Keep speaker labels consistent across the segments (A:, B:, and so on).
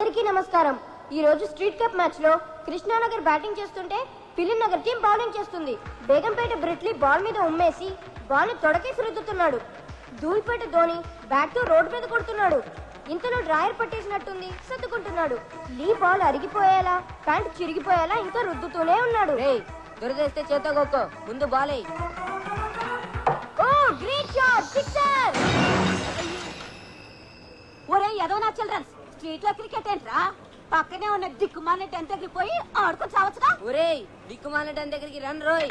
A: అందరికీ నమస్కారం. ఈ రోజు స్ట్రీట్ కప్ మ్యాచ్ లో కృష్ణానగర్ బ్యాటింగ్ చేస్తుంటే ఫిలిం నగర్ టీం బౌలింగ్ చేస్తుంది. బేగంపేట బ్రిట్లీ బాల్ మీద ఉమ్మేసి బాల్ ని తొడకేసి రుద్దుతున్నాడు. ధూళిపేట ధోని బ్యాట్ తో రోడ్డు మీద కొడుతున్నాడు. ఇంతలో డ్రాయర్ పట్టేసినట్టుంది, సర్దుకుంటున్నాడు. లీ బాల్ అరిగిపోయేలా ప్యాంట్ చిరిగిపోయేలా ఇంకా రుద్దుతూనే ఉన్నాడు.
B: దురదేస్తే చేతో గొక్కో, ముందు బాలే.
A: ఓ గ్రేట్ షాట్, సిక్సర్!
B: ఒరే యదవనా చిల్డ్రన్స్, స్ట్రీట్ లో క్రికెట్ ఏంట్రా? పక్కనే ఉన్న దిక్కుమాల టెన్ దగ్గరికి పోయి ఆడుకొని చావచ్చుగా. ఒరే దిక్కుమాల టెన్ దగ్గరికి రన్ రోయ్.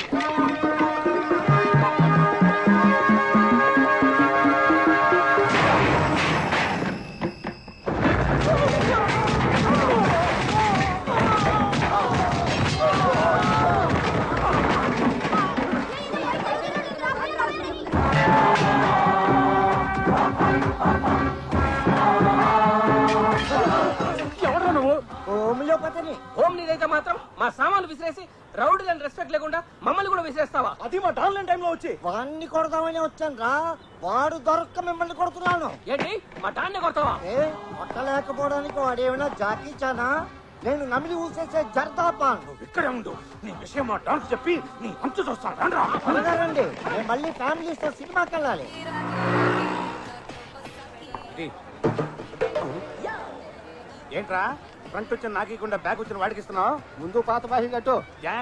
C: హోమ్ నీదైతే మాత్రం మా సామాన్లు విసిరేసి రౌడీలను రెస్పెక్ట్ లేకుండా మమ్మల్ని కూడా విసిరేస్తావా?
D: అది మా డాన్లైన్ టైంలో వచ్చి వాడిని కొడదామని వచ్చాను రా. వాడు దొరక్క మిమ్మల్ని కొడుతున్నాను.
C: ఏంటి మా డాన్ని కొడతావా?
D: కొట్టలేకపోవడానికి వాడేమైనా జాకీ చానా? నేను నమిలి ఊసేసే జర్దాపాన్.
E: ఇక్కడే ఉండు, నీ విషయం మా డాన్స్ చెప్పి నీ అంచు చూస్తాను.
D: రండి, నేను మళ్ళీ ఫ్యామిలీస్తో సినిమాకి వెళ్ళాలి.
E: ఏంట్రా ఫ్రంట్ వచ్చిన నాకీకుండా బ్యాక్ వచ్చిన వాడికి ఇస్తున్నావు?
D: ముందు పాత బాహి కట్టు.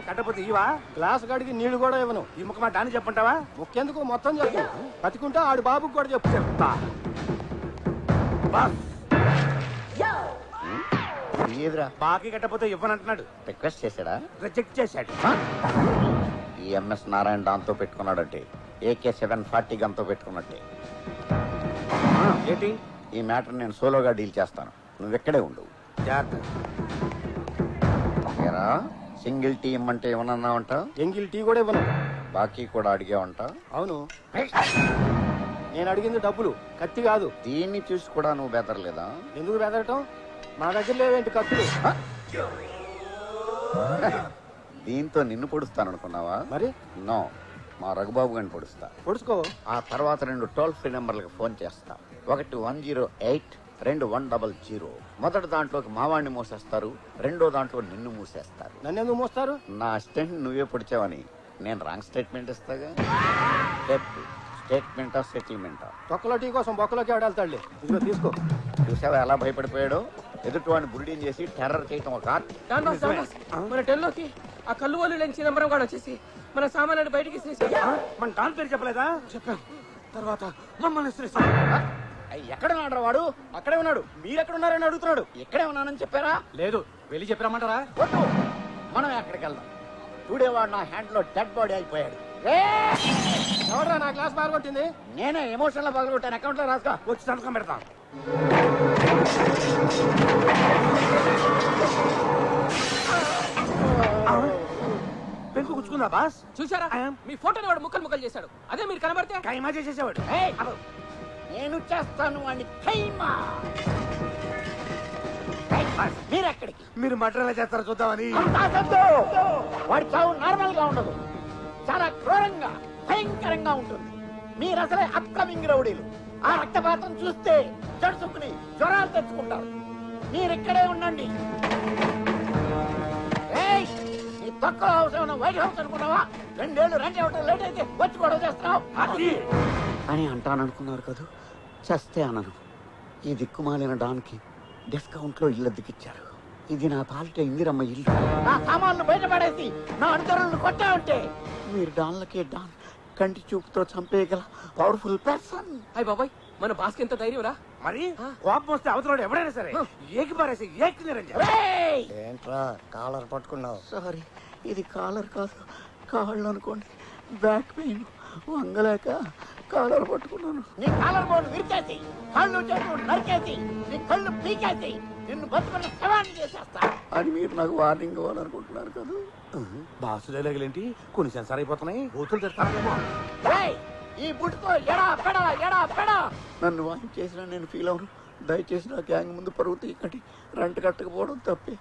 E: కట్టపోతే ఇవా
D: గ్లాస్ గడికి నీళ్లు కూడా ఇవ్వను.
E: ఈ ముఖ మా డాన్ని చెప్పంటావా?
D: ముఖ్యందుకు మొత్తం చెప్పు. బతికుంటే ఆడు బాబుకి కూడా చెప్పు.
E: చెప్తా. బాస్
F: ఏదిరా
E: బాకీ కట్టపోతే ఇవ్వనంటున్నాడు.
F: రిక్వెస్ట్ చేశాడా?
E: రిజెక్ట్ చేశాడు.
F: ఈ ఎంఎస్ నారాయణ దాంతో పెట్టుకున్నాడంటే AK 740 గంతో పెట్టుకున్నట్టే.
E: ఏంటి?
F: ఈ మ్యాటర్ నేను సోలోగా డీల్ చేస్తాను, నువ్వు ఎక్కడే ఉండు.
E: జాగ్రత్త.
F: ఏరా, సింగిల్ టీ ఇమ్మంటే ఏమన్నావంట?
D: ఎంగిల్ టీ కూడా ఇవ్వను.
F: బాకీ కూడా అడిగావంట?
D: అవును, నేను అడిగింది డబ్బులు, కత్తి కాదు.
F: దీన్ని చూసి కూడా నువ్వు బెదరలేదా?
D: ఎందుకు బెదరటం? మా దగ్గర లేవేంటి కత్తులు?
F: దీంతో నిన్ను పొడుస్తాననుకున్నావా?
D: మరి
F: నో, మా రఘుబాబు గారిని పొడుస్తా.
D: పొడుచుకో.
F: ఆ తర్వాత 2 టోల్ ఫ్రీ నెంబర్లకు ఫోన్ చేస్తా. ఒకటి 108, 2 100. మొదటి దాంట్లోకి మావాణ్ణి మూసేస్తారు, రెండో దాంట్లో నిన్ను మూసేస్తారు.
D: నన్నెందుకు మోస్తారు?
F: నా అసిస్టెంట్ నువ్వే పొడిచావని నేను రాంగ్ స్టేట్మెంట్ ఇస్తాగా. స్టేట్మెంటా సెటిల్మెంటా?
D: తొక్కలో టీ కోసం బొక్కలోకి ఆడాలి. ఇదిగో తీసుకో.
F: చూసావా ఎలా భయపడిపోయాడో? ఎదుటివాడిని బుల్డీన్ చేసి టెర్రర్ చేయటం ఒక ఆర్ట్.
C: మన టెన్లోకి ఆ కళ్ళు వాళ్ళు లేని చిదంబరం కూడా వచ్చేసి మన సామాన్లు బయటికి
E: మన డాన్ పేరు చెప్పలేదా?
C: చెప్పాను.
E: తర్వాత మమ్మల్ని విసిరేస్తాడు.
F: ఎక్కడ ఉన్నాడు వాడు? అక్కడే ఉన్నాడు. మీరెక్కడ ఉన్నారని అడుగుతున్నాడు. ఎక్కడే ఉన్నానని చెప్పారా?
E: లేదు, వెళ్ళి చెప్పిరమ్మంటారా?
F: వద్దు, మనం ఎక్కడికి వెళ్దాం. చూడేవాడు నా హ్యాండ్ లో డెడ్ బాడీ అయిపోయాడు.
D: ఎవడ్రా నా గ్లాస్ బాగా కొట్టింది?
F: నేనే ఎమోషనల్ గా పగలగొట్టాను. అకౌంట్ లో రాసుకో.
E: వచ్చి సంతకం పెడతాం. పెంకు గుచ్చుకుందా బాస్?
C: చూసారా, మీ ఫోటోని వాడు ముక్కలు ముక్కలు చేశాడు. అదే మీరు కనబడితే
E: కైమా చేసేసేవాడు.
F: నేను చేస్తాను వాడిని. మీరెక్కడికి?
E: మీరు మటర్ ఎలా చేస్తారో చూద్దామని.
F: వాడి చావు నార్మల్ గా ఉండదు, చాలా క్రూరంగా భయంకరంగా ఉంటుంది. మీరు అసలే అప్కమింగ్ రౌడీలు. ఆ రక్తపాతం చూస్తే జడుసుకుని జ్వరాలు తెచ్చుకుంటారు. మీరిక్కడే ఉండండి. ఈ తక్కువ హౌస్ ఏమన్నా వైట్ హౌస్ అనుకున్నావా? 2 ఏళ్ళు రెంట్ ఇవ్వటం లేట్ అయితే వచ్చి గొడవ చేస్తున్నావు అని అంటాననుకున్నారు కదా. చస్తే అనను. ఈ దిక్కుమాలిన డాన్కి డిస్కౌంట్ లో ఇల్లు అద్దెకిచ్చారు. ఇది నా పాలిట ఇందిరమ్మ ఇల్లు. నా సామాన్లు బయటపడేసి నా అనుచరులను కొట్టా ఉంటే మీరు డాన్లకే డాన్ కంటి చూపుతో చంపేయగల పవర్ఫుల్ పర్సన్.
C: అయ్య బాబాయ్, మన బాస్కి ఎంత ధైర్యం రా.
E: మరి కోపం వస్తే అవతల ఎవడైనా సరే ఏకి పారేసి ఏకి నిరంజన్.
D: ఏంట్రా కాలర్ పట్టుకున్నావు?
F: సారీ, ఇది కాలర్ కాదు, కాళ్ళు అనుకోండి. బ్యాక్ పెయిన్ వంగలేక కాలర్ పట్టుకున్నాను. నీ కాలర్ బోర్డు విరిచేసి, కాళ్ళు చేతులు నరికేసి, నీ కళ్ళు పీకేసి నిన్ను బతుకున్న శవాన్ని చేసేస్తా అని మీరు నాకు వార్నింగ్ ఇవ్వాలనుకుంటున్నారు కదా.
E: బాసు డైలాగులేంటి కొన్ని సెన్సార్ అయిపోతున్నాయి. బూతులు తెస్తారేమో.
F: ఈ బుట్టితో ఎడా పెడా ఎడా పెడా నన్ను వాయిన్ చేసినా నేను ఫీల్ అవును. దయచేసి నా గ్యాంగ్ ముందు పరువు తీయకండి. రెంట్ కట్టకపోవడం తప్పే.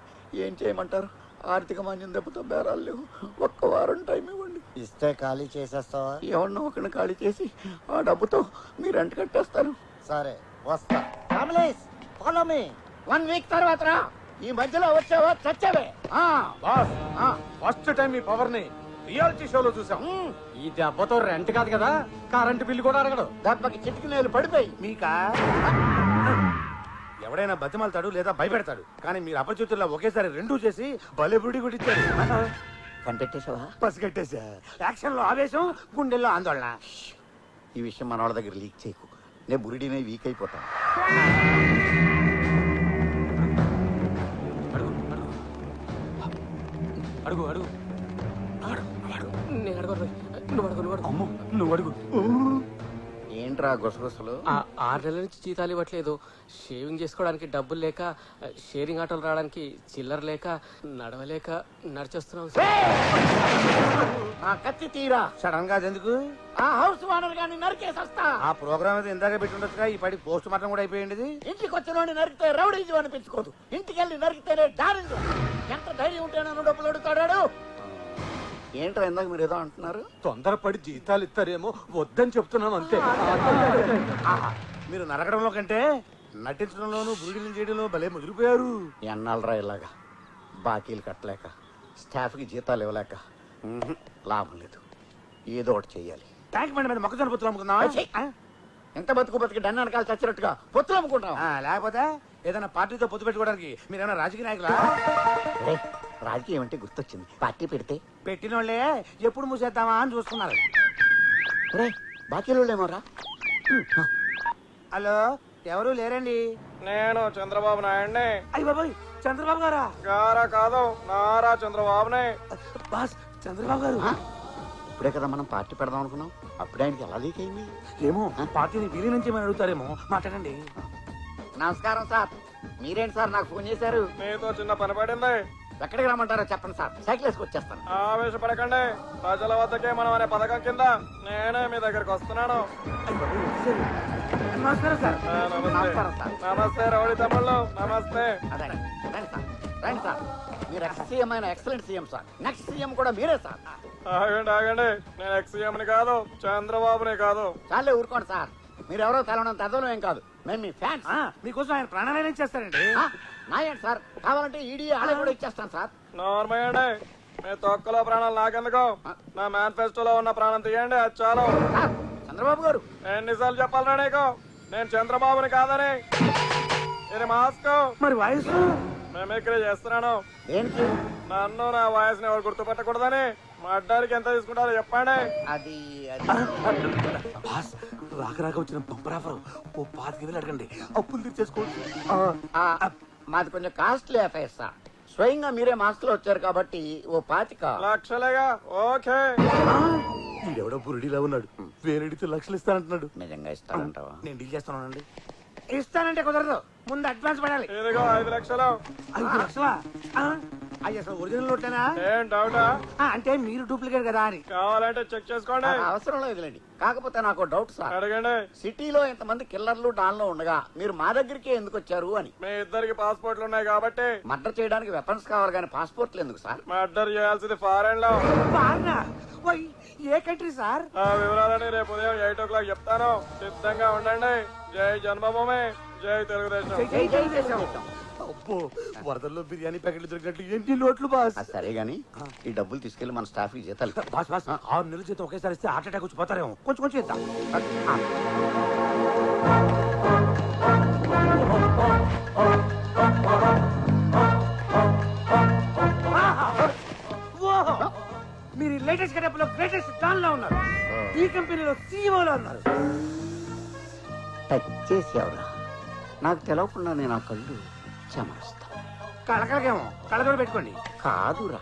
F: ఏం చేయమంటారు? ఆర్థిక మాన్యం దెబ్బతో బేరాలు లేవు. 1 వారం టైం ఇవ్వండి.
D: ఇస్తే ఖాళీ చేసేస్తావా?
F: ఎవరినో ఒకరిని ఖాళీ చేసి ఆ డబ్బుతో మీరు రెంట్ కట్టేస్తారు.
D: సరే, వస్తా. Families follow me.
F: 1 వీక్ తర్వాత రా. ఈ మధ్యలో వచ్చావో చచ్చావే.
E: బాస్ ఫస్ట్ టైం మీ పవర్ ని రియాలిటీ షోలో చూసాం.
C: ఈ దెబ్బతో రెంట్ కాదు కదా, కరెంటు బిల్లు కూడా అడగడు.
F: దెబ్బకి చిటికినేలు పడిపోయి.
E: మీకా ఎవడైనా బతిమాలతాడు లేదా భయపెడతాడు, కానీ మీరు అపరిచితుల్లో ఒకేసారి రెండూ చేసి భలే బుడి కొట్టించారు.
F: కనిపెట్టేశావా?
E: పసిగట్టేశా. యాక్షన్ లో ఆవేశం, గుండెల్లో ఆందోళన.
F: ఈ విషయం మన వాళ్ళ దగ్గర లీక్ చేయకు. నేను బురిడినే వీక్ అయిపోతాను.
C: అడుగు అడుగు నేను అడుగు. నువ్వు అడుగు, నువ్వు అడుగు. అమ్మో, నువ్వు అడుగు.
F: ఏంట్రా గుసగుసలు?
C: 6 నెలల నుంచి జీతాలు ఇవ్వట్లేదు. షేవింగ్ చేసుకోవడానికి డబ్బులు లేక, షేరింగ్ ఆటోలు రావడానికి చిల్లర లేక, నడవలేక నడిచేస్తున్నాం.
F: ఆ కత్తి తీరా.
E: సడన్ గా ఎందుకు?
F: ఆ హౌస్ ఓనర్ గాని నరికేసొస్తా.
E: ఆ ప్రోగ్రామ్ అయితే ఇందాక పెట్టుండొచ్చుగా. ఈ పడి పోస్ట్ మార్టం కూడా అయిపోయింది.
F: ఇంటికి వచ్చిన నరికితే రౌడీజం అనిపించుకోదు. ఇంటికి వెళ్ళి నరికితేనే డారింజం. ఎంత ధైర్యం ఉంటే నన్ను డబ్బులు అడుగుతాడాడు. ఏంట్రా ఇందాక మీరు ఏదో అంటున్నారు?
E: తొందరపడి జీతాలు ఇస్తారేమో వద్దని చెప్తున్నాను అంతే. మీరు నరకడంలో కంటే నటించడంలోనూ బురిడిని చేయడంలో భలే ముదిరిపోయారు.
F: ఎన్నాళ్ళరా ఇలాగా బాకీలు కట్టలేక, స్టాఫ్కి జీతాలు ఇవ్వలేక లాభం లేదు. ఏదో ఒకటి చెయ్యాలి.
E: ట్యాంక్ బండి మీద మొక్కజొన్న పొత్తులు అమ్ముకుందాం.
F: ఎంత బతుకు బతికి డన్న వెనకాల చచ్చినట్టుగా పొత్తులు అమ్ముకుంటాం.
E: లేకపోతే ఏదైనా పార్టీతో పొత్తు పెట్టుకోవడానికి మీరేమైనా రాజకీయ నాయకులా?
F: రాజకీయం అంటే గుర్తొచ్చింది. పార్టీ పెడితే
E: పెట్టిన వాళ్ళే ఎప్పుడు మూసేద్దామా అని చూస్తున్నారు.
F: బాకీలు ఏమోరా.
E: హలో, ఎవరు లేరండి?
G: నేను చంద్రబాబు నాయుడిని.
E: అయ్య బాబాయ్, చంద్రబాబు గారా?
G: గారా కాదు, నారా చంద్రబాబునే.
E: బాస్, చంద్రబాబు గారు.
F: ఇప్పుడే కదా మనం పార్టీ పెడదాం అనుకున్నాం. అప్పుడే ఆయనకి ఎలా లీక్ అయింది?
E: ఏమో, పార్టీని వీలి నుంచి ఏమైనా అడుగుతారేమో. మాట్లాడండి.
F: నమస్కారం సార్. మీరేంటి సార్ నాకు ఫోన్ చేశారు?
G: మీతో చిన్న పని పడింది.
F: ఎక్కడికి రమ్మంటారో చెప్పండి సార్. సైకిల్ వేసుకు వచ్చేస్తాను.
G: ఆవేశపడకండి. ప్రజల వద్దకే మనం అనే పథకం కింద నేనే మీ దగ్గరకు వస్తున్నాను.
E: నమస్కారం సార్.
F: నమస్కారం సార్.
G: నమస్తే రౌడీ తమ్ముళ్ళు, నమస్తే.
F: అదే రండి సార్, రండి సార్. మీరు ఎక్స్ సీఎం అయిన excellent CM sir. Next CM కూడా మీరే సార్.
G: ఆగండి ఆగండి, నేను ఎక్స్-సీఎంని కాదు, చంద్రబాబుని కాదు.
F: చాలే ఊరుకోండి సార్. మీరెవరో తెలవనంత అర్థం ఏం కాదు. మేము మీ ఫ్యాన్స్.
E: మీకోసం ఆయన ప్రాణాలైనా ఇచ్చేస్తారండి.
F: నాయండి సార్. కావాలంటే ఈడీ ఆడే కూడా ఇచ్చేస్తాను సార్.
G: నార్మయ్యండి, మీ తొక్కలో ప్రాణాలు నాకెందుకు? నా మేనిఫెస్టోలో ఉన్న ప్రాణం తీయండి, అది చాలు.
F: సార్, చంద్రబాబు గారు.
G: ఎన్నిసార్లు చెప్పాలరా నీకు నేను చంద్రబాబుని కాదని? ఇది మాస్క్.
E: మరి వాయిస్
G: మిమిక్రీ చేస్తున్నాను.
F: దేనికి?
G: నన్ను నా వాయిస్ ని ఎవరు గుర్తుపెట్టకూడదని. మా అడ్డానికి ఎంత తీసుకుంటారో చెప్పండి.
F: అది
E: బాస్, రాక రాక వచ్చిన బంపర్ ఆఫర్. ఓ 5,000 అడగండి, అప్పులు తీర్చేసుకోవచ్చు.
F: మాది కొంచెం కాస్ట్లీ అఫైర్ సార్. స్వయంగా మీరే మాస్క్ లో వచ్చారు కాబట్టి ఓ 25
G: లక్షలేగా. ఓకే.
E: వీడెవడో బురుడిలా ఉన్నాడు. వేరెడితే లక్షలు ఇస్తానంటున్నాడు.
F: నిజంగా ఇస్తానంటావా?
E: నేను డీల్ చేస్తానండి. ఇస్తానంటే కుదరదు, ముందు అడ్వాన్స్ పడాలి.
G: ఇదిగో 5 లక్షలు.
E: 5 లక్షలా? అయ్యి అసలు ఒరిజినల్ నోట్లేనా?
G: ఏం డౌటా?
E: అంటే మీరు డూప్లికేట్ కదా అని.
G: కావాలంటే చెక్ చేసుకోండి.
F: అవసరం లేదులేండి. కాకపోతే నాకు డౌట్ సార్.
G: అడగండి.
F: సిటీలో ఇంతమంది కిల్లర్లు డాన్లో ఉండగా మీరు మా దగ్గరికి ఎందుకు వచ్చారు అని.
G: మీ ఇద్దరికి పాస్పోర్ట్లు ఉన్నాయి కాబట్టి.
F: మర్డర్ చేయడానికి వెపన్స్ కావాలి కానీ పాస్పోర్ట్లు ఎందుకు సార్?
G: మర్డర్ చేయాల్సింది ఫారెన్ లో.
E: ఏ కంట్రీ సార్?
G: ఆ వివరాలని రేపు ఉదయం 8 o'clock చెప్తాను. సిద్ధంగా ఉండండి. జై జన్మభూమి, జై తెలుగుదేశం.
E: అబ్బో, వరదల్లో బిర్యానీ ప్యాకెట్లు దొరికినట్టు ఏంటి లోట్లు బాస్?
F: సరే గాని ఈ డబ్బులు తీసుకెళ్లి మన స్టాఫ్ కి జీతాలు.
E: బాస్ బాస్, 6 నెలల జీతం ఒకేసారి ఇస్తే హార్ట్ అటాక్ వచ్చి పోతారేమో. కొంచెం కొంచెం ఇద్దాం. మీరు లేటెస్ట్ గెటప్ లో గ్రేటెస్ట్ డాన్ లో ఉన్నారు. ఈ కంపెనీలో CEO లో ఉన్నారు.
F: టచ్ చేసేవరా? నాకు తెలవకుండా నేను ఆ కళ్ళు చెమరుస్తా.
E: కళకళకేమో కళగడ పెట్టుకోండి.
F: కాదురా,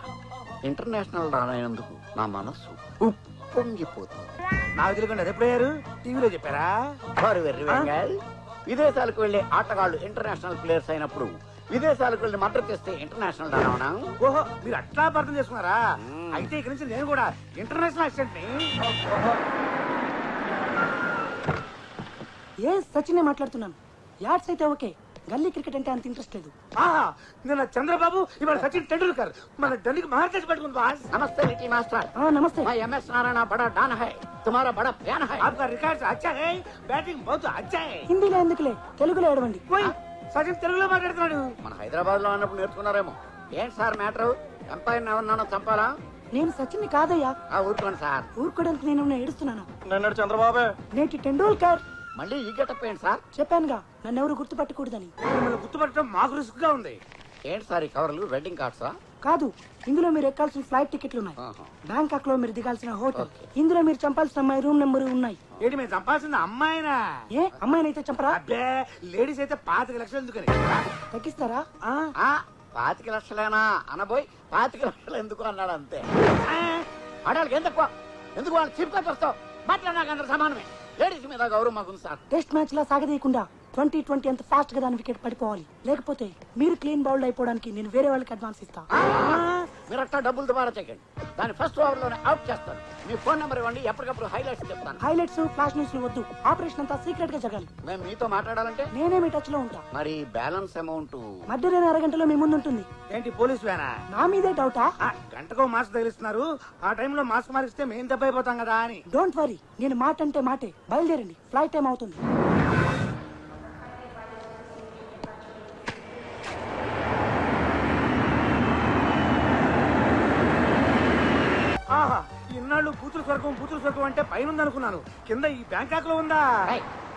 F: ఇంటర్నేషనల్ రానైనందుకు నా మనస్సు ఉప్పొంగిపోతుంది.
E: నాకు తెలియకుండా అది ఎప్పుడయ్యారు? టీవీలో చెప్పారా?
F: వారు వెర్రి వెంగాయ్. విదేశాలకు వెళ్లే ఆటగాళ్లు ఇంటర్నేషనల్ ప్లేయర్స్ అయినప్పుడు విదేశాలకు వెళ్లి మర్డర్ చేస్తే ఇంటర్నేషనల్ రానా?
E: ఓహో, మీరు అట్లా అర్థం చేసుకున్నారా? అయితే ఇక్కడి నుంచి నేను కూడా ఇంటర్నేషనల్ అసిస్టెంట్ ని.
H: ఏ సచిన్ మాట్లాడుతున్నాను. యాడ్స్ అయితే ఓకే, గల్లీ క్రికెట్ అంటే అంత ఇంట్రెస్ట్ లేదు.
E: నిన్న చంద్రబాబు, ఇవాళ సచిన్ టెండూల్కర్. మన ఢిల్లీకి మహారాజ్ పెట్టుకుంది బాస్.
F: నమస్తే లిటిల్ మాస్టర్.
H: నమస్తే.
F: मैं MS नारायण बड़ा डॉन है, तुम्हारा बड़ा फैन है.
E: आपका रिकॉर्ड अच्छा है, बैटिंग बहुत अच्छा है.
H: హిందీలో ఎందుకులే, తెలుగులో ఏడవండి.
E: कोई సచిన్ తెలుగులో మాట్లాడుతున్నాడు.
F: మన హైదరాబాద్ లో ఉన్నప్పుడు నేర్చుకున్నారేమో. ఏంటి సార్ మ్యాటర్? ఎంపైర్ ఎవరినైనా చంపాలా?
H: నేను సచిన్ని కాదయ్యా.
F: ఊరుకోండి సార్.
H: ఊరుకోవడానికి నేను ఏడుస్తున్నాను.
G: నిన్నటి చంద్రబాబే.
H: నేటి టెండూల్కర్.
F: మళ్ళీ ఈ గెటప్ ఏంటి సార్?
H: చెప్పానుగా నన్ను ఎవరు గుర్తుపట్టకూడదని.
E: మిమ్మల్ని గుర్తుపట్టడం మాకు రిస్క్ గా ఉంది.
F: ఏంటి సార్ ఈ కవర్లు? వెడ్డింగ్ కార్డ్సా?
H: కాదు, ఇందులో మీరు ఎక్కాల్సిన ఫ్లైట్ టికెట్లు ఉన్నాయి.
F: ఆహా.
H: బ్యాంకాక్ లో మీరు దిగాల్సిన హోటల్.
F: ఓకే.
H: ఇందులో మీరు చంపాల్సిన అమ్మాయి రూమ్ నెంబర్ ఉన్నాయి.
E: ఏంటి మేము చంపాల్సింది అమ్మాయినా?
H: ఏ అమ్మాయినైతే చంపరా?
E: అబ్బే లేడీస్ అయితే 25 లక్షలు ఎందుకని?
H: తగ్గిస్తారా? ఆ,
F: 25 లక్షలేనా అనబోయి 25 లక్షలు ఎందుకు అన్నాడు అంతే. ఆడాళ్ళకి ఏం తక్కువ? ఎందుకు వాళ్ళు చీప్ గా వస్తావు? బట్టలు నాకు అందరూ సమానమే. లేడీస్ మీద గౌరవం మాకుంది సార్.
H: టెస్ట్ మ్యాచ్ లా సాగదీయకుండా 2020 అంత ఫాస్ట్ గా దాని వికెట్ పడిపోవాలి. లేకపోతే మీరు క్లీన్ బౌల్డ్ అయిపోవడానికి నేను వేరే వాళ్ళకి అడ్వాన్స్ ఇస్తా.
F: మీరు అట్లా డబ్బులు దుబారా చేయకండి. దాని ఫస్ట్ ఓవర్ లోనే అవుట్ చేస్తాను. మీ ఫోన్ నెంబర్ ఇవ్వండి, ఎప్పటికప్పుడు హైలైట్స్ చెప్తాను.
H: హైలైట్స్ ఫ్లాష్ న్యూస్ వద్దు. ఆపరేషన్ అంతా సీక్రెట్ గా జరగాలి.
F: మేము మీతో మాట్లాడాలంటే
H: నేనే మీ టచ్ లో ఉంటా.
F: మరి బ్యాలెన్స్ అమౌంట్
H: మధ్యాహ్నం అరగంటలో మీ ముందు ఉంటుంది.
E: ఏంటి పోలీస్ వేనా?
H: నా మీదే డౌటా?
E: గంటకో మాస్క్ తగిలిస్తున్నారు. ఆ టైంలో మాస్క్ మారిస్తే మేము దెబ్బ అయిపోతాం కదా అని.
H: డోంట్ వరీ, నేను మాట అంటే మాటే. బయలుదేరండి, ఫ్లైట్ టైం అవుతుంది.
E: ఆహా, ఇన్నాళ్ళు బూతులు స్వర్గం అంటే పైన ఉందనుకున్నాను. కింద ఈ బ్యాంకాక్ లో ఉందా?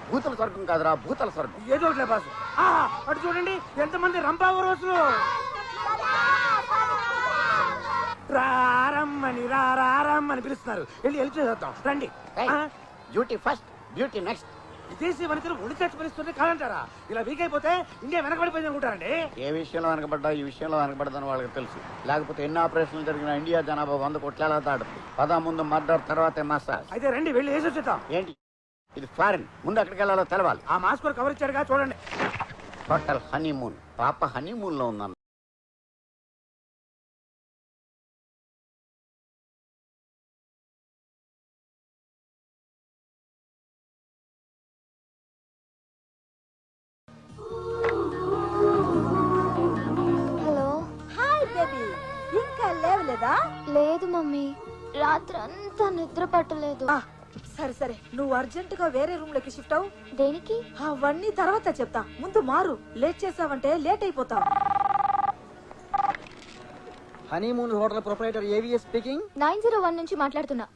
F: భూతల స్వర్గం కాదురా, భూతల స్వర్గం.
E: ఏదో ఒకట్లే బాసు. ఆహా, అటు చూడండి ఎంతమంది రంపావరోసులు. రారమ్మని పిలుస్తున్నారు. వెళ్ళి హెల్ప్ చేద్దాం రండి.
F: Duty first, beauty next.
E: విదేశీ వనితలు ఒడి చచ్చి పిలుస్తుంటే కాదంటారా? ఇలా వీక్ అయిపోతే ఇండియా వెనకబడిపోయింది అనుకుంటారండి.
F: ఏ విషయంలో వెనకబడ్డా ఈ విషయంలో వెనకబడదని వాళ్ళకి తెలుసు. లేకపోతే ఎన్ని ఆపరేషన్లు జరిగిన ఇండియా జనాభా 100 కోట్ల దాడు. ముందు మర్డర్, తర్వాతే మసాజ్.
E: అయితే రండి వెళ్ళి వేసి వచ్చేద్దాం.
F: ఏంటి ఇది? ఫారిన్. ముందు ఎక్కడికి వెళ్ళాలో తెలవాలి.
E: ఆ మాస్క్ కవర్ ఇచ్చాడుగా చూడండి.
F: Hotel honeymoon. పాప హనీమూన్ లో ఉందన్న.
A: హలో.
B: హాయ్ బేబీ, ఇంకా లేవలేదా?
A: లేదు మమ్మీ, రాత్రంతా నిద్ర పట్టలేదు.
B: సరే సరే, నువ్వు అర్జెంట్ గా వేరే రూమ్ లోకి షిఫ్ట్ అవు.
A: దేనికి?
B: అవన్నీ తర్వాత చెప్తా, ముందు మారు. లేట్ చేసావంటే లేట్ అయిపోతావు.
D: Honeymoon hotel proprietor AVS speaking.
A: 901 నుంచి మాట్లాడుతున్నా.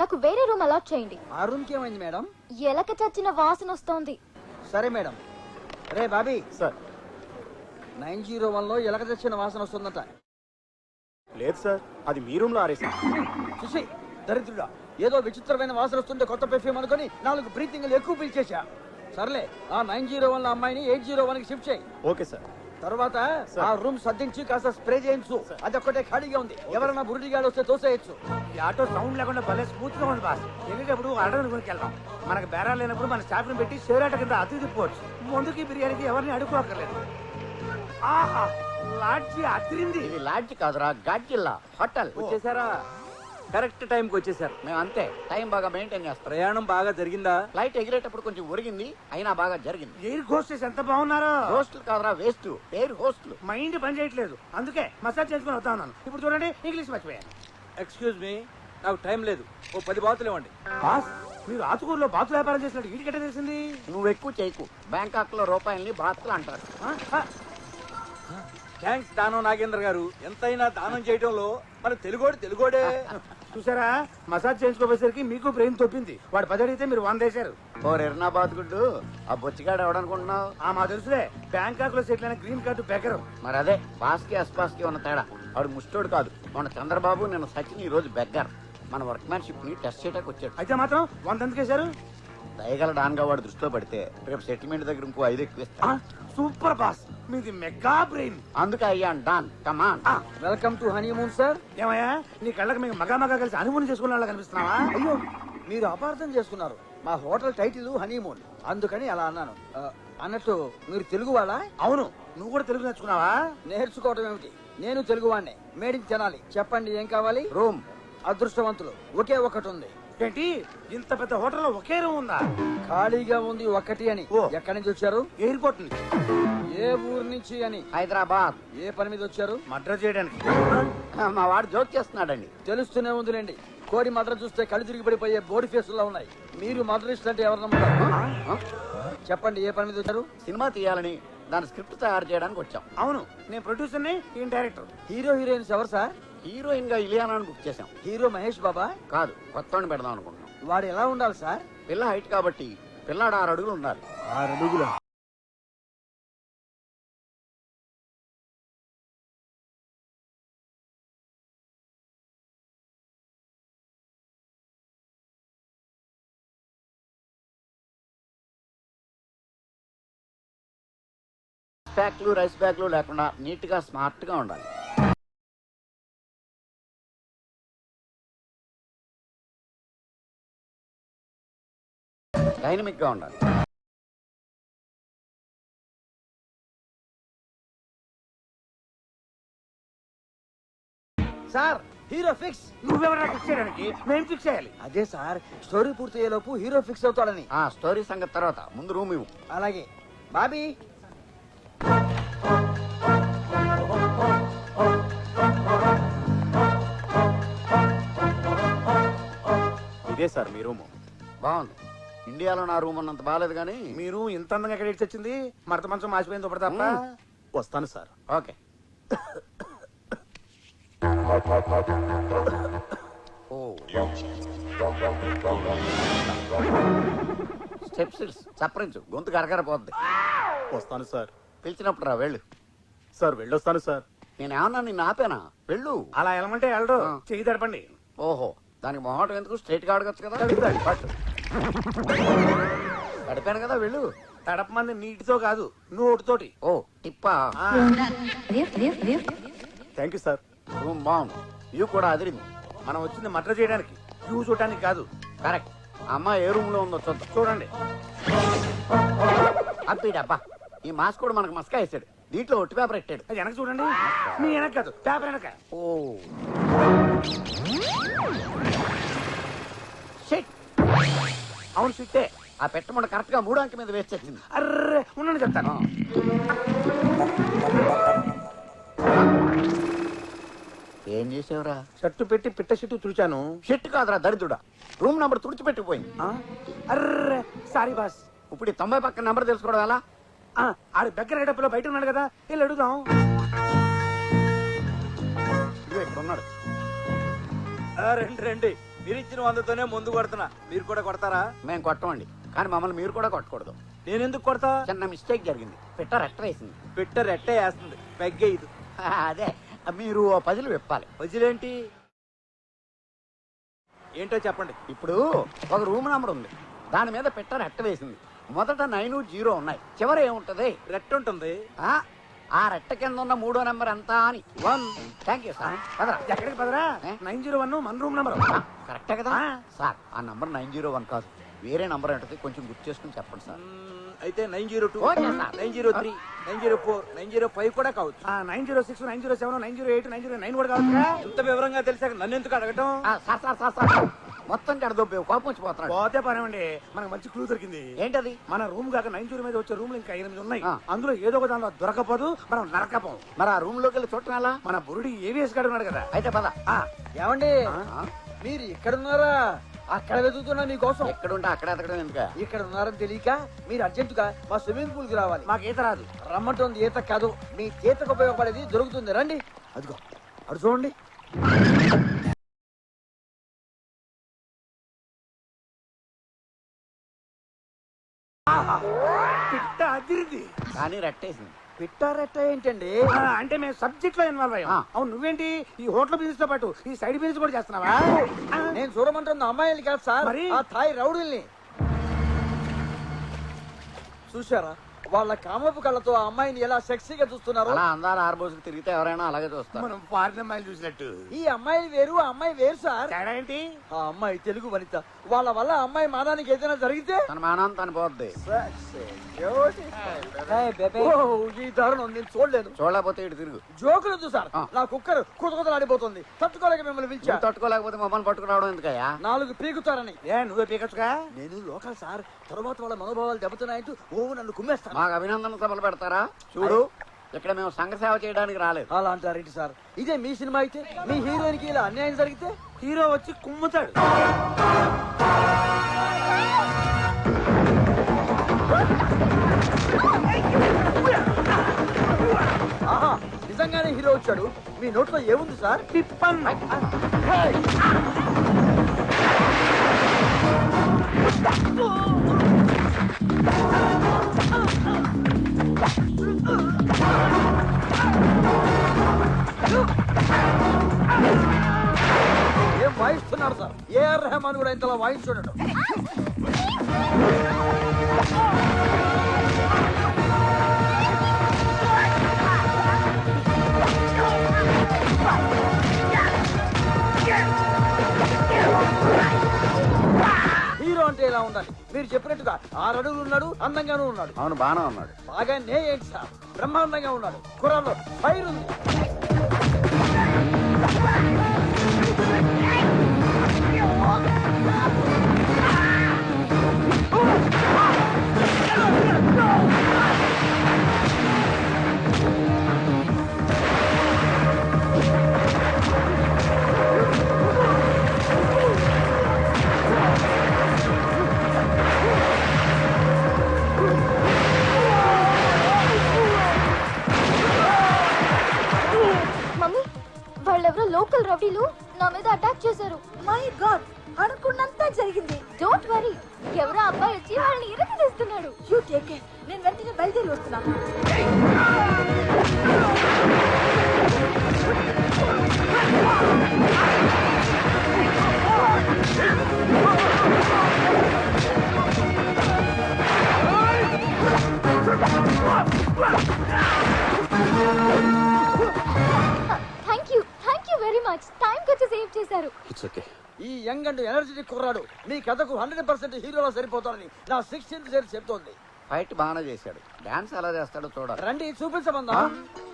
A: నాకు వేరే రూమ్ అలాట్ చేయండి.
D: ఆ రూమ్ కి ఏమైంది మేడం?
A: ఎలక చచ్చిన వాసన వస్తోంది.
D: సరే మేడం. రే బాబీ
G: సార్.
D: 901 లో ఎలక తెచ్చిన వాసన వస్తుందట.
G: లేదు సార్, అది మీ రూమ్ లో ఆరేసా.
D: చూసి దరిద్రుడా, ఏదో విచిత్రమైన వాసన వస్తుంటే కొత్త పెర్ఫ్యూమ్ అనుకుని 4 బ్రీతింగ్లు ఎక్కువ పిలిచేశా. సర్లే, ఆ 901 లో అమ్మాయిని 801 కి షిఫ్ట్ చేయి.
G: Okay sir.
D: తర్వాత ఆ రూమ్ సర్దించి కాస్త స్ప్రే చేయించు. అది ఒక్కటే ఖాళీగా ఉంది. ఎవరైనా బురుడిగాడు వస్తే తోసేయచ్చు.
E: ఈ ఆటో సౌండ్ లేకుండా భలే స్మూత్ గా ఉంది బాస్. వెళ్ళేటప్పుడు ఆర్డర్ కొనుక్కి వెళ్దాం. మనకు బేరాలు లేనప్పుడు మన స్టాఫ్ ని పెట్టి షేర్ ఆట కింద అతిథి తిప్పుకోవచ్చు. ముందుకి బిర్యానీకి ఎవరిని అడుక్కోక్కర్లేదు. ఆహా, లాడ్జి అదిరింది.
F: ఇది లాడ్జ్ కాదురా, గాడ్జిల్లా హోటల్.
I: వచ్చేసారా? కరెక్ట్ టైంకి వచ్చేసారు.
F: మేము అంతే, టైం బాగా మెయింటైన్ చేస్తాం.
I: ప్రయాణం బాగా జరిగిందా?
F: ఫ్లైట్ ఎగిరేటప్పుడు కొంచెం ఒరిగింది, అయినా బాగా జరిగింది.
E: ఎయిర్ హోస్టెస్ ఎంత బాగున్నారో.
F: హోస్టల్ కాదురా, వేస్ట్. పేరు హోస్టల్.
E: మైండ్ పని చేయట్లేదు, అందుకే మసాజ్ చేసుకుని వస్తా ఉన్నాను. ఇప్పుడు చూడండి, ఇంగ్లీష్ మర్చిపోయాను.
I: ఎక్స్క్యూజ్ మీ, నాకు టైం లేదు. ఓ 10 బాతులు ఇవ్వండి.
E: బాస్, మీరు ఆతుకూరులో బాతులు వ్యాపారం చేసినట్టు వీటికెట్ట తెలిసింది?
F: నువ్వు ఎక్కువ చేయకు. బ్యాంకాక్ లో రూపాయల్ని బాత్లు అంటారు.
I: థ్యాంక్స్ దానం నాగేంద్ర గారు. ఎంతైనా దానం చేయడంలో మన తెలుగోడే.
E: చూసారా, మసాజ్ చేయించుకోపోయేసరికి మీకు బ్రెయిన్ తొప్పింది. వాడు 10 అడిగితే మీరు 100 వేశారు.
F: ఎర్నాబాద్ గుడ్డు, ఆ బొచ్చిగాడు ఎవడనుకుంటున్నావు?
E: మా తెలుసులే, బ్యాంకాక్ లో సెటిల్ అయిన గ్రీన్ కార్డు బెకరు.
F: మరి అదే బాస్కి అస్పాస్కి ఉన్న తేడా. వాడు ముష్టోడు కాదు. మన చంద్రబాబు, నేను సచిన్ ఈ రోజు బెగ్గర్. మన వర్క్మ్యాన్షిప్ ని టెస్ట్ చేయడానికి వచ్చాడు.
E: అయితే మాత్రం 100 ఎందుకు వేశారు?
F: దయగల డాన్ గా వాడు దృష్టిలో పడితే రేపు సెటిల్మెంట్ దగ్గర ఇంకో 5 ఎక్కువ ఇస్తా.
E: సూపర్ బాస్, మీది మెగా బ్రెయిన్.
F: అందుకే అయ్యాను don. Come on.
D: Welcome to honeymoon sir.
E: ఏమయ్యా, నీ కళ్ళకి మేము మగా కలిసి అనుమతి చేసుకున్న వాళ్ళ కనిపిస్తున్నావా?
D: అయ్యో, మీరు అపార్థం చేసుకున్నారు. మా హోటల్ టైటిల్ హనీమూన్, అందుకని అలా అన్నాను. అన్నట్టు మీరు తెలుగు వాళ్ళా?
E: అవును. నువ్వు కూడా తెలుగు నేర్చుకున్నావా?
D: నేర్చుకోవడం ఏమిటి, నేను తెలుగు వాడినే. మేడికి తినాలి. చెప్పండి ఏం కావాలి?
F: రూమ్.
D: అదృష్టవంతులు, ఒకే ఒకటి ఉంది.
E: ఏంటి, ఇంత పెద్ద హోటల్లో ఒకే రూమ్ ఉందా?
D: ఖాళీగా ఉంది ఒకటి అని.
E: ఓ.
D: ఎక్కడి నుంచి వచ్చారు?
E: ఎయిర్పోర్ట్ నుంచి.
D: ఏ ఊరు నుంచి అని?
F: హైదరాబాద్.
D: ఏ పని మీద వచ్చారు?
E: మర్డర్ చేయడానికి.
F: మా వాడు జోక్ చేస్తున్నాడండి.
D: తెలుస్తూనే ఉందిలేండి. కోడి మద్ర చూస్తే కళ్ళు తిరిగి పడిపోయే బోడి ఫేసుల్లో ఉన్నాయి. మీరు మద్రలిస్ట్ అంటే ఎవరు నమ్ముతారు? చెప్పండి ఏ పని మీద వచ్చారు?
F: సినిమా తీయాలని దాని స్క్రిప్ట్ తయారు చేయడానికి వచ్చాం.
E: అవును, నేను ప్రొడ్యూసర్ని, ఈయన డైరెక్టర్.
D: హీరో హీరోయిన్స్ ఎవరు సార్?
F: హీరోయిన్ గా ఇలియానాని బుక్ చేసాం.
D: హీరో మహేష్ బాబా?
F: కాదు, కొత్తవాడిని పెడదాం అనుకుంటున్నాం.
D: వాడు ఎలా ఉండాలి సార్?
F: పిల్ల హైట్ కాబట్టి పిల్లాడు 6 అడుగులు ఉండాలి.
D: 6 అడుగుల?
F: ప్యాక్లు రైస్ బ్యాగ్లు లేకుండా నీట్ గా స్మార్ట్ గా ఉండాలి. డైనమిక్ గా ఉండాలి.
D: Sir hero fix.
E: నువ్వెవరా ఫిక్స్ చేయడానికి? మేము ఫిక్స్ చేయాలి.
D: అదే సార్, స్టోరీ పూర్తయ్యేలోపు హీరో ఫిక్స్ అవుతాడని.
F: ఆ స్టోరీ సంగతి తర్వాత, ముందు రూమ్ ఇవ్వు.
D: అలాగే బాబీ.
I: ఇదే సార్ మీ రూము.
F: బాగుంది. ఇండియాలో నా రూమ్ అన్నంత బాగాలేదు కానీ
E: మీరు ఇంత అందంగా ఎక్కడ ఇచ్చి వచ్చింది? మరత మంచం మాసిపోయింది ఒకటి తప్ప.
I: వస్తాను సార్.
F: ఓకే. స్టెప్స్ చప్పరించు, గొంతు కరకరపోద్ది.
I: వస్తాను సార్.
F: పిలిచినప్పుడు రా, వెళ్ళు.
I: సార్ వెళ్ళొస్తాను సార్.
F: నేనేమన్నా నిన్ను ఆపేనా? వెళ్ళు.
E: అలా వెళ్ళమంటే వెళ్ళడు. చెయ్యి తడపండి.
F: ఓహో, దానికి మొహటం ఎందుకు? స్ట్రైట్ గా అడగచ్చు కదా. పట్టు. గడిపాను కదా, వెళ్ళు.
E: తడపమంది నీటితో కాదు, నోటితోటి.
F: ఓ టిప్పా.
I: Thank you sir.
F: రూమ్ బాగుంది. వ్యూ కూడా అదిరింది.
E: మనం వచ్చింది మటర్ చేయడానికి, వ్యూ చూడటానికి కాదు.
F: కరెక్ట్. అమ్మ ఏ రూమ్ లో ఉందో చూద్దాం.
E: చూడండి.
F: అబ్బా, ఈ మాస్క్ కూడా మనకు మస్కా వేసాడు. దీంట్లో ఒట్టి పేపర్ పెట్టాడు.
E: అది వెనక చూడండి. మీ వెనక కాదు, పేపర్ వెనక.
F: Oh shit.
E: అవును, సిట్టే.
F: ఆ పెట్టమంట కరెక్ట్ గా 3 అంకె మీద వేసి వచ్చింది.
E: అర్రే ఉండండి, చెప్తాను.
F: ఏం చేసావురా?
E: షర్టు పెట్టి పిట్ట షర్టు తుడిచాను.
F: షిట్ కాదురా దరిద్రుడా, రూమ్ నంబర్ తుడిచిపెట్టిపోయింది.
E: అర్రే సారీ బాస్.
F: ఇప్పుడు ఈ 90 పక్కన నంబర్ తెలుసుకోవడం ఎలా?
E: ఆడి దగ్గర గడపలో బయట ఉన్నాడు కదా, వెళ్ళి అడుగుదాం.
F: ఇదిగో ఇక్కడ ఉన్నాడు.
I: రండి రండి. మీరు ఇచ్చిన 100తోనే ముందు కొడుతున్నా. మీరు కూడా కొడతారా?
F: మేము కొట్టమండి, కానీ మమ్మల్ని మీరు కూడా కొట్టకూడదు.
I: నేనెందుకు కొడతా?
F: చిన్న మిస్టేక్ జరిగింది. పిట్ట రెట్ట వేసింది.
I: పెట్ట రెట్టే వేస్తుంది, పెగ్గే ఇది.
F: అదే, మీరు 10 విప్పాలి.
I: వదిలేంటి? ఏంటో చెప్పండి.
F: ఇప్పుడు ఒక రూమ్ నంబర్ ఉంది, దాని మీద పిట్ట రెట్ట వేసింది. మొదట 9, 0 ఉన్నాయి, చివరి ఏముంటది?
I: రెట్ట ఉంటుంది.
F: ఆ రెట్ట కింద ఉన్న 3వ నెంబర్ ఎంత అని. 1. Thank you sir. పదరా.
E: ఎక్కడికి పదరా? 901 మన రూమ్ నెంబర్.
F: కరెక్టే కదా సార్? ఆ నంబర్ 901 కాదు, వేరే నంబర్ ఏంటది, కొంచెం గుర్తు చేసుకుని చెప్పండి సార్.
I: అయితే 902,
F: ఓకే సార్.
I: 903, 904, 905 కూడా కావచ్చు.
E: 906, 907, 908, 909 కూడా కావచ్చు.
I: ఇంత వివరంగా తెలిసాక నన్ను ఎందుకు అడగటం?
F: సార్ సార్ సార్ సార్, మొత్తం కడదొబ్బే, కోపం వచ్చిపోతున్నాడు.
E: పోతే పనేమండి, మనకు మంచి క్లూ దొరికింది.
F: ఏంటది?
E: మన రూమ్ కాక 90 మీద వచ్చే రూమ్లు ఇంకా 8 ఉన్నాయి. అందులో ఏదో ఒక దానిలో దొరకపోదు, మనం నరకపోం.
F: మరి ఆ రూమ్ లోకి వెళ్ళి చూడటం ఎలా?
E: మన బురుడి ఏవిఎస్ గారు ఉన్నాడు కదా.
F: అయితే పద.
D: ఏమండి, మీరు ఇక్కడ ఉన్నారా? అక్కడ వెతుకుతున్నా మీకోసం.
F: ఎక్కడుంటే అక్కడ ఎతకడం ఎందుకు?
D: ఇక్కడ ఉన్నారని తెలియక మీరు అర్జెంటుగా మా స్విమ్మింగ్ పూల్ కి రావాలి.
E: మాకు ఈత రాదు.
D: రమ్మంటుంది ఈత కాదు, మీ ఈతకు ఉపయోగపడేది దొరుకుతుంది. రండి. అదిగో అడు చూడండి.
E: పిట్ట అదిరింది,
F: కానీ రెట్టేసింది.
D: పిట్టారెట్ట ఏంటండి?
E: అంటే మేము సబ్జెక్ట్ లో ఇన్వాల్వ్ అయ్యాం. అవును, నువ్వేంటి ఈ హోటల్ బిజినెస్ తో పాటు ఈ సైడ్ బిజినెస్ కూడా చేస్తున్నావా?
D: నేను చూడమంటున్న అమ్మాయిలు కాదు సార్,
E: మరి?
D: ఆ థాయ్ రౌడీల్ని. చూసారా వాళ్ళ కామపు కళ్ళతో ఆ అమ్మాయిని ఎలా సెక్సీగా చూస్తున్నారు?
F: అలా అందాల ఆర్బోసుకు తిరిగితే ఎవరైనా అలాగే చూస్తారు.
E: మనం ఫారిన్ అమ్మాయిలు చూసినట్టు.
D: ఈ అమ్మాయిలు వేరు, ఆ అమ్మాయి వేరు సార్.
E: తేడా ఏంటి?
D: ఆ అమ్మాయి తెలుగు వనిత. వాళ్ళ వల్ల ఆ అమ్మాయి మానానికి ఏదైనా జరిగితే
F: తన మానం తను పోద్ది.
D: ఈ దారుణం నేను చూడలేదు.
F: చూడలేకపోతే ఇటు తిరుగు.
D: జోకులొద్దు సార్, నా కుక్కర్ కుతకుతలాడిపోతుంది. తట్టుకోలేక మిమ్మల్ని పిలిచా.
F: నువ్వు తట్టుకోలేకపోతే మమ్మల్ని పట్టుకురావడం ఎందుకయ్యా?
D: 4 పీకుతారని.
E: నువ్వే పీకచ్చుగా.
D: నేను లోకల్ సార్, తర్వాత వాళ్ళ మనోభావాలు దెబ్బతున్నాయంటూ నన్ను కుమ్మేస్తాను.
F: మాకు అభినందన సభలు పెడతారా? చూడు, ఇక్కడ మేము సంఘ సేవ చేయడానికి రాలేదు.
D: అలా అంటారేంటి సార్? ఇదే మీ సినిమా అయితే మీ హీరోయిన్ కి ఇలా అన్యాయం జరిగితే
E: హీరో వచ్చి కుమ్ముతాడు.
D: పిలవంగానే హీరో వచ్చాడు. మీ నోట్లో ఏముంది సార్?
E: తిప్పన్న.
D: ఏం వాయిస్తున్నారు సార్? ఏఆర్ రెహమాన్ కూడా ఇంతలా వాయిస్తున్నాడు. హీరో అంటే ఇలా ఉండాలి. మీరు చెప్పినట్టుగా 6 అడుగులు ఉన్నాడు, అందంగానూ ఉన్నాడు.
F: అవును, బాగానే ఉన్నాడు.
D: బాగానే ఏంటి సార్, బ్రహ్మాండంగా ఉన్నాడు. కుర్రాల్లో ఫైర్ ఉంది.
A: మమ్మీ, వాళ్ళెవరో లోకల్ రౌడీలు నా మీద అటాక్ చేశారు.
B: మై గాడ్, అనుకున్నంత జరిగింది.
A: డోంట్ వరీ, ఎవరో అబ్బాయి వచ్చి వాళ్ళని ఇరగదీస్తున్నాడు.
B: You take care. నేను వెంటనే బయలుదేరి వస్తున్నా.
A: Thank you very much. టైంకి వచ్చి సేవ్ చేశారు.
F: It's okay.
D: ఈ యంగ్ అండ్ ఎనర్జెటిక్ కుర్రాడు మీ కథకు 100% హీరోలో సరిపోతాడని నా 16th షేర్ చెప్తోంది.
F: ఫైట్ బాగానే చేశాడు. డాన్స్ ఎలా చేస్తాడో చూడాలి.
D: రండి చూపించమందా?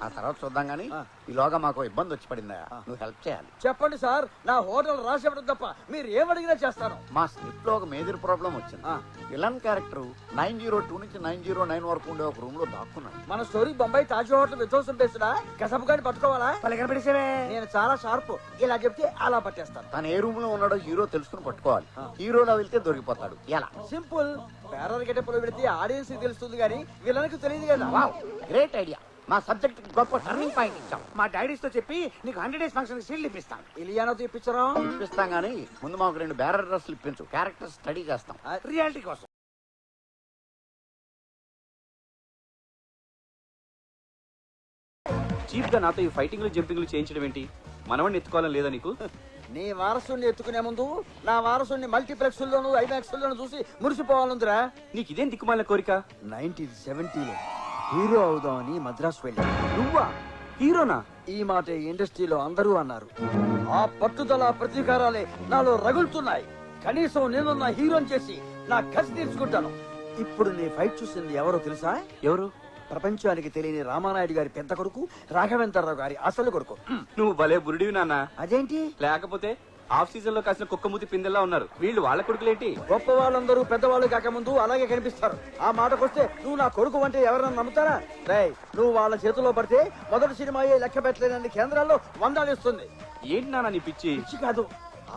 F: ఆ తర్వాత చూద్దాం గానీ ఈలోగా మాకు ఇబ్బంది వచ్చి పడిందా, నువ్వు హెల్ప్ చేయాలి.
D: చెప్పండి సార్, నా హోటల్ రాసేవడం తప్ప మీరు ఏమడిగినా చేస్తాను.
F: మా స్క్రిప్ట్ లో ఒక మేజర్ ప్రాబ్లం వచ్చింది. విలన్ క్యారెక్టర్ 902 నుంచి 909 వరకు ఉండే ఒక రూమ్ లో దాక్కున్నాడు.
D: మన స్టోరీ బొంబాయి తాజ్ హోటల్ విధ్వంసం పేస్తున్నా కసపు గాని పట్టుకోవాలా?
E: కనపడేసేవే.
D: నేను చాలా షార్ప్, ఇలా చెప్తే అలా పట్టేస్తాను.
F: తను ఏ రూమ్ లో ఉన్నాడో హీరో తెలుసుకుని పట్టుకోవాలి. హీరోలో వెళ్తే దొరికిపోతాడు. ఎలా?
D: సింపుల్. పేరర్ గెటప్లో పెడితే ఆడియన్స్ తెలుస్తుంది కానీ విలన్కి తెలియదు కదా.
F: Great idea. మా సబ్జెక్ట్ గొప్ప టర్నింగ్ పాయింట్ ఇచ్చాం.
E: మా డాడీస్ తో చెప్పి నీకు 100 days ఫంక్షన్ సీల్ ఇప్పిస్తాను.
D: ఇలియానాతో ఇప్పించరా?
F: ఇప్పిస్తాం గానీ ముందు మాకు 2 బ్యారర్ డ్రెస్లు ఇప్పించు. క్యారెక్టర్ స్టడీ చేస్తాం.
E: రియాలిటీ కోసం.
I: చీప్ గా నాతో ఈ ఫైటింగ్లు జంపింగ్లు చేయించడం ఏంటి? మనవాడిని ఎత్తుకోవాలని లేదా నీకు?
D: నీ వారసుని ఎత్తుకునే ముందు నా వారసుని మల్టీప్లెక్స్ లోను ఐమాక్స్ లోను చూసి మురిసిపోవాలందిరా.
I: నీకు ఇదేం దిక్కుమాలిన కోరిక?
D: 1970లో హీరో అవుదామని మద్రాసు వెళ్ళా.
I: నువ్వా హీరోనా?
D: ఈ మాట ఇండస్ట్రీలో అందరూ అన్నారు. ఆ పట్టుదల ప్రతీకారాలే నాలో రగులుతున్నాయి. కనీసం నేను నా హీరోని చేసి నా కసి తీర్చుకుంటాను. ఇప్పుడు నీ ఫైట్ చూసింది ఎవరో తెలుసా?
I: ఎవరు?
D: ప్రపంచానికి తెలియని రామానాయుడు గారి పెద్ద కొడుకు, రాఘవేంద్రరావు గారి అసలు కొడుకు.
I: నువ్వు భలే బురుడివి నాన్న.
D: అదేంటి?
I: లేకపోతే ఆఫ్ సీజన్ లో కాసిన కుక్క మూతి పిందెల్లా ఉన్నారు వీళ్ళు. వాళ్ళ కొడుకులేంటి?
D: గొప్ప వాళ్ళందరూ పెద్దవాళ్ళు కాకముందు అలాగే కనిపిస్తారు. ఆ మాటకొస్తే నువ్వు నా కొడుకు అంటే ఎవరన్నా నమ్ముతారా? రేయ్, నువ్వు వాళ్ళ చేతిలో పడితే మొదటి సినిమాయే లెక్క పెట్టలేనన్ని కేంద్రాల్లో 100 ఇస్తుంది.
I: ఏంటి నాన్న నీ పిచ్చి?
D: పిచ్చి కాదు,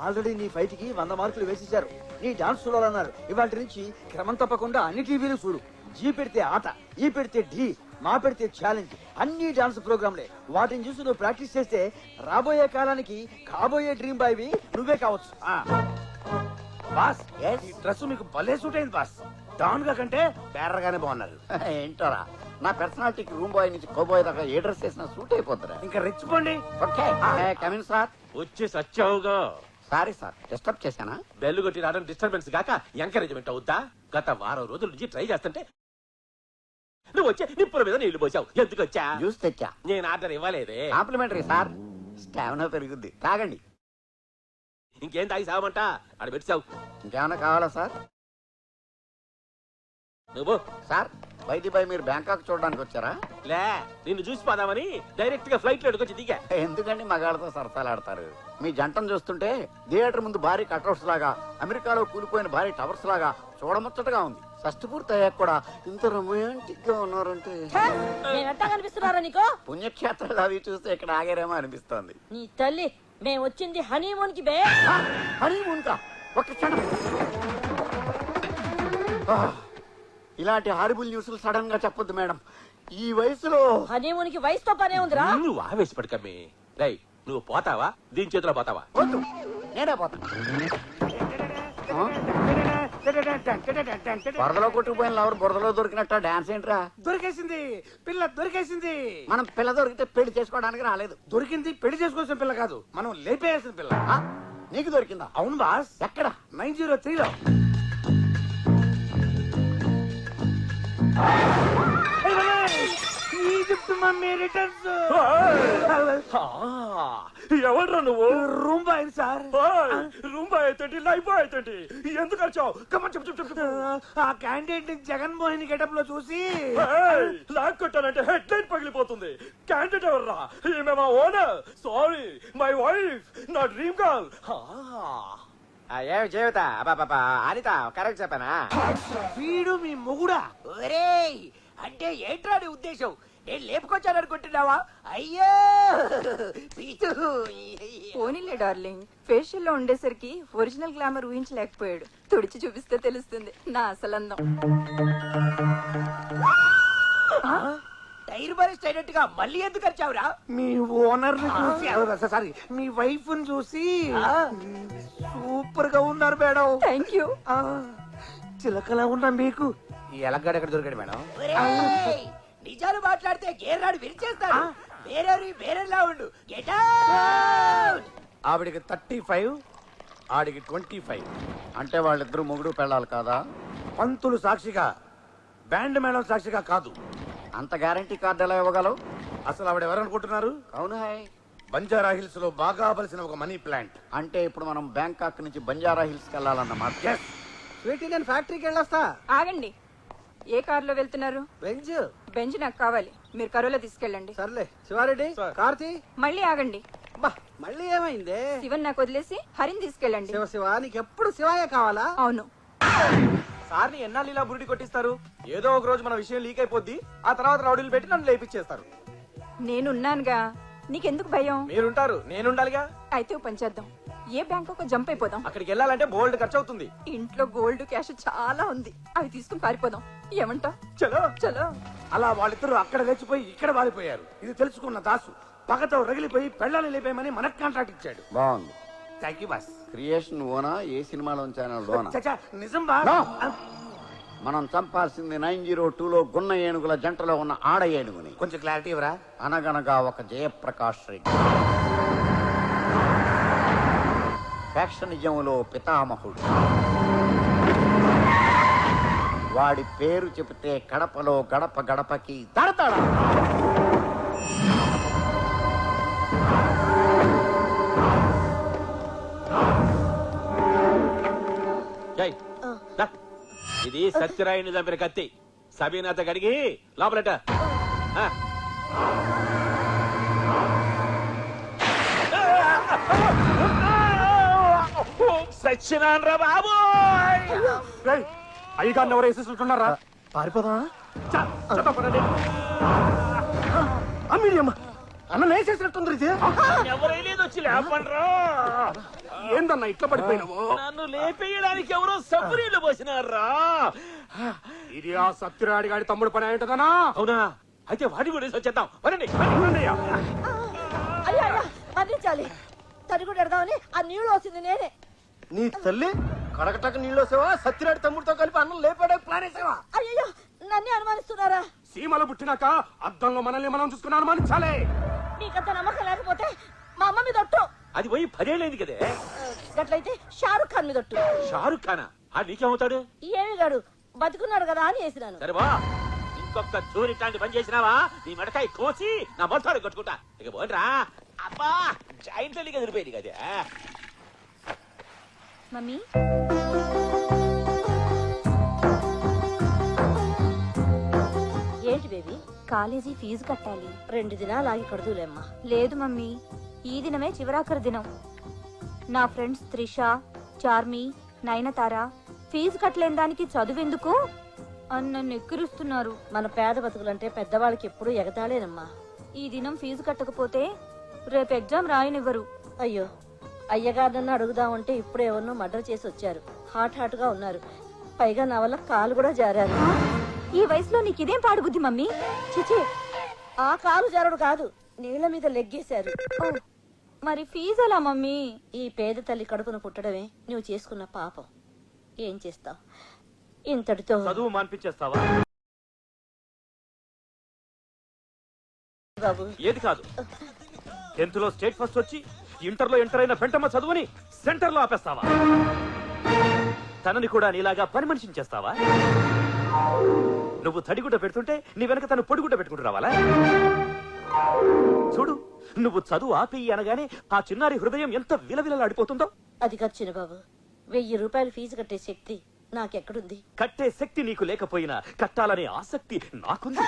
D: ఆల్రెడీ నీ ఫైట్ కి 100 మార్కులు వేసేశారు. నీ డాన్స్ చూడాలన్నారు. ఇవాటి నుంచి క్రమం తప్పకుండా అన్ని టీవీలు చూడు. జీ పెడితే ఆట, ఈ పెడితే ఢీ, మా పెడితే ఛాలెంజ్, అన్ని డాన్స్ ప్రోగ్రాంలే. వాటిని చూసి నువ్వు ప్రాక్టీస్ చేస్తే రాబోయే కాలానికి కాబోయే డ్రీమ్ బాయ్ నువ్వే కావచ్చు.
E: బాస్, ఈ డ్రెస్ మీకు భలే సూట్ అయింది బాస్. డాన్ గా కంటే బేరర్ గానే బాగున్నారు.
F: ఏంటోరా, నా పర్సనాలిటీకి రూమ్ బాయ్ నుంచి కోబాయ్ దాకా ఏ డ్రెస్ వేసినా సూట్ అయిపోతారా.
E: ఇంకా రెచ్చిపోండి.
F: Okay, come in sir.
I: వచ్చి సచ్చావుగా.
F: సారీ సార్, డిస్టర్బ్ చేశానా?
I: బెల్లు కొట్టి రావడం డిస్టర్బెన్స్ గాక ఎంకరేజ్మెంట్ అవుద్దా? గత వారం రోజుల నుంచి ట్రై చేస్తుంటే నువ్వు వచ్చే నిప్పుల మీద నీళ్లు పోసావు. ఎందుకు వచ్చా?
F: జ్యూస్ తెచ్చా.
I: నేను ఆర్డర్ ఇవ్వలేదే.
F: కాంప్లిమెంటరీ సార్, స్టామినా పెరుగుద్ది. తాగండి.
I: ఇంకేం తాగి సావమంట? ఆడ పెట్టావు.
F: ఇంకేమైనా కావాలా సార్?
I: నువ్వు
F: సార్, వైద్య బాయ్ మీరు బ్యాంకాక్ చూడడానికి వచ్చారా?
I: లే, నిన్ను చూసిపోదామని డైరెక్ట్ గా ఫ్లైట్ లో వచ్చి దిగా.
F: ఎందుకండి మగాళ్ళతో సరసాలాడతారు? మీ జంటను చూస్తుంటే థియేటర్ ముందు భారీ కట్అవుట్స్ లాగా, అమెరికాలో కూలిపోయిన భారీ టవర్స్ లాగా చూడముచ్చటగా ఉంది. షష్టి పూర్తి అయ్యాక కూడా ఇంత రొమాంటిక్ గా ఉన్నారంటే
B: కనిపిస్తున్నారా నీకు?
F: పుణ్యక్షేత్రాలు అవి చూస్తే ఇక్కడ ఆగారేమో అనిపిస్తోంది.
B: నీ తల్లి, మేము వచ్చింది హనీమూన్ కి బే.
F: హనీమూన్ కా? ఒక క్షణం. ఇలాంటి హారిబుల్ న్యూస్లు సడన్ గా చెప్పొద్దు మేడం. ఈ వయసులో
B: హనీమూన్కి వయసుతో పనే ఉందిరా.
I: నువ్వు ఆవేశపడకమ్మి. రై నువ్వు పోతావా దీని చేతిలో పోతావా?
F: వద్దు, నేనే పోతా. బురదలో కొట్టుకుపోయిన లవర్ బురదలో దొరికినట్ట డాన్స్ ఏంట్రా?
E: దొరికేసింది పిల్ల, దొరికేసింది.
F: మనం పిల్ల దొరికితే పెళ్లి చేసుకోవడానికి రాలేదు.
E: దొరికింది పెళ్లి చేసుకోవాల్సిన పిల్ల కాదు, మనం లేపేయాల్సిన పిల్ల.
F: ఆ? నీకు దొరికిందా?
E: అవును బాస్.
F: ఎక్కడ?
E: 903లో. Egypt mummy returns.
I: ఎవడ్రా నువ్వు?
E: Room boy sir.
I: Room boy అయితే లైఫ్ బాయ్ అయితే ఎందుకు వచ్చావు? కమన్ చెప్పు చెప్పు చెప్పు.
E: ఆ క్యాండిడేట్ జగన్మోహన్ గెటప్ లో చూసి
I: లాక్ కొట్టానంటే హెడ్ లైన్ పగిలిపోతుంది. క్యాండిడేట్ ఎవర్రా? ఈమె మా ఓనర్. సారీ మై వైఫ్, నా డ్రీమ్ గర్ల్.
J: ఏమి జీవిత అనిత కరెక్ట్ చెప్పానా?
E: వీడు మీ మొగుడా?
J: ఒరేయ్ అంటే ఏంట్రా నీ ఉద్దేశం? నేను లేపుకొచ్చాను అనుకుంటున్నావా? అయ్యో పీచు.
K: పోనీలే డార్లింగ్, ఫేషియల్ లో ఉండేసరికి ఒరిజినల్ గ్లామర్ ఊహించలేకపోయాడు. తుడిచి చూపిస్తే తెలుస్తుంది నా అసలందం.
J: టైర్ బరెస్ట్ అయినట్టుగా మళ్ళీ ఎందుకు వచ్చావురా?
E: మీ ఓనర్ ని చూసి, సారీ మీ వైఫ్ ని చూసి సూపర్ గా ఉన్నారు మేడం.
K: Thank you.
E: చిలకలా ఉన్నా మీకు ఈ ఎలగడ ఎక్కడ దొరికాడు మేడం?
J: ఒరేయ్, నిజాలు మాట్లాడితే గేర్రాడు విరిచేస్తాడు. వేరేలా ఉండు. Get out.
E: ఆవిడికి 35, ఆడికి 25.
F: అంటే వాళ్ళిద్దరు మొగుడు పెళ్ళాలి కాదా?
E: పంతులు సాక్షిగా, బ్యాండ్ మేడం సాక్షిగా కాదు.
F: అంత గ్యారంటీ కార్డు ఎలా ఇవ్వగలవు?
E: అసలు ఆవిడ ఎవరనుకుంటున్నారు?
F: అవును హాయ్.
E: బంజారా హిల్స్ లో బాగా బలిసిన ఒక మనీ ప్లాంట్.
F: అంటే ఇప్పుడు మనం బ్యాంకాక్ నుంచి బంజారా హిల్స్ కి వెళ్ళాలన్నమాట.
J: స్వీటీ నేను ఫ్యాక్టరీకి వెళ్ళొస్తా.
K: ఆగండి, ఏ కారులో వెళ్తున్నారు?
J: బెంజ్.
K: బెంజ్ నాకు కావాలి, మీరు కరోలో తీసుకెళ్ళండి.
J: సర్లే శివారెడ్డి కార్తీ.
K: మళ్ళీ ఆగండి.
J: మళ్ళీ ఏమైంది?
K: శివన్ నాకు వదిలేసి హరిని తీసుకెళ్ళండి.
J: శివ నీకు ఎప్పుడు శివాయ కావాలా?
K: అవును.
J: సార్ని ఎన్నాళ్ళు ఇలా బురిడి కొట్టిస్తారు? ఏదో ఒక రోజు మన విషయం లీక్ అయిపోద్ది, ఆ తర్వాత రౌడీలు పెట్టి నన్ను లేపిచ్చేస్తారు.
K: నేనున్నానుగా, నీకెందుకు భయం?
J: మీరుంటారు, నేనుండాలిగా.
K: అయితే ఓ పని చేద్దాం, ఏ బ్యాంక్ ఒక జంప్ అయిపోదాం.
J: అక్కడికి వెళ్ళాలంటే బోల్డ్ ఖర్చు అవుతుంది.
K: ఇంట్లో గోల్డ్ క్యాష్ చాలా ఉంది, అవి తీసుకుని పారిపోదాం. ఏమంటావ్?
J: చలో
K: చలో.
E: అలా వాళ్ళిద్దరూ అక్కడ లేచిపోయి ఇక్కడ వాలిపోయారు. ఇది తెలుసుకున్న దాసు పగతో రగిలిపోయి పెళ్ళాన్ని లేపేయమని మనకు కాంట్రాక్ట్ ఇచ్చాడు.
F: బాగుంది.
E: Thank you boss.
F: క్రియేషన్ ఓనా, ఏ సినిమాలోంచి లోనా?
E: చచ్చా నిజం బా.
F: మనం చంపాల్సింది 902లో గున్న ఏనుగుల జంటలో ఉన్న ఆడ ఏనుగుని.
E: కొంచెం క్లారిటీ ఇవ్వరా?
F: అనగనగా ఒక జయప్రకాష్ రెడ్డి, ఫ్యాక్షనిజంలో పితామహుడు. వాడి పేరు చెబితే కడపలో గడప గడపకి దడదడ.
I: ఇది సత్యరాయుని చంపిన కత్తి. సబీనాథ గడిగి లోపలట. సచ్చినాన్రా బాబు.
E: అయ్యగారిని ఎవరు వేసేస్తున్నారా? పారిపోదా? అన్న వేసేసినట్టుంది.
I: ఎవరైలేదు వచ్చి లేపండ్రా.
E: ఏందన్నా ఇట్లా పడిపోయినావు?
I: నన్ను లేపేయడానికి ఎవరో సబ్బురీలు పోసినారా?
E: ఇది ఆ సత్యరాడి గాడి తమ్ముడు పని ఏంటదనా?
I: అవునా? అయితే వాడి కూడా వచ్చేద్దాం.
B: అందించాలి. తడి కూడా ఎడదామని ఆ నీళ్లు వచ్చింది నేనే.
J: నీ తల్లి కడకటకు నీళ్ళు వస్తావా? సత్యరాడి తమ్ముడితో కలిపి అన్నం లేపాడే ప్లాన్ వేసావా?
B: అయ్యో నన్నే అనుమానిస్తున్నారా?
E: సీమలు పుట్టినాక అద్దంలో మనల్ని మనం చూసుకుని అనుమానించాలి.
B: నీకంత నమ్మకం లేకపోతే మా అమ్మ మీద ఒట్టు.
I: అది పోయి 10 ఏళ్ళైంది కదే.
B: అట్లయితే షారుఖ్ ఖాన్ మీద ఒట్టు.
I: షారుఖ్ ఖానా? ఆ నీకేమవుతాడు?
B: ఏమి గాడు బతుకున్నాడు కదా అని వేసినాను.
I: సరే బా, ఇంకొక చోరీ ఇట్లాంటి పని చేసినావా నీ మెడకాయ కోసి నా మొత్తాడు కట్టుకుంటా. ఇక పోన్రా. అబ్బా జాయింట్ లీగ్ ఎదిరిపోయింది కదే.
K: మమ్మీ,
B: ఏంటి బేబీ?
K: కాలేజీ ఫీజు కట్టాలి.
B: 2 దినాలు ఆగి కడుదులేమ్మా.
K: లేదు మమ్మీ, ఈ దినమే చివరాఖరి దినం. నా ఫ్రెండ్స్ త్రిష, చార్మి, నయనతార ఫీజు కట్టలేని దానికి చదువెందుకు అని నన్ను ఎక్కిరిస్తున్నారు.
B: మన పేద బతుకులంటే పెద్దవాళ్ళకి ఎప్పుడు ఎగతాళేనమ్మా.
K: ఈ దినం ఫీజు కట్టకపోతే రేపు ఎగ్జామ్ రాయనివ్వరు.
B: అయ్యో, అయ్యగారినన్ను అడుగుదామంటే ఇప్పుడు ఎవరినో మర్డర్ చేసి వచ్చారు. హాట్ గా ఉన్నారు. పైగా నా వల్ల కాలు కూడా జారారు.
K: ఈ వయసులో నీకు ఇదేం పాడుబుద్ధి మమ్మీ?
B: చిచి, ఆ కాలు జరడు కాదు, నీళ్ల మీద లెగ్గేశారు.
K: ఓ, మరి ఫీజు ఎలా మమ్మీ?
B: ఈ పేద తల్లి కడుపున పుట్టడమే నువ్వు చేసుకున్న పాపం. ఏం చేస్తావు? ఇంతటితో
I: చదువు మాన్పించేస్తావా?
B: బాబు
I: ఏది కాదు, 10th లో స్టేట్ ఫస్ట్ వచ్చి ఇంటర్లో ఎంటర్ అయిన పెంటమ్మ చదువుని సెంటర్ లో ఆపేస్తావా? తనని కూడా నీలాగా పని మనిషిని చేస్తావా? నువ్వు తడిగుడ్డ పెడుతుంటే నీ వెనక తను పొడిగుడ్డ పెట్టుకుంటూ రావాలా? చూడు, నువ్వు చదువు ఆపేయి అనగానే ఆ చిన్నారి హృదయం ఎంత విలవిలలాడిపోతుందో.
B: అది ఖర్చున బాబు, 1000 రూపాయలు ఫీజు కట్టే శక్తి నాకెక్కడుంది?
I: కట్టే శక్తి నీకు లేకపోయినా కట్టాలనే ఆసక్తి నాకుంది.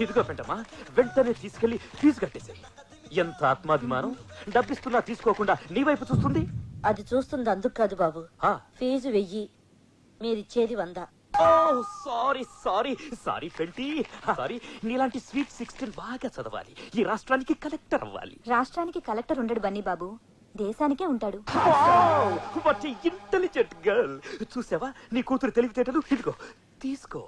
I: ఇదిగో పెంటమ్మా, వెంటనే తీసుకెళ్లి ఫీజు కట్టేసాయి. ఎంత ఆత్మాభిమానం! డబ్బిస్తున్నా తీసుకోకుండా నీ వైపు చూస్తుంది.
B: అది చూస్తుంది అందుకు కాదు బాబు,
I: ఆ.
B: ఫీజు 1000, మీరిచ్చేది 100.
I: సారీ సారీ సారీ పెంటి, సారీ. నీలాంటి స్వీట్ 16 బాగా చదవాలి, ఈ రాష్ట్రానికి కలెక్టర్ అవ్వాలి.
K: రాష్ట్రానికి కలెక్టర్ ఉండడు బన్నీ బాబు, దేశానికే ఉంటాడు.
I: What a intelligent girl. చూసావా నీ కూతురు తెలివితేటలు? ఇదిగో తీసుకో.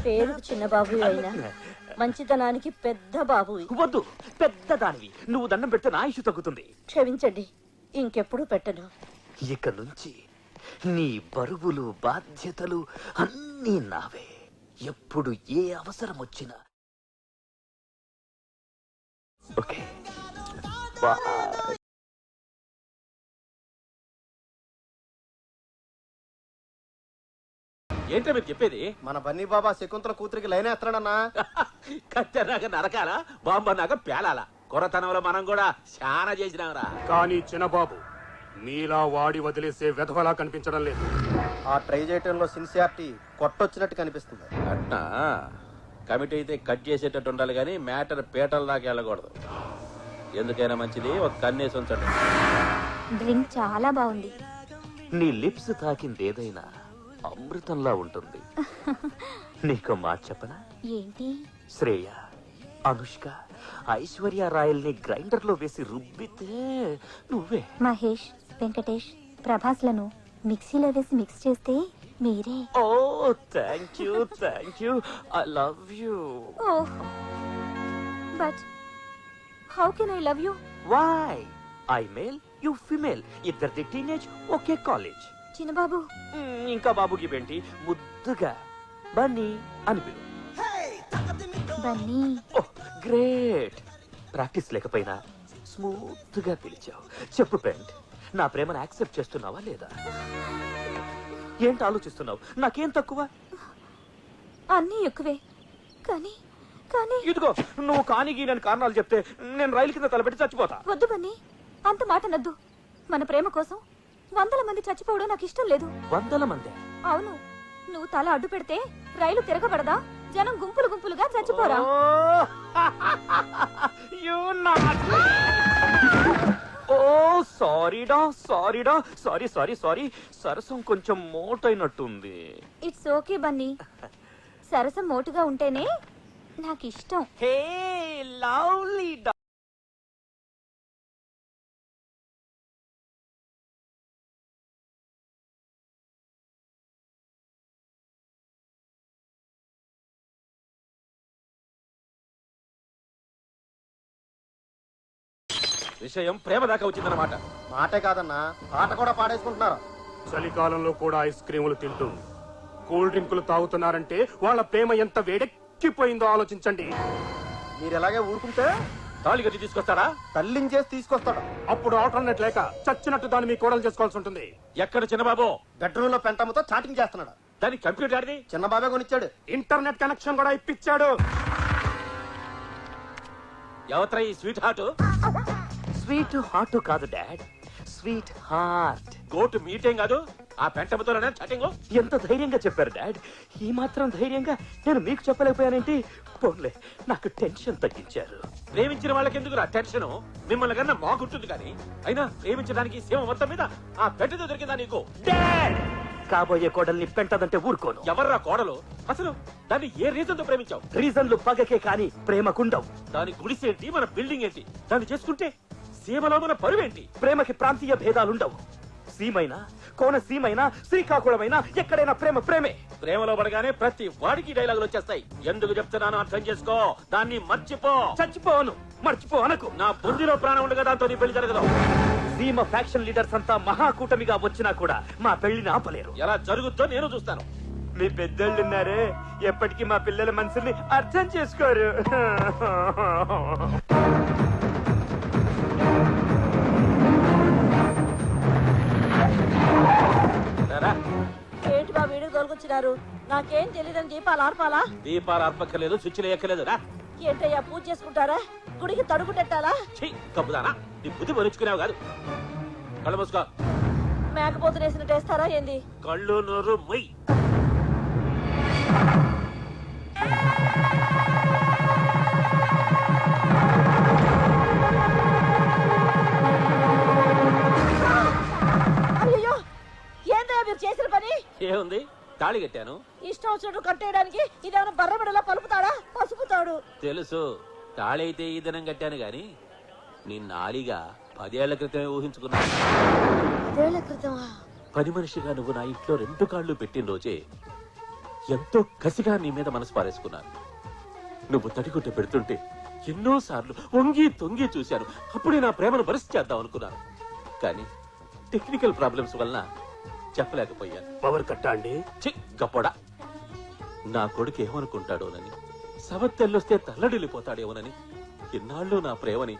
B: పేరుకు చిన్న బాబు అయినా మంచితనానికి పెద్ద బాబు.
I: వద్దు, పెద్ద దానివి. నువ్వు దండం పెడితే నా ఇష్యూ తగ్గుతుంది.
B: క్షమించండి, ఇంకెప్పుడు పెట్టను.
I: ఇక నుంచి నీ బరువులు బాధ్యతలు అన్నీ నావే. ఎప్పుడు ఏ అవసరం వచ్చినా. Okay, bye. ఏంటో మీరు చెప్పేది?
J: మన బన్నీ బాబా శకుంతల కూతురికి లైన్ వేస్తాడన్నా.
I: కత్తెనాక నరకాల, బాంబన్నాక పేలాల. కొరతనంలో మనం కూడా చాలా చేసినాంరా.
L: కానీ చిన్నబాబు మీలా వాడి వదిలేసే వెధవలా కనిపించడం లేదు.
J: ఆ ట్రై చేయటంలో సిన్సియారిటీ కొట్టొచ్చినట్టు కనిపిస్తుంది.
I: అట్నా? కమిటీ అయితే కట్ చేసేటట్టు ఉండాలి కానీ మ్యాటర్ పీటల దాకా వెళ్ళకూడదు. ఎందుకైనా మంచిది ఒక కన్నేసి ఉంచండి.
K: డ్రింక్ చాలా బాగుంది.
I: నీ లిప్స్ తాకింది ఏదైనా అమృతంలా ఉంటుంది. నీకు మాట చెప్పనా?
K: ఏంటి?
I: శ్రేయ, అనుష్క, ఐశ్వర్య రాయల్ని గ్రైండర్ లో వేసి రుబ్బితే నువ్వే.
K: మహేష్, వెంకటేష్, ప్రభాస్లను మిక్సీలో వేసి మిక్స్ చేస్తే మీరే.
I: Oh thank you, thank you, I love you.
K: Oh, but how can I love you?
I: Why? I male, you female, ఇద్దరిది టీనేజ్, ఒకే కాలేజ్.
K: చిన్నబాబు,
I: ఇంకా బాబుకి ఏంటి? ముద్దుగా బన్నీ అని పిలు.
K: బన్నీ.
I: Oh great. ప్రాక్టీస్ లేకపోయినా స్మూత్ గా పిలిచావు. చెప్పు పెంట్, నా ప్రేమను యాక్సెప్ట్ చేస్తున్నావా లేదా? ఏంటి ఆలోచిస్తున్నావు? నాకేం తక్కువ?
K: అన్నీ ఎక్కువే, కానీ కానీ
I: ఇదిగో నువ్వు కానిగి నేను కారణాలు చెప్తే నేను రైలు కింద తలపెట్టి చచ్చిపోతా.
K: వద్దు బన్నీ, అంత మాట నద్దు. మన ప్రేమ కోసం 100 మంది చచ్చిపోవడం నాకు ఇష్టం లేదు.
I: 100 మంది?
K: అవును, నువ్వు తల అడ్డు పెడితే రైలు తిరగబడదా? జనం గుంపులు గుంపులుగా చచ్చిపోరా?
I: ఓ సారీడా, సారీడా, సారీ సారీ సారీ. సరసం కొంచెం మోటైనట్టుంది.
K: ఇట్స్ ఓకే బన్నీ, సరసం మోటుగా ఉంటేనే నాకు ఇష్టం.
I: హే లవ్లీ. విషయం ప్రేమ దాకా వచ్చిందన్నమాట.
J: మాటే కాదన్నా, పాట కూడా పాడేసుకుంటున్నారు.
L: చలికాలంలో కూడా ఐస్ క్రీములు తింటూ కూల్ డ్రింకులు తాగుతున్నారంటే వాళ్ళ ప్రేమ ఎంత వేడెక్కిపోయిందో ఆలోచించండి.
J: మీరు ఎలాగే ఊరుకుంటే
I: తాళి కట్టి తీసుకొస్తారా?
J: తల్లించేసి తీసుకొస్తాడు.
L: అప్పుడు ఆల్టర్నేట్ లేక చచ్చినట్టు దాన్ని మీ కోడలు చేసుకోవాల్సి ఉంటుంది.
I: ఎక్కడ చిన్నబాబు?
J: బెడ్రూమ్ లో పెంటమ్మతో చాటింగ్ చేస్తున్నాడు.
I: దానికి కంప్యూటర్ ఆడిది
J: చిన్నబాబే కొనిచ్చాడు.
L: ఇంటర్నెట్ కనెక్షన్ కూడా ఇప్పించాడు.
I: ఎవత్రా ఈ స్వీట్ హార్ట్? స్వీట్ హార్ట్ కాదు డాడ్, స్వీట్ హార్ట్. గోటు మీటేం కాదు, ఆ పెంటమ్మతోనే చాటింగ్. ఎంత ధైర్యంగా చెప్పారు డాడ్. ఈ మాత్రం ధైర్యంగా నేను మీకు చెప్పలేకపోయానేంటి? పోన్లే, నాకు టెన్షన్ తగ్గించారు. ప్రేమించిన వాళ్ళకి ఎందుకు టెన్షన్? మిమ్మల్ని కన్నా మాకుంటుంది కానీ. అయినా ప్రేమించడానికి సీమ మొత్తం మీద ఆ పెంటతో దొరికిందా నీకు? డాడ్ కాబోయే కోడల్ని పెంటదంటే ఊరుకోను.
M: ఎవర్రా కోడలు? అసలు దాన్ని ఏ రీజన్ తో ప్రేమించావు?
I: రీజన్లు పగకే కాని ప్రేమకుండవు.
M: దాని గుడిసేంటి, మన బిల్డింగ్ ఏంటి? దాన్ని చేసుకుంటే సీమలో మన పరువేంటి?
I: ప్రేమకి ప్రాంతీయ భేదాలుండవు. సీమైనా కోనసీమైనా శ్రీకాకుళమైనా ఎక్కడైనా ప్రేమ ప్రేమే.
M: ప్రేమలో పడగానే ప్రతి వాడికి డైలాగులు వచ్చేస్తాయి. ఎందుకు చెప్తున్నానో అర్థం చేసుకో. దాన్ని మర్చిపో.
I: చచ్చిపోను, మర్చిపో అనకు.
M: నా బుద్ధిలో ప్రాణం ఉండగా దాంతో నీ పెళ్లి జరగదు.
I: సీమ ఫ్యాక్షన్ లీడర్స్ అంతా మహాకూటమిగా వచ్చినా కూడా మా పెళ్లిని ఆపలేరు.
M: ఎలా జరుగుద్దో నేను చూస్తాను.
I: మీ పెద్దోళ్ళున్నారే, ఎప్పటికీ మా పిల్లల మనసుల్ని అర్థం చేసుకోరు.
B: ఏంటి మా వీడికి తోలుకొచ్చినారు? నాకేం తెలియదని దీపాలు ఆర్పాలా?
M: దీపాలు అర్పక్కలేదు, స్విచ్లు ఎక్కలేదు. రా
B: ఏంటయ్యా, పూజ చేసుకుంటారా? గుడికి తడుగు పెట్టాలా?
M: కప్పుదానా? నీ బుద్ధి పొరుచుకునేవు కాదు. కళ్ళు మూసుకో.
B: మేకపోతులు వేసినట్టు వేస్తారా ఏంది?
M: కళ్ళు నోరు మొయ్.
B: అయ్యో, ఏందయ్యా మీరు చేసిన పని?
M: ఏముంది, తాళి కట్టాను.
B: ఇష్టం వచ్చినట్టు కట్టేయడానికి ఇదేమైనా బర్రబిడలా పలుపుతాడా? పసుపుతాడు.
M: తెలుసు, తాళి అయితే ఈ దినం కట్టాను గాని నీ నాలిగా 10 ఏళ్ల క్రితమే ఊహించుకున్నాను.
B: 10 ఏళ్ల క్రితమా?
M: పని మనిషిగా నువ్వు నా ఇంట్లో 2 కాళ్ళు పెట్టిన రోజే ఎంతో కసిగా నీ మీద మనసు పారేసుకున్నాను. నువ్వు తడిగుడ్డ పెడుతుంటే ఎన్నోసార్లు వంగి తొంగి చూశాను. అప్పుడే నా ప్రేమను బరిసి చేద్దాం అనుకున్నాను. కానీ టెక్నికల్ ప్రాబ్లమ్స్ వలన చెప్పలేకపోయాను.
L: పవర్ కట్టా అండి?
M: గప్పడా, నా కొడుకు ఏమనుకుంటాడోనని, సవత్తెల్లొస్తే తల్లడిల్లిపోతాడేమోనని ఎన్నాళ్ళు నా ప్రేమని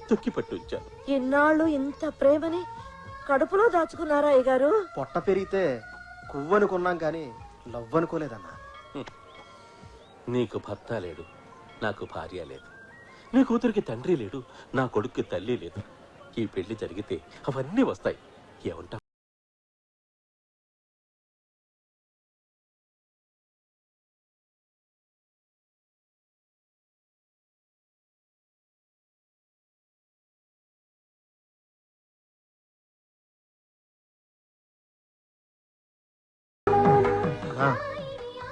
M: తొక్కిపట్టి ఉంచాను.
B: ఎన్నాళ్ళు ఇంత ప్రేమని కడుపులో దాచుకున్నారా అయ్యగారు?
J: పొట్ట పెరిగితే కువ్వనుకున్నాం కానీ లవ్ అనుకోలేదన్నా.
M: నీకు భర్త లేడు, నాకు భార్య లేదు. నీ కూతురికి తండ్రి లేడు, నా కొడుక్కి తల్లి లేదు. ఈ పెళ్లి జరిగితే అవన్నీ వస్తాయి. ఏమంటా?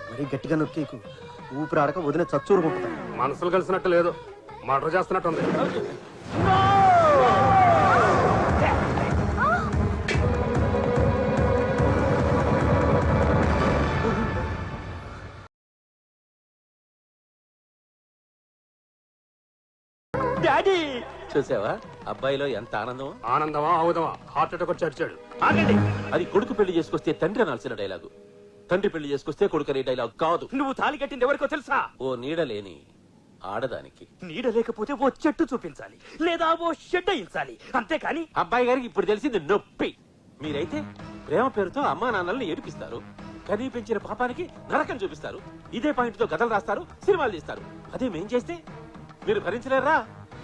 J: మరీ గట్టిగా నొక్కేకు, ఊపిరి ఆడక వదిలే చచ్చూరుకుంటా.
L: మనసులు కలిసినట్టు లేదు, మర్డర్ చేస్తున్నట్టుంది.
M: డాడీ, చూసావా అబ్బాయిలో ఎంత ఆనందం?
L: ఆనందమా ఆవుదమా? హార్ట్ అటాక్ వచ్చి అడిచాడు.
M: ఆగండి, అది కొడుకు పెళ్లి చేసుకొస్తే తండ్రి అనాల్సిన డైలాగు. తండ్రి పెళ్లి చేసుకొస్తే కొడుకు అనే డైలాగ్ కాదు.
I: నువ్వు తాళి కట్టింది ఎవరికో తెలుసా?
M: ఓ నీడ లేని ఆడదానికి.
I: నీడ లేకపోతే ఓ చెట్టు చూపించాలి, లేదా ఓ షెడ్ అయించాలి, అంతేకాని
M: అబ్బాయి గారికి ఇప్పుడు తెలిసింది నొప్పి. మీరైతే ప్రేమ పేరుతో అమ్మా నాన్నల్ని ఏడిపిస్తారు, కనీ పెంచిన పాపానికి నరకం చూపిస్తారు. ఇదే పాయింట్ తో కథలు రాస్తారు, సినిమాలు తీస్తారు. అదే మేం చేస్తే మీరు భరించలేరా?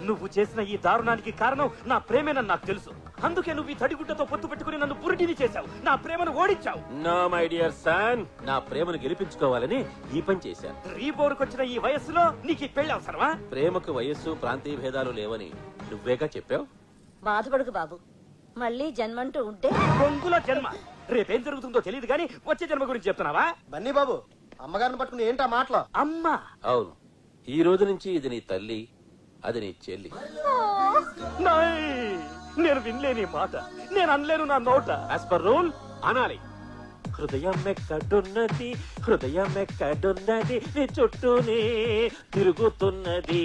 I: నువ్వు చేసిన ఈ దారుణానికి కారణం నా ప్రేమేనని నాకు తెలుసు. అందుకే నువ్వు ఈ తడిగుడ్డతో పొత్తు పెట్టుకుని నన్ను పురిటిని చేశావు, నా ప్రేమను ఓడించావు.
M: నో మై డియర్ సన్, నా ప్రేమను గెలిపించుకోవాలని ఈ పని చేశాను.
I: రీబోర్కొచ్చిన ఈ వయస్సులో నీకు ఈ పెళ్లి అవసరమా?
M: ప్రేమకు వయస్సు ప్రాంతీయ భేదాలు లేవని నువ్వేగా చెప్పావు.
B: బాధపడకు బాబు, మళ్ళీ జన్మంటూ ఉంటే
I: బొంగులో జన్మ. రేపేం జరుగుతుందో తెలియదు కానీ వచ్చే జన్మ గురించి చెప్తున్నావా?
J: బన్నీ బాబు, అమ్మగారిని పట్టుకుని ఏంటా మాటలు?
I: అమ్మా?
M: అవును, ఈ రోజు నుంచి ఇది నీ తల్లి, అది నీ చెల్లి.
I: నేను వినలేని మాట, నేను అనలేను నా నోట.
M: యాజ్ పర్ రూల్ అనాలి. హృదయం ఎక్కడున్నది, హృదయం ఎక్కడున్నది, నీ చుట్టూనే తిరుగుతున్నది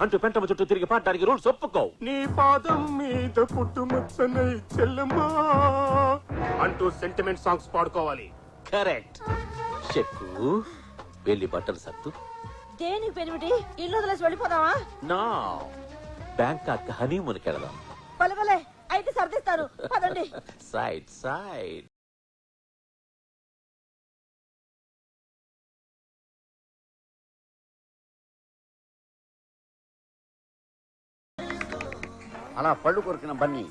M: అంటూ పెంటమ్మ చుట్టూ తిరిగి పాడడానికి రూల్స్ ఒప్పుకో.
L: నీ పాదం మీద పుట్టుమచ్చనై చెల్లమ్మా అంటూ సెంటిమెంట్ సాంగ్స్ పాడుకోవాలి.
M: కరెక్ట్. చెక్కు వెళ్ళి బట్టలు సత్తు.
B: దేనికి పెనిమిటి? ఇల్లు వదిలేసి వెళ్ళిపోదామా?
M: నా బ్యాంకాక్ హనీమూన్కి వెళదాం.
B: పలవలే, అయితే సర్దిస్తాను, పదండి.
M: Side side.
F: అలా పళ్ళు కొరికిన బన్నీ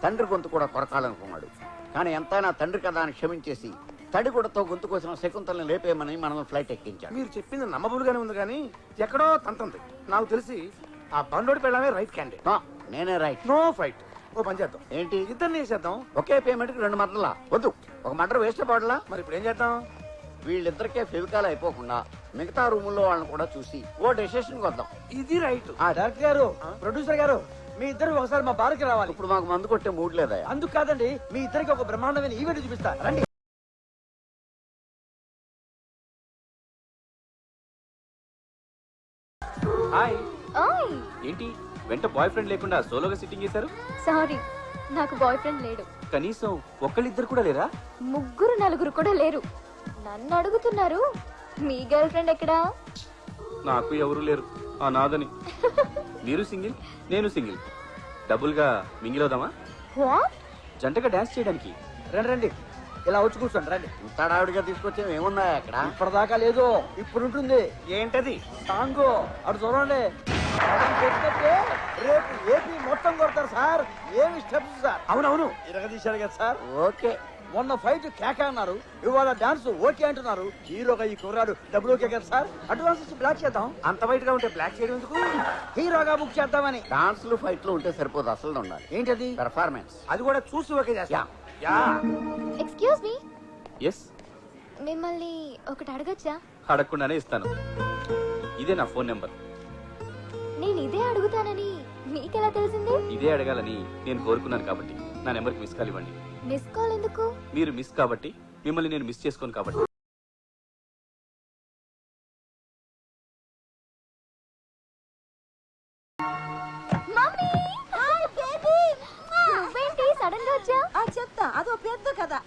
F: తండ్రి గొంతు కూడా కొరకాలనుకున్నాడు. కానీ ఎంతైనా తండ్రి కదా అని క్షమించేసి తడిగుడతో గొంతు కోసిన శకుంతలను లేపేయమని మనం ఫ్లైట్ ఎక్కించాడు.
E: మీరు చెప్పింది నమ్మబులుగానే ఉంది కానీ ఎక్కడో తంతుంది. నాకు తెలిసి ఆ బండోడి పెళ్ళమే రైట్ క్యాండిడేట్.
F: నేనే రైట్.
E: No fight. ఓ పని చేద్దాం.
F: ఏంటి?
E: ఇద్దరిని వేసేద్దాం.
F: ఒకే పేమెంట్ కి 2 మర్డర్లా? వద్దు, ఒక మర్డర్ వేస్ట్ పడలా.
E: మరి ఇప్పుడు ఏం చేద్దాం?
F: వీళ్ళిద్దరికే ఫెవికాల్ అయిపోకుండా మిగతా రూముల్లో వాళ్ళని కూడా చూసి ఓ డెసిషన్ వద్దాం.
E: ఇది రైట్.
D: డైరెక్టర్ గారు, ప్రొడ్యూసర్ గారు, మీ ఇద్దరు ఒకసారి మా బార్కి రావాలి.
F: ఇప్పుడు మాకు మందు కొట్టే మూడ్ లేదా?
D: అందుకు కాదండి, మీ ఇద్దరికి ఒక బ్రహ్మాండమైన ఈవెంట్ చూపిస్తా, రండి.
J: హాయ్.
K: ఓయ్
J: ఏంటి వెంట బాయ్ ఫ్రెండ్ లేకుండా సోలోగా సిట్టింగ్ చేశారు?
K: సారీ, నాకు బాయ్ ఫ్రెండ్ లేడు.
J: కనీసం ఒక్కళ్ళిద్దరు కూడా లేరా?
K: 3 4 కూడా లేరు. నన్ను అడుగుతున్నారు, మీ గర్ల్ ఫ్రెండ్ ఎక్కడా?
J: నాకు ఎవరు లేరు, ఆ నాదని. మీరు సింగిల్, నేను సింగిల్. డబుల్ గా మింగిల్ అవుదామా?
K: వాట్?
J: జంటగా డాన్స్ చేయడానికి.
D: రండి రండి, ఇలా వచ్చి కూర్చోండి, రండి.
F: ఇంతడావిడిగా తీసుకొచ్చే ఏమున్నాయి అక్కడ?
D: ఇప్పటిదాకా లేదు, ఇప్పుడు ఉంటుంది.
E: ఏంటది?
D: సాంగు అటు చూడండి. రేపు ఏపీ మొత్తం కొడతారు సార్. ఏమి స్టెప్స్ సార్.
E: అవునవును,
D: ఇరగదీశారు కదా సార్.
F: ఓకే.
D: మొన్న ఫైట్ కేక అన్నారు, ఇవాళ డాన్స్ ఓకే అంటున్నారు. హీరోగా ఈ కుర్రాడు డబ్బులు ఓకే కదా సార్. అడ్వాన్స్ ఇచ్చి బ్లాక్ చేద్దాం.
E: అంత వైట్ గా ఉంటే బ్లాక్ చేయడం ఎందుకు?
D: హీరోగా బుక్ చేద్దామని.
F: డాన్స్లు ఫైట్లు ఉంటే సరిపోదు, అసలు ఉండాలి.
D: ఏంటది?
F: పెర్ఫార్మెన్స్.
E: అది కూడా చూసి ఓకే చేస్తా.
K: Excuse me,
J: yes.
K: మిమ్మల్ని ఒకటి అడగచ్చా?
J: అడగకుండానే ఇస్తాను. ఇదే నా ఫోన్ నెంబర్.
K: నేను ఇదే అడుగుతానని మీకెలా తెలిసింది?
J: ఇదే అడగాలని నేను కోరుకున్నాను కాబట్టి నా నెంబర్కి మిస్ కాల్ ఇవ్వండి.
K: మిస్ కాల్ ఎందుకు?
J: మీరు మిస్ కాబట్టి, మిమ్మల్ని నేను మిస్ చేసుకోను కాబట్టి.
K: Mummy, hi baby. నువ్వేంటి సడన్ గా వచ్చా?
B: చెప్తా, అదో పెద్ద కదా.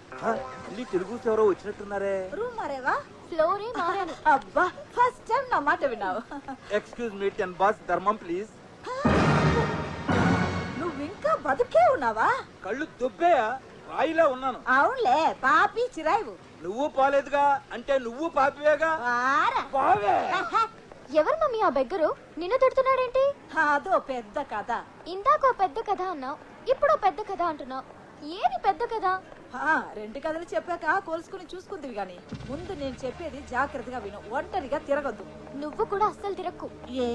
E: తెలుగు ఎవరో వచ్చినట్టున్నారే.
B: రూమ్ మారేవా?
K: ఫ్లోరే మారాను.
B: అబ్బా, ఫస్ట్ టైం నా మాట విన్నావు.
E: ఎక్స్క్యూజ్ మీ, 10 బాస్ ధర్మం ప్లీజ్.
B: నువ్వు ఇంకా బతుకే ఉన్నావా?
E: కళ్ళు దుబ్బేయా? రాయిలా ఉన్నాను.
B: అవునులే, పాపి చిరాయివు.
E: నువ్వు పోలేదుగా, అంటే నువ్వు పాపివేగా. పావే.
K: ఎవరు మమ్మీ ఆ బెగ్గరు? నిన్ను తిడుతున్నాడేంటి?
B: అదో పెద్ద కథ.
K: ఇందాకో పెద్ద కథ అన్నావు, ఇప్పుడు పెద్ద కథ అంటున్నావు. ఏది పెద్ద కథ?
B: 2 కథలు చెప్పాక కోల్చుకుని చూసుకుందివి గాని, ముందు నేను చెప్పేది జాగ్రత్తగా విను. ఒంటరిగా తిరగద్దు.
K: నువ్వు కూడా అస్సలు తిరక్కు.
B: ఏ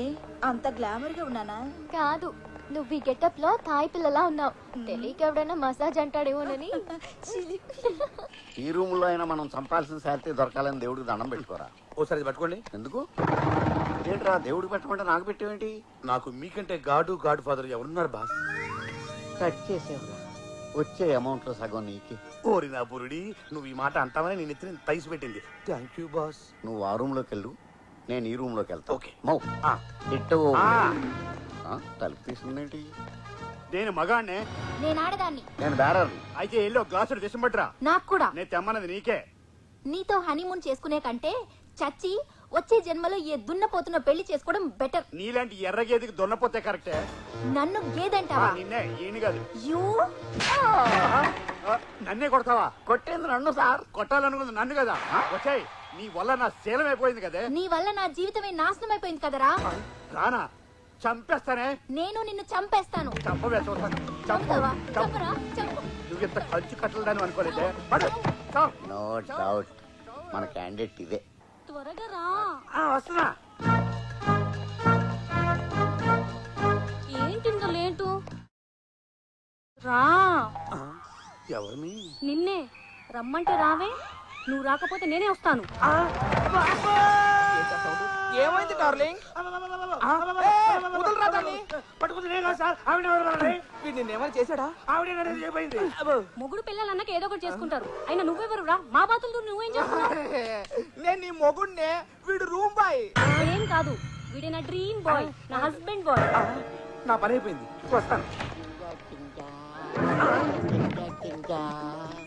B: అంత గ్లామర్ గా ఉన్నానా?
K: కాదు, నువ్వు ఈ గెటప్ లో తాయి పిల్లలా ఉన్నావు. తెలియక ఎవడైనా మసాజ్ అంటాడేమోనని.
F: ఈ రూమ్ లో అయినా మనం చంపాల్సిన శాలరీ దొరకాలని దేవుడికి దండం పెట్టుకోరా.
E: ఓసారి పట్టుకోండి.
F: ఎందుకు? ఏంట్రా దేవుడికి పెట్టమంటే నాకు పెట్టేవేంటి?
E: నాకు మీకంటే గాడు ఫాదర్ ఎవరున్నారు బాస్?
F: కట్ చేసేవరా, వచ్చే అమౌంట్ లో సగం నీకే.
E: ఓరి నా బురుడి, నువ్వు ఈ మాట అంటావని నేను ఎత్తిన తైసి పెట్టింది. Thank you boss.
F: నువ్వు ఆ రూమ్ లోకి వెళ్ళు, నేను ఈ రూమ్ లోకి వెళ్తా.
E: ఓకే.
F: మౌ ఇట్టు తలుపు తీసుకుందేంటి?
L: నేను మగాణ్ణే.
K: నేను ఆడదాన్ని.
F: నేను బేరర్.
L: అయితే ఎల్లో గ్లాసుడు విషం పట్టురా.
K: నాకు కూడా.
L: నేను తెమ్మన్నది నీకే.
K: నీతో హనీమూన్ చేసుకునే కంటే చచ్చి వచ్చే జన్మలో ఏ దున్నపోతున్న పెళ్లి చేసుకోవడం బెటర్.
L: నీలాంటి ఎర్రగేదికి దొన్నపోతే కరెక్టే.
K: నన్ను గేదంటావా?
L: నిన్నే, ఈయన కాదు.
K: యూ
L: నన్నే కొడతావా?
F: కొట్టేంది నన్ను సార్.
L: కొట్టాలనుకుంది నన్ను కదా. వచ్చాయి, నీ వల్ల నా శీలం అయిపోయింది కదే.
K: నీ వల్ల నా జీవితమే నాశనం అయిపోయింది కదరా.
L: రానా, చంపేస్తానే.
K: నేను నిన్ను చంపేస్తాను.
L: చంపవే, చూస్తాను.
K: చంపుతావా?
L: చంపు.
K: చంపరా? చంపు.
L: నువ్వు ఇంత కంచు కట్టలని అనుకోలేదే.
F: నో డౌట్ మన క్యాండిడేట్ ఇదే.
K: త్వరగా రా.
E: వస్తున్నా.
K: ఏంటింత లేటు? రా.
E: ఎవరిని?
K: నిన్నే రమ్మంటే రావే. నువ్వు రాకపోతే నేనే వస్తాను.
J: ఏమైంది డార్లింగ్? నిన్నేమైనా చేశాడా?
K: మొగుడు పిల్లలన్నాక ఏదో ఒకటి చేసుకుంటారు. అయినా నువ్వెవరు రా? మా బాతులు నువ్వేం చేస్తున్నావు?
J: నేను నీ మొగుడినే, వీడు రూమ్ బాయ్.
K: ఏం కాదు, వీడే నా డ్రీమ్ బాయ్, నా హస్బెండ్ బాయ్.
E: నా పని అయిపోయింది, వస్తాను.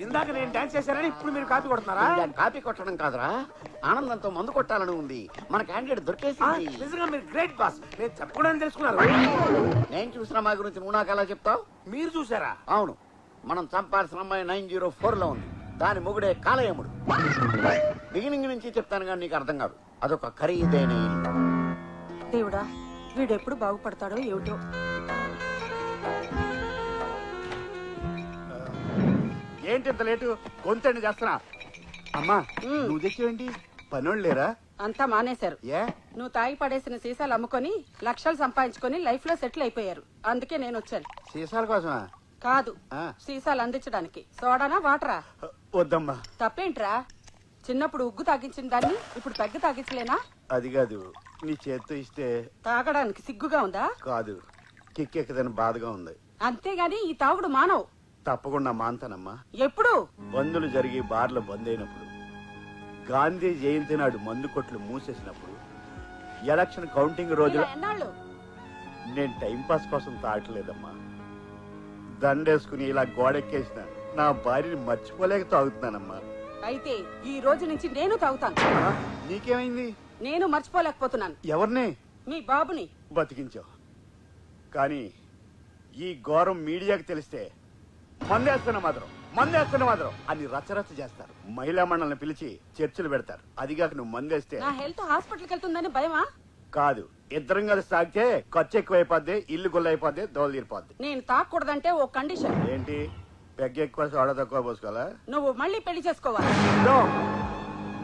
E: ఇందాక నేను డాన్స్ చేశానని ఇప్పుడు మీరు కాపీ కొడుతున్నారా?
F: కాపీ కొట్టడం కాదురా, ఆనందంతో మందు కొట్టాలని ఉంది. మన క్యాండిడేట్ దొరికేసింది.
E: నిజంగా మీరు గ్రేట్ బాస్. నేను చెప్పకుండా తెలుసుకున్నారు.
F: నేను చూసిన మా గురించి నువ్వు నాకు ఎలా చెప్తావు?
E: మీరు చూసారా?
F: అవును, మనం చంపాల్సిన అమ్మాయి 904 లో ఉంది. దాని మొగుడే కాలయముడు. బిగినింగ్ నుంచి చెప్తాను కానీ నీకు అర్థం కాదు. అదొక ఖరీదైన ఇల్లు.
B: దేవుడా, వీడెప్పుడు బాగుపడతాడో ఏమిటో.
L: ఏంటి ఇంత లేటు? గొంతండి చేస్తున్నా.
E: అమ్మా, నువ్వు తెచ్చేవేంటి? పనోళ్ళు లేరా?
N: అంతా మానేశారు.
E: ఏ?
N: నువ్వు తాగి పడేసిన సీసాలు అమ్ముకొని లక్షలు సంపాదించుకొని లైఫ్ లో సెటిల్ అయిపోయారు. అందుకే నేను వచ్చాను.
E: సీసాల కోసమా?
N: కాదు సీసాలు అందించడానికి. సోడానా వాటరా?
F: వద్దమ్మా.
N: తప్పేంట్రా? చిన్నప్పుడు ఉగ్గు తాగించిన దాన్ని ఇప్పుడు పెగ్గ తాగించలేనా?
F: అది కాదు, నీ చేత్తో ఇస్తే.
N: తాగడానికి సిగ్గుగా ఉందా?
F: కాదు, కిక్కెక్కదని బాధగా ఉంది.
N: అంతేగాని ఈ తాగుడు మానవు.
F: తప్పకుండా మాన్తానమ్మా.
N: ఎప్పుడు?
F: బందులు జరిగి బార్లు బంద్ అయినప్పుడు, గాంధీ జయంతి నాడు మందు కొట్లు మూసేసినప్పుడు, ఎలక్షన్ కౌంటింగ్ రోజులు.
N: ఎన్నాళ్ళు?
F: నేను టైంపాస్ కోసం తాగట్లేదమ్మా. దండేసుకుని ఇలా గోడెక్కేసిన నా భార్యని మర్చిపోలేక తాగుతున్నానమ్మా.
N: అయితే ఈ రోజు నుంచి నేను తాగుతాను.
F: నీకేమైంది?
N: నేను మర్చిపోలేకపోతున్నాను.
F: ఎవరిని?
N: మీ బాబుని.
F: బతికించావు. కానీ ఈ ఘోరం మీడియాకి తెలిస్తే మందేస్తున్న మాత్రం అని రచ్చరచ్చ చేస్తారు. మహిళా మండలిని పిలిచి చర్చలు పెడతారు. అదిగాక నువ్వు మందేస్తే
N: నా హెల్త్ హాస్పిటల్కి వెళ్తుందని భయమా?
F: కాదు, ఇద్దరం కలిసి తాగితే ఖర్చు ఎక్కువైపోద్ది, ఇల్లు గుల్లైపోద్ది, దోలు తీరిపోద్ది.
N: నేను తాగకూడదంటే ఓ కండిషన్.
F: ఏంటి? పెగ్గ ఎక్కువ సోడా తక్కువ పోసుకోవాలా?
N: నువ్వు మళ్ళీ పెళ్లి చేసుకోవాలి.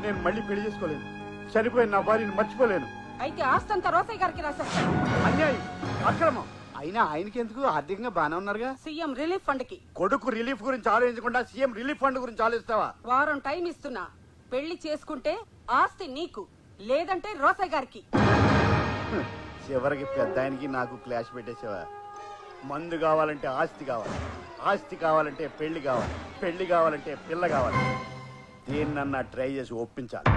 F: నేను మళ్ళీ పెళ్లి చేసుకోలేను. చనిపోయిన నా భార్యని మర్చిపోలేను.
N: అయితే ఆస్తంతా రోసయ్య గారికి రాసేస్తాను.
F: అన్యాయం, అక్రమం. అయినా ఆయనకి ఎందుకు? ఆర్థికంగా బానే ఉన్నారుగా.
N: సీఎం రిలీఫ్ ఫండ్ కి.
F: కొడుకు రిలీఫ్ గురించి ఆలోచించకుండా సీఎం రిలీఫ్ ఫండ్ గురించి ఆలోచిస్తావా?
N: వారం టైం ఇస్తున్నా. పెళ్లి చేసుకుంటే ఆస్తి నీకు, లేదంటే రోసయ్య గారికి.
F: చివరికి పెద్ద ఆయనకి నాకు క్లాష్ పెట్టేసావా? మందు కావాలంటే ఆస్తి కావాలి, ఆస్తి కావాలంటే పెళ్లి కావాలి, పెళ్లి కావాలంటే పిల్ల కావాలి. దేన్నన్నా ట్రై చేసి ఒప్పించాలి.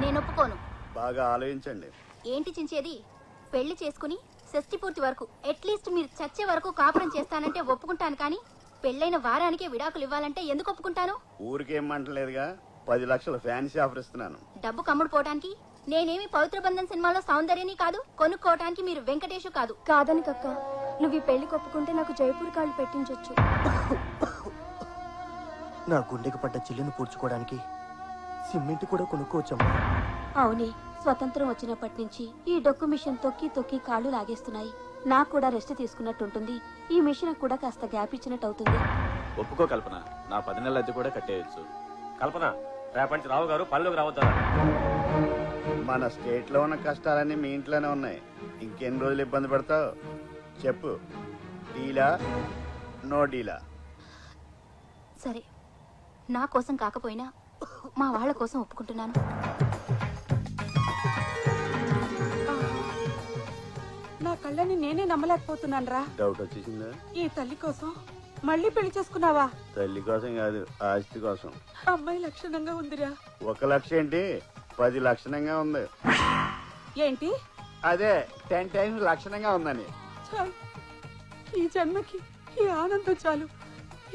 A: నేను ఒప్పుకోను.
F: బాగా ఆలోచించండి.
A: ఏంటి చించేది? పెళ్లి చేసుకుని షష్టి పూర్తి వరకు అట్లీస్ట్ మీరు చచ్చే వరకు కాపురం చేస్తానంటే ఒప్పుకుంటాను, కానీ పెళ్ళైన వారానికే విడాకులు ఇవ్వాలంటే ఎందుకు ఒప్పుకుంటాను?
F: ఊరికేమంటలేదుగా, 10 లక్షల ఫ్యాన్సీ ఆఫర్ ఇస్తున్నాను.
A: డబ్బు కమ్ముడు పోవటానికి? నేనేమి పవిత్ర బంధన్ సినిమాలో సౌందర్యని కాదు, కొనుక్కోవటానికి మీరు వెంకటేషు కాదు.
O: కాదని కక్క, నువ్వు ఈ పెళ్లి కొప్పుకుంటే నాకు జైపూర్ కాళ్ళు పెట్టించొచ్చు.
P: నా గుండెకు పడ్డ చిల్లును పూడ్చుకోవడానికి సిమెంట్ కూడా కొనుక్కోవచ్చమ్మా.
K: అవునే, స్వతంత్రం వచ్చినప్పటి నుంచి ఈ డొక్కు మిషన్ తొక్కి తొక్కి కాళ్ళు లాగేస్తున్నాయి. నాకు కూడా రెస్ట్ తీసుకున్నట్టుంటుంది. ఈ మిషన్ కూడా కాస్త గ్యాప్ ఇచ్చినట్టు అవుతుంది.
J: ఒప్పుకో కల్పన, నా 10 నెలల అద్దె కూడా కట్టేయచ్చు. కల్పన, రేపటి నుంచి రావు గారు పనిలోకి రావద్దా?
F: మన స్టేట్ లో ఉన్న కష్టాలన్నీ మీ ఇంట్లోనే ఉన్నాయి. ఇంకెన్ని రోజులు ఇబ్బంది పడతావు చెప్పు. డీలా నో డీలా?
A: సరే, నా కోసం కాకపోయినా మా వాళ్ళ కోసం ఒప్పుకుంటున్నాను.
N: నా కళ్ళని నేనే నమ్మలేకపోతున్నాను రా.
F: డౌట్ వచ్చేసిందా?
N: ఈ తల్లి కోసం మళ్ళీ పెళ్లి చేసుకున్నావా?
F: తల్లి కోసం కాదు, ఆస్తి కోసం.
N: అమ్మాయి లక్షణంగా ఉందిరా.
F: 1 లక్ష ఏంటి, 10 లక్షణంగా ఉంది.
N: ఏంటి?
F: అదే 10 టైమ్స్ లక్షణంగా ఉందని.
N: చాలు, ఈ జన్మకి ఈ ఆనందం చాలు.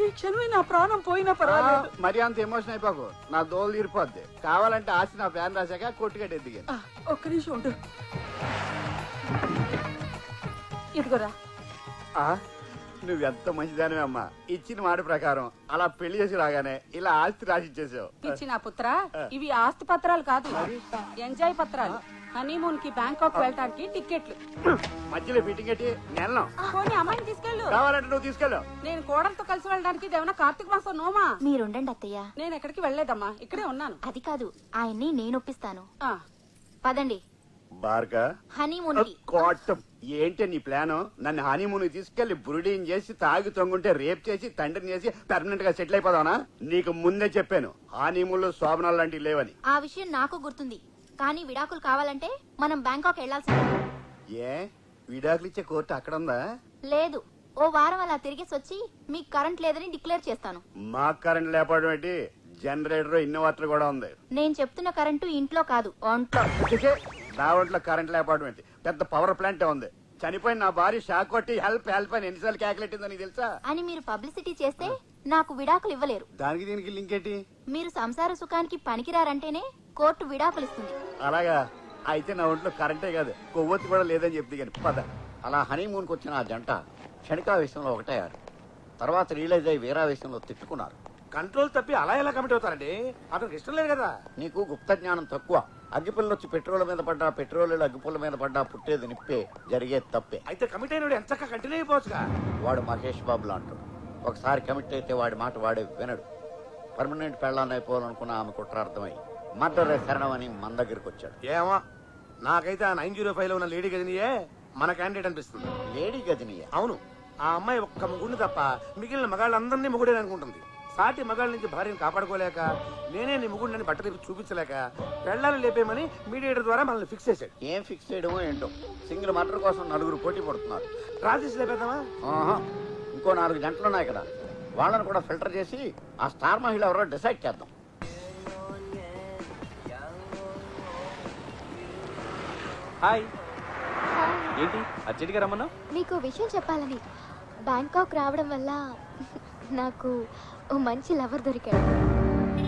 N: ఈ క్షణమే నా ప్రాణం పోయినా పర్వాలేదు.
F: మరి అంత ఎమోషన్ అయిపోకు, నా దోలు తీరిపోద్ది. కావాలంటే ఆస్తి నా ఫ్యాన్ రాశాక కొట్టుకట్టే దిగాను.
N: ఒక్క నిమిషం ఉండు. ఇదిగోరా.
F: నువ్వెంత మంచిదానివే అమ్మా. ఇచ్చిన మాట ప్రకారం అలా పెళ్లి చేసి రాగానే ఇలా ఆస్తి రాసి ఇచ్చేసావు.
N: ఇచ్చిన పుత్ర, ఇవి ఆస్తి పత్రాలు కాదు, ఎంజాయ్ పత్రాలు. హనీమూన్ కి బ్యాంకాక్ వెళ్ళటానికి టికెట్లు.
F: మధ్యలో ఫిట్టింగ్ ఎట్టి నెలను
N: పోనీ అమ్మాయిని తీసుకెళ్ళు.
F: కావాలంటే నువ్వు తీసుకెళ్ళు.
N: నేను కోడలతో కలిసి వెళ్ళడానికి ఇదేమన్నా కార్తీక మాసం నోమా?
A: మీరుండండి అత్తయ్య.
N: నేను ఎక్కడికి వెళ్ళలేదమ్మా, ఇక్కడే ఉన్నాను.
A: అది కాదు, ఆయన్ని నేను ఒప్పిస్తాను. పదండి.
F: బార్గా
A: హనీమూన్ కి.
F: కోటం ఏంటి నీ ప్లాను? నన్ను హనీమూన్ తీసుకెళ్లి బురుడీని చేసి తాగి తొంగుంటే రేప్ చేసి తండ్రిని చేసి పర్మనెంట్ గా సెటిల్ అయిపోదావునా? నీకు ముందే చెప్పాను హనీమూన్ లో శోభనాలు లాంటివి లేవని.
A: ఆ విషయం నాకు గుర్తుంది, కానీ విడాకులు కావాలంటే మనం బ్యాంకాక్ వెళ్లాల్సిందే.
F: ఏ విడాకులు ఇచ్చే కోర్టు అక్కడ ఉందా?
A: లేదు, ఓ వారం అలా తిరిగేసి వచ్చి మీకు కరెంట్ లేదని డిక్లేర్ చేస్తాను.
F: మాకు కరెంట్ లేకపోవడం ఏంటి? జనరేటర్ ఇన్వర్టర్ కూడా ఉంది.
A: నేను చెప్తున్న కరెంటు ఇంట్లో కాదు, ఒంట్లో.
F: నా ఒంట్లో కరెంట్ లేకపోవడం ఏంటి? పెద్ద పవర్ ప్లాంట్ ఉంది. చనిపోయిన నా భార్య షాక్ కొట్టి హెల్ప్ హెల్ప్ అని ఎన్నిసార్లు క్యాకులెట్టిందని తెలుసా?
A: అని మీరు పబ్లిసిటీ చేస్తే నాకు విడాకులు ఇవ్వలేరు.
F: దానికి దీనికి లింక్ ఏంటి?
A: మీరు సంసార సుఖానికి పనికిరారంటేనే కోర్టు విడాకులు ఇస్తుంది.
F: అలాగా? అయితే నా ఒంట్లో కరెంటే కాదు, కొవ్వొత్తి కూడా లేదని చెప్తే కానీ పద.
Q: అలా హనీమూన్కి వచ్చిన ఆ జంట క్షణికావేశంలో ఒకటయ్యారు. తర్వాత రియలైజ్ అయ్యి వేరావేశంలో తిట్టుకున్నారు.
E: కంట్రోల్ తప్పి అలా ఎలా కమిట్ అవుతారండి? అతనికి ఇష్టం లేదు కదా.
Q: నీకు గుప్త జ్ఞానం తక్కువ. అగ్గిపుల్ల వచ్చి పెట్రోల్ మీద పడ్డా, పెట్రోల్ అగ్గిపుల్ల మీద పడ్డా పుట్టేది నిప్పే, జరిగేది తప్పే.
E: అయితే కమిట్ అయిన ఎంత కంటిన్యూ అయిపోవచ్చుగా.
Q: వాడు మహేష్ బాబు లాంటి ఒకసారి కమిట్ అయితే వాడి మాట వాడే వినడు. పర్మనెంట్ పెళ్ళాన్ని అయిపోవాలనుకున్న ఆమె కుట్రార్థమై మర్డర్ శరణం అని మన దగ్గరికి వచ్చాడు.
E: ఏమో, నాకైతే ఆ 905 లో ఉన్న లేడీ గదినియే మన క్యాండిడేట్ అనిపిస్తుంది.
Q: లేడీ గదినియే?
E: అవును, ఆ అమ్మాయి ఒక్క మొగుడిని తప్ప మిగిలిన మగాళ్ళందరినీ మొగుడే అనుకుంటుంది. సాటి మగాళ్ళ నుంచి భార్యను కాపాడుకోలేక నేనే నీ మొగుడిని బట్ట తిప్పి చూపించలేక పెళ్ళాలను లేపేమని మీడియేటర్ ద్వారా మనల్ని ఫిక్స్ చేశాడు.
Q: ఏం ఫిక్స్ చేయడమో ఏంటో, సింగిల్ మర్డర్ కోసం 4 పోటీ పడుతున్నారు.
E: రాజేష్ లేపేద్దామా?
Q: ఇంకో 4 గంటలు ఉన్నాయి కదా, వాళ్ళని కూడా ఫిల్టర్ చేసి ఆ స్టార్ మహిళ ఎవరో డిసైడ్ చేద్దాం.
J: హాయ్, ఏంటి అర్జెంట్గా రమ్మన్నా?
O: మీకు విషయం చెప్పాలని. బ్యాంకాక్ రావడం వల్ల నాకు ఓ మంచి లవర్ దొరికాడు.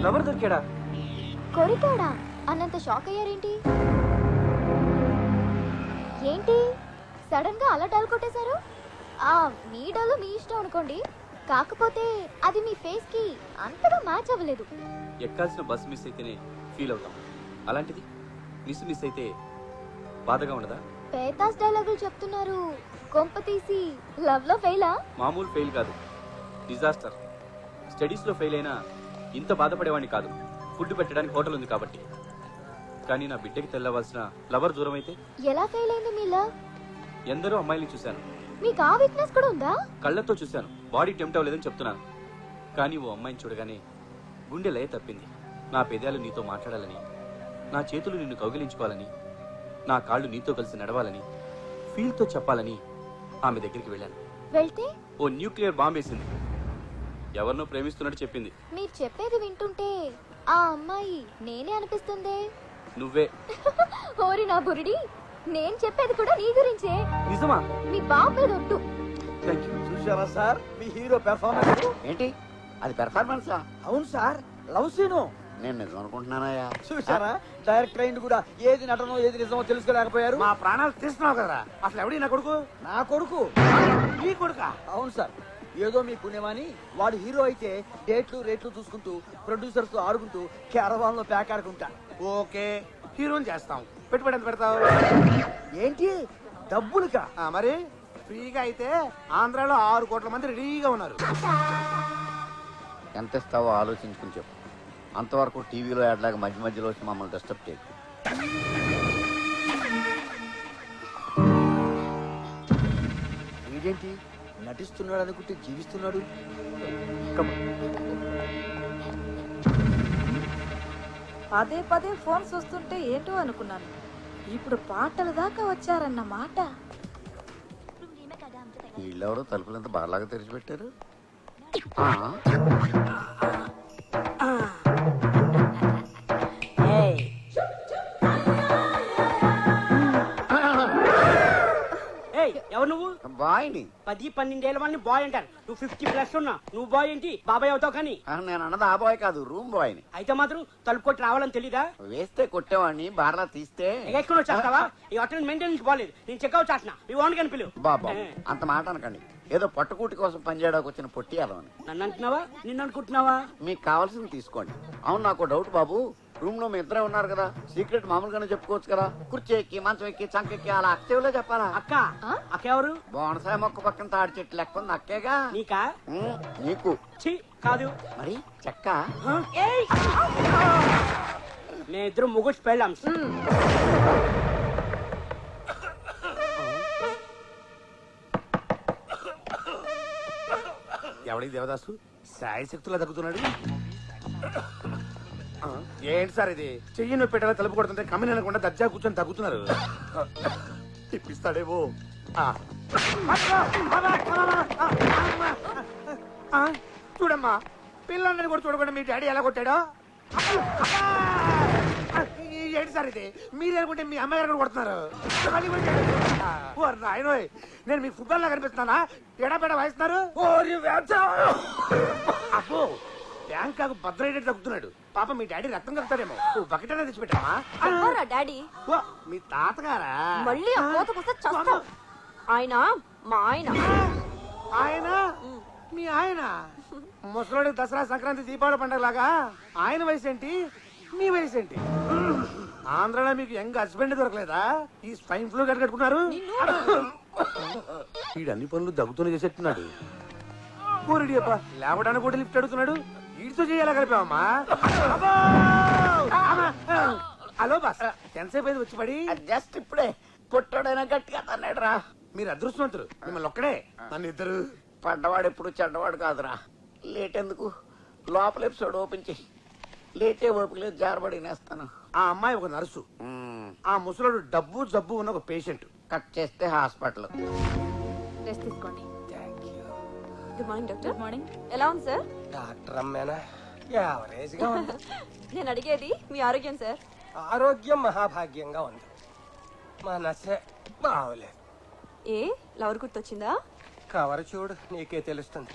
J: లవర్ దొరికాడా?
O: కొరికాడా అన్నంత షాక్ అయ్యారేంటి? ఏంటి సడన్ గా అలా డల్ కొట్టేశారు? మీ డల్ మీ ఇష్టం అనుకోండి, కాకపోతే అది మీ ఫేస్ కి అంతగా మ్యాచ్ అవ్వలేదు.
J: ఎక్కాల్సిన బస్ మిస్ అయితేనే ఫీల్ అవుతాం, అలాంటిది మిస్ అయితే బాధగా ఉండదా?
O: పేతాస్ డైలాగులు చెప్తున్నారు, కొంప తీసి లవ్ లో ఫెయిలా?
J: మామూలు ఫెయిల్ కాదు, డిజాస్టర్. స్టడీస్ లో ఫెయిల్ అయినా ఇంత బాధపడేవాడిని కాదు, ఫుడ్ పెట్టడానికి హోటల్ ఉంది కాబట్టి. కానీ నా బిడ్డకి తెల్లవలసిన లవర్ దూరం అయితే
O: ఎలా ఫెయిల్ అయింది మీ లవ్?
J: ఎందరో అమ్మాయిని చూశాను.
O: మీకు ఆ వీక్నెస్ కూడా ఉందా?
J: కళ్ళతో చూశాను, బాడీ టెంప్ట్ అవ్వలేదని చెప్తున్నాను. కానీ ఓ అమ్మాయిని చూడగానే గుండె లయ తప్పింది. నా పెదాలు నీతో మాట్లాడాలని, నా చేతులు నిన్ను కౌగిలించుకోవాలని, నా కాళ్ళు నీతో కలిసి నడవాలని, ఫీల్తో చెప్పాలని ఆమె దగ్గరికి వెళ్ళాను.
O: వెళ్తే
J: ఓ న్యూక్లియర్ బాంబ్ వేసింది. ఎవరినో ప్రేమిస్తున్నట్టు చెప్పింది.
O: మీరు చెప్పేది వింటుంటే ఆ అమ్మాయి నేనే అనిపిస్తుందే.
J: నువ్వే.
O: ఓరి నా బురిడి, నేను చెప్పేది కూడా నీ గురించే.
J: నిజమా?
O: మీ బాబు మీద ఒట్టు.
D: చూసారా సార్ మీ హీరో పెర్ఫార్మెన్స్?
Q: ఏంటి అది పెర్ఫార్మెన్సా?
D: అవును సార్, లవ్ సీను.
Q: నేను నిజం అనుకుంటున్నానయ్యా.
D: చూసారా డైరెక్టర్ అయింది కూడా ఏది నటనో ఏది నిజమో తెలుసుకోలేకపోయారు.
E: మా ప్రాణాలు తీస్తున్నావు కదా, అసలు ఎవడి నా కొడుకు?
D: నా కొడుకు.
E: నీ కొడుకా?
D: అవును సార్, ఏదో మీ పుణ్యమాని వాడు హీరో అయితే డేట్లు రేట్లు చూసుకుంటూ ప్రొడ్యూసర్స్ తో ఆడుకుంటూ క్యారవాన్ లో ప్యాక్ ఆడుకుంటా.
E: ఓకే, హీరోని చేస్తాం. పెట్టుబడి ఎంత పెడతావు?
D: ఏంటి డబ్బులుకా?
E: మరి ఫ్రీగా అయితే ఆంధ్రాలో 6 కోట్ల మంది రెడీగా ఉన్నారు.
Q: ఎంత ఇస్తావో ఆలోచించుకుని చెప్పు. అంతవరకు టీవీలో యాడ్లాగా మధ్య మధ్యలో వచ్చి మమ్మల్ని డిస్టర్బ్ చేయకు.
D: ఇదేంటి నటిస్తున్నాడు అనుకుంటే జీవిస్తున్నాడు.
K: పదే పదే ఫోన్ చూస్తుంటే ఏంటో అనుకున్నాను, ఇప్పుడు పాటల దాకా వచ్చారన్నమాట.
Q: వీళ్ళెవరో తలుపులంతా బాగా తెరిచిపెట్టారు.
R: ఎవరు నువ్వు?
Q: బాయ్ని.
R: 10-12 ఏళ్ళ వాళ్ళని బాయ్ అంటారు. నువ్వు 50+ ఉన్నా, నువ్వు బాయ్ ఏంటి బాబాయ్ అవుతావు? కానీ
Q: నేను అన్నది ఆ బాయ్ కాదు, రూమ్ బాయ్ని.
R: అయితే మాత్రం తలుపు కొట్టి రావాలని తెలీదా?
Q: వేస్తే కొట్టేవాడిని, బార్లా తీస్తే
R: ఎక్కడ వచ్చేస్తావా? ఈ హోటల్ మెయింటెనెన్స్ బాలేదు. నేను చెక్అవుట్ చేస్తున్నా, మీ ఓన్ కని పిలువు.
Q: బాబా అంత మాట అనకండి, ఏదో పట్టుకూటి కోసం పనిచేయడానికి వచ్చిన పొట్టియాలని.
R: నన్ను అంటున్నావా? నిన్ను అనుకుంటున్నావా?
Q: మీకు కావాల్సింది తీసుకోండి. అవును, నాకు డౌట్ బాబు, రూమ్ లో మీ ఇద్దరే ఉన్నారు కదా, సీక్రెట్ మామూలుగానే చెప్పుకోవచ్చు కదా. కుర్చీ ఎక్కి మంచం ఎక్కి చంకెక్కి అలా అక్కేవులో చెప్పాలా?
R: అక్క అక్క ఎవరు?
Q: బోనసాయ మొక్క పక్కన తాడి చెట్టు లెక్క ఉంది అక్కేగా.
R: నీకా?
Q: నీకు
R: కాదు
Q: మరి చెక్క.
R: నేను ఇద్దరు ముగ్గురు పెళ్ళాం.
E: ఎవడికి దేవదాసు సాయి శక్తులా తగ్గుతున్నాడు? ఏంటి సార్ ఇది? చెయ్యి నొప్పి పెట్టాలా తలుపు కొడుతుంటే కమ్మిన అనకుండా దర్జా కూర్చొని తగ్గుతున్నారు. తిప్పిస్తాడేమో. చూడమ్మా, పిల్లల్ని కూడా చూడకుండా మీ డాడీ ఎలా కొట్టాడో. ఏంటి సార్ ఇది? మీరు అనుకుంటే మీ అమ్మాయి గారు కొడుతున్నారు. నాయనోయ్, నేను మీకు ఫుట్బాల్ లా కనిపిస్తున్నానా? ఎడాపెడా వాయిస్తున్నారు. అబ్బో, బ్యాంకాకు భద్రైడెడ్ తగ్గుతున్నాడు. పాప మీ డాడీ రక్తం కలుగుతాడేమో. బకెట్ అనేది తెచ్చిపెట్టామా?
B: డాడీ
E: మీ తాతగారా?
B: మళ్ళీ ఆ కోతకొస్తే చస్తావు. ఆయన మా ఆయన.
E: ఆయన మీ ఆయన? ముసలోడికి దసరా సంక్రాంతి దీపావళి పండుగ లాగా ఆయన వయసు ఏంటి, మీ వయసు ఏంటి? ఆంధ్రాలో మీకు యంగ్ హస్బెండ్ దొరకలేదా? ఈ స్వైన్ ఫ్లూ కట్టుకున్నారు. వీడు అన్ని పనులు దగ్గుతూనే చేసేట్టున్నాడు. పూరిడి అప్ప లేవడానికి కూడా లిఫ్ట్ అడుగుతున్నాడు. వీడితో చేయాలా కలిపావమ్మా? హలో బాస్, ఎంతసేపు అయింది వచ్చి పడి?
Q: జస్ట్ ఇప్పుడే కొట్టాడైనా గట్టిగా తన్నాడు రా.
E: మీరు అదృష్టవంతులు, మిమ్మల్ని ఒక్కడే. నన్ను ఇద్దరు.
Q: పడ్డవాడు ఎప్పుడు చెడ్డవాడు కాదురా. లేట్ ఎందుకు, లోపల ఎపిసోడ్ ఓపెన్ చేయి. లేటే ఓపిక లేదు, జారబడి నేస్తాను.
E: ఆ అమ్మాయి ఒక నర్సు, ఆ ముసలోడు డబ్బు జబ్బు ఉన్న ఒక పేషెంట్.
Q: కట్ చేస్తే హాస్పిటల్.
K: రెస్ట్ తీసుకోండి.
S: Good morning doctor. Good morning. ఎలా ఉంది సార్?
T: డాక్టర్ అమ్మేనా? యావరేజ్ గా ఉంది.
S: నేను అడిగేది మీ ఆరోగ్యం సార్.
T: ఆరోగ్యం మహాభాగ్యంగా ఉంది. మనసే బాగోలేదు.
S: ఏ లవర్ గుర్తొచ్చిందా?
T: కవర్ చూడు, నీకే తెలుస్తుంది.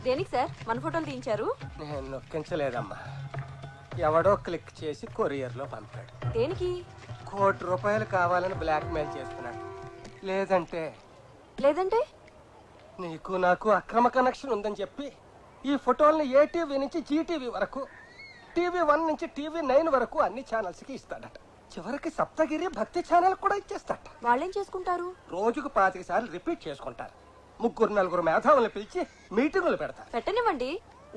S: దేనికి సార్ మన ఫోటోలు తీయించారు?
T: నేను నొక్కించలేదమ్మా, ఎవడో క్లిక్ చేసి కొరియర్ లో పంపాడు.
S: దేనికి?
T: ₹1,00,00,000 కావాలని బ్లాక్ మెయిల్ చేస్తున్నాడు. లేదంటే నీకు నాకు అక్రమ కనెక్షన్ ఉందని చెప్పి ఈ ఫోటోల్ని ఏటీవీ నుంచి జీటీవీ వరకు, TV1 నుంచి TV9 వరకు అన్ని ఛానల్స్ కి ఇస్తాడట. చివరికి సప్తగిరి భక్తి ఛానల్ కూడా ఇచ్చేస్తాడట.
S: వాళ్ళేం చేసుకుంటారు?
T: రోజుకు 25 సార్లు రిపీట్ చేసుకుంటారు. 3-4 మేధావులను పిలిచి మీటింగులు పెడతారు.
S: పెట్టనివ్వండి.